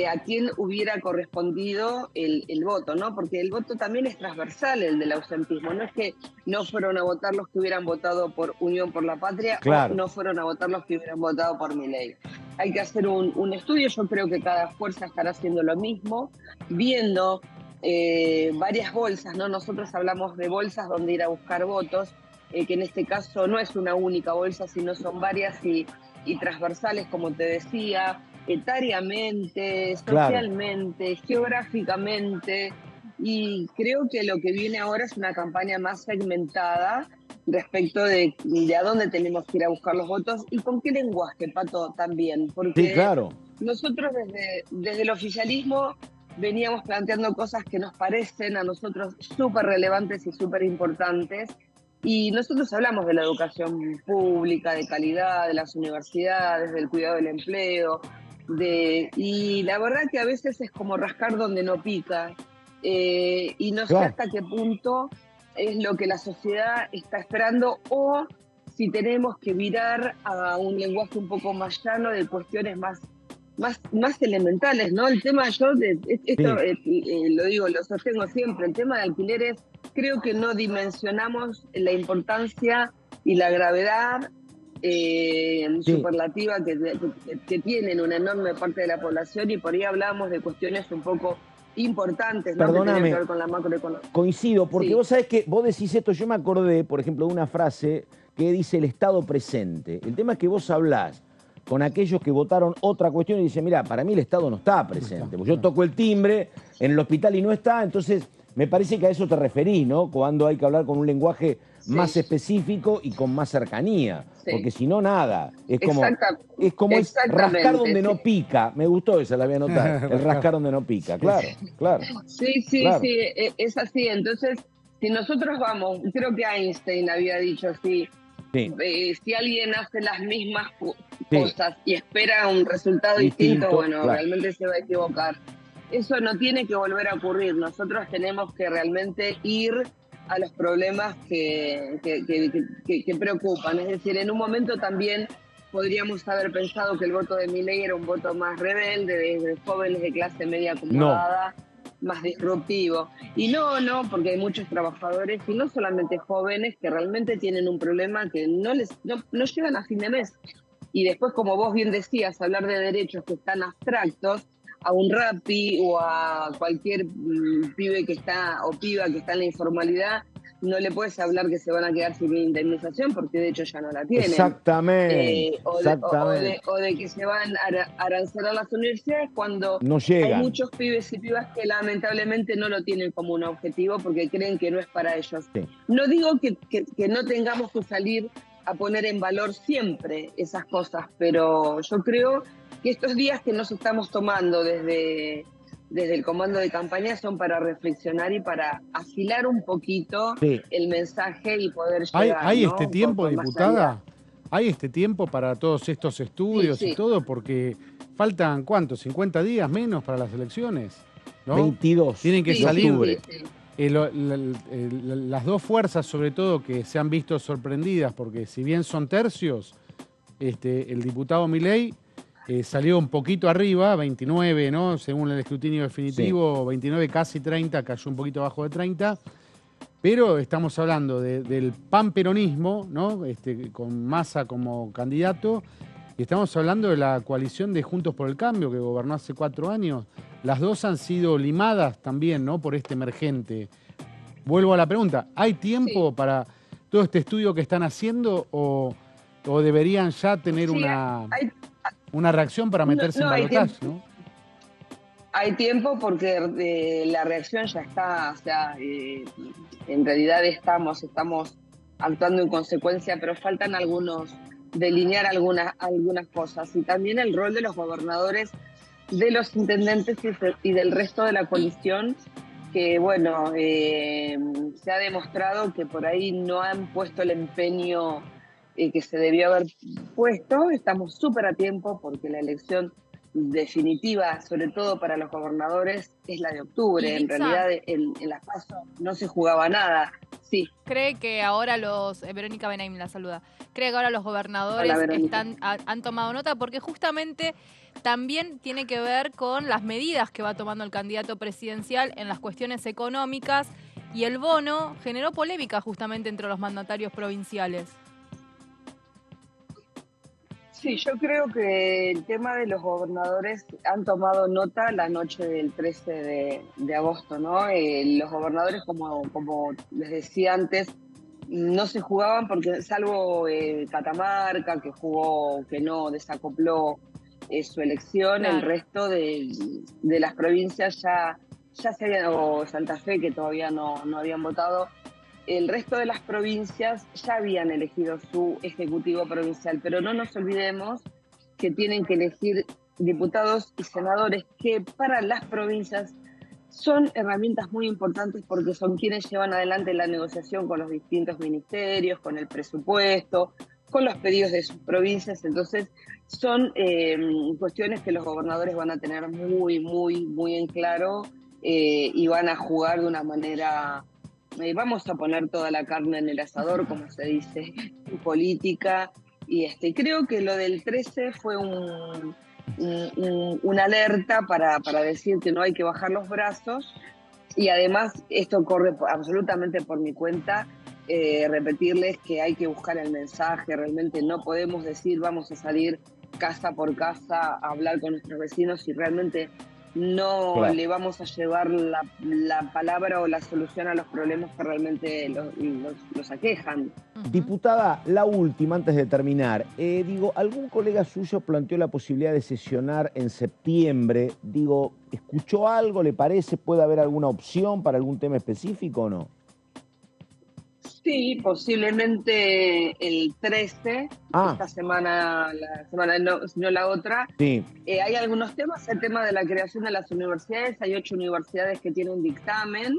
a quién hubiera correspondido el voto, ¿no? Porque el voto también es transversal, el del ausentismo. No es que no fueron a votar los que hubieran votado por Unión por la Patria, claro, o no fueron a votar los que hubieran votado por Milei. Hay que hacer un estudio. Yo creo que cada fuerza estará haciendo lo mismo, viendo varias bolsas, ¿no? Nosotros hablamos de bolsas donde ir a buscar votos, que en este caso no es una única bolsa, sino son varias y transversales, como te decía, etariamente, socialmente, claro, geográficamente, y creo que lo que viene ahora es una campaña más segmentada respecto de a dónde tenemos que ir a buscar los votos y con qué lenguaje, Pato, también, porque sí, claro, nosotros desde el oficialismo veníamos planteando cosas que nos parecen a nosotros súper relevantes y súper importantes, y nosotros hablamos de la educación pública, de calidad, de las universidades, del cuidado del empleo, y la verdad que a veces es como rascar donde no pica, y no sé hasta qué punto es lo que la sociedad está esperando, o si tenemos que virar a un lenguaje un poco más llano de cuestiones más elementales, ¿no? El tema, lo digo, lo sostengo siempre, el tema de alquileres, creo que no dimensionamos la importancia y la gravedad superlativa que tienen una enorme parte de la población, y por ahí hablamos de cuestiones un poco importantes, ¿no? Perdóname, que tienen que ver con la macroeconomía. Coincido, porque vos sabés que vos decís esto, yo me acordé, por ejemplo, de una frase que dice el Estado presente. El tema es que vos hablás con aquellos que votaron otra cuestión y dicen, mira, para mí el Estado no está presente, porque yo toco el timbre en el hospital y no está, entonces me parece que a eso te referís, ¿no? Cuando hay que hablar con un lenguaje más específico y con más cercanía, porque si no, nada. Es como es rascar donde no pica. Me gustó esa, la voy a anotar. El rascar donde no pica, claro, claro. Sí, es así. Entonces, si nosotros vamos, creo que Einstein había dicho así, si alguien hace las mismas cosas y espera un resultado distinto, bueno, realmente se va a equivocar. Eso no tiene que volver a ocurrir. Nosotros tenemos que realmente ir a los problemas que preocupan. Es decir, en un momento también podríamos haber pensado que el voto de Milei era un voto más rebelde, de jóvenes de clase media acomodada, más disruptivo. Y no, porque hay muchos trabajadores, y no solamente jóvenes, que realmente tienen un problema que no llegan a fin de mes. Y después, como vos bien decías, hablar de derechos que están abstractos, a un Rappi o a cualquier pibe que está o piba que está en la informalidad, no le puedes hablar que se van a quedar sin indemnización porque de hecho ya no la tienen. Exactamente. O de que se van a arancelar las universidades cuando no llegan. Hay muchos pibes y pibas que lamentablemente no lo tienen como un objetivo porque creen que no es para ellos. Sí. No digo que no tengamos que salir a poner en valor siempre esas cosas, pero yo creo que estos días que nos estamos tomando desde el comando de campaña son para reflexionar y para afilar un poquito el mensaje y poder llegar. ¿Hay este tiempo, diputada? ¿Hay este tiempo para todos estos estudios y todo? Porque faltan, ¿cuántos? ¿50 días menos para las elecciones? ¿No? 22. Tienen que salir. Las dos fuerzas, sobre todo, que se han visto sorprendidas, porque si bien son tercios, el diputado Milei salió un poquito arriba, 29, ¿no? Según el escrutinio definitivo, 29, casi 30, cayó un poquito abajo de 30. Pero estamos hablando del panperonismo, ¿no? Con Massa como candidato, y estamos hablando de la coalición de Juntos por el Cambio, que gobernó hace 4 años. Las dos han sido limadas también, ¿no? Por este emergente. Vuelvo a la pregunta, ¿hay tiempo para todo este estudio que están haciendo o deberían ya tener una reacción para meterse en balotaje, ¿no? Hay tiempo porque la reacción ya está, o sea, en realidad estamos actuando en consecuencia, pero faltan delinear algunas cosas. Y también el rol de los gobernadores, de los intendentes y del resto de la coalición, que bueno, se ha demostrado que por ahí no han puesto el empeño que se debió haber puesto. Estamos súper a tiempo porque la elección definitiva, sobre todo para los gobernadores, es la de octubre. En realidad en las PASO no se jugaba nada. Sí. ¿Cree que ahora Verónica Benaim la saluda, cree que ahora los gobernadores han tomado nota? Porque justamente también tiene que ver con las medidas que va tomando el candidato presidencial en las cuestiones económicas, y el bono generó polémica justamente entre los mandatarios provinciales. Sí, yo creo que el tema de los gobernadores han tomado nota la noche del 13 de agosto, ¿no? Los gobernadores, como les decía antes, no se jugaban porque, salvo Catamarca, que no desacopló su elección, claro. El resto de las provincias ya se habían, o Santa Fe, que todavía no habían votado. El resto de las provincias ya habían elegido su ejecutivo provincial, pero no nos olvidemos que tienen que elegir diputados y senadores que para las provincias son herramientas muy importantes porque son quienes llevan adelante la negociación con los distintos ministerios, con el presupuesto, con los pedidos de sus provincias. Entonces son cuestiones que los gobernadores van a tener muy, muy, muy en claro y van a jugar de una manera... vamos a poner toda la carne en el asador, como se dice en política, y creo que lo del 13 fue una alerta para decir que no hay que bajar los brazos, y además esto corre absolutamente por mi cuenta, repetirles que hay que buscar el mensaje. Realmente no podemos decir vamos a salir casa por casa a hablar con nuestros vecinos si realmente no le vamos a llevar la palabra o la solución a los problemas que realmente los aquejan. Diputada, la última, antes de terminar. Algún colega suyo planteó la posibilidad de sesionar en septiembre. ¿Escuchó algo? ¿Le parece? ¿Puede haber alguna opción para algún tema específico o no? Sí, posiblemente el 13, esta semana, no la otra. Sí. Hay algunos temas, el tema de la creación de las universidades. Hay 8 universidades que tienen dictamen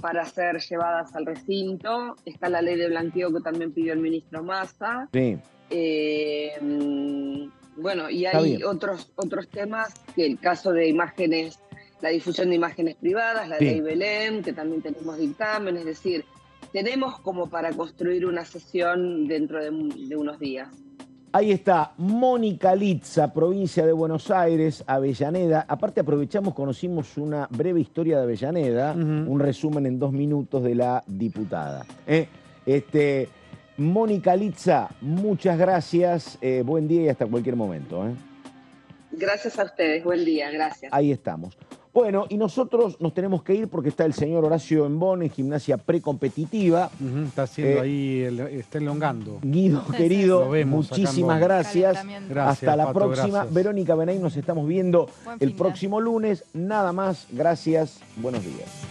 para ser llevadas al recinto. Está la ley de blanqueo que también pidió el ministro Massa. Sí. Bueno, y hay otros temas, que el caso de imágenes, la difusión de imágenes privadas, la ley Belén, que también tenemos dictamen, es decir... tenemos como para construir una sesión dentro de unos días. Ahí está, Mónica Litza, provincia de Buenos Aires, Avellaneda. Aparte aprovechamos, conocimos una breve historia de Avellaneda, un resumen en 2 minutos de la diputada. Mónica Litza, muchas gracias, buen día y hasta cualquier momento. Gracias a ustedes, buen día, gracias. Ahí estamos. Bueno, y nosotros nos tenemos que ir porque está el señor Horacio Embón en gimnasia precompetitiva. Está haciendo ahí, está elongando. Guido, querido, muchísimas gracias. Hasta la Pato, próxima. gracias. Verónica Benaim, nos estamos viendo el próximo lunes. Nada más, gracias, buenos días.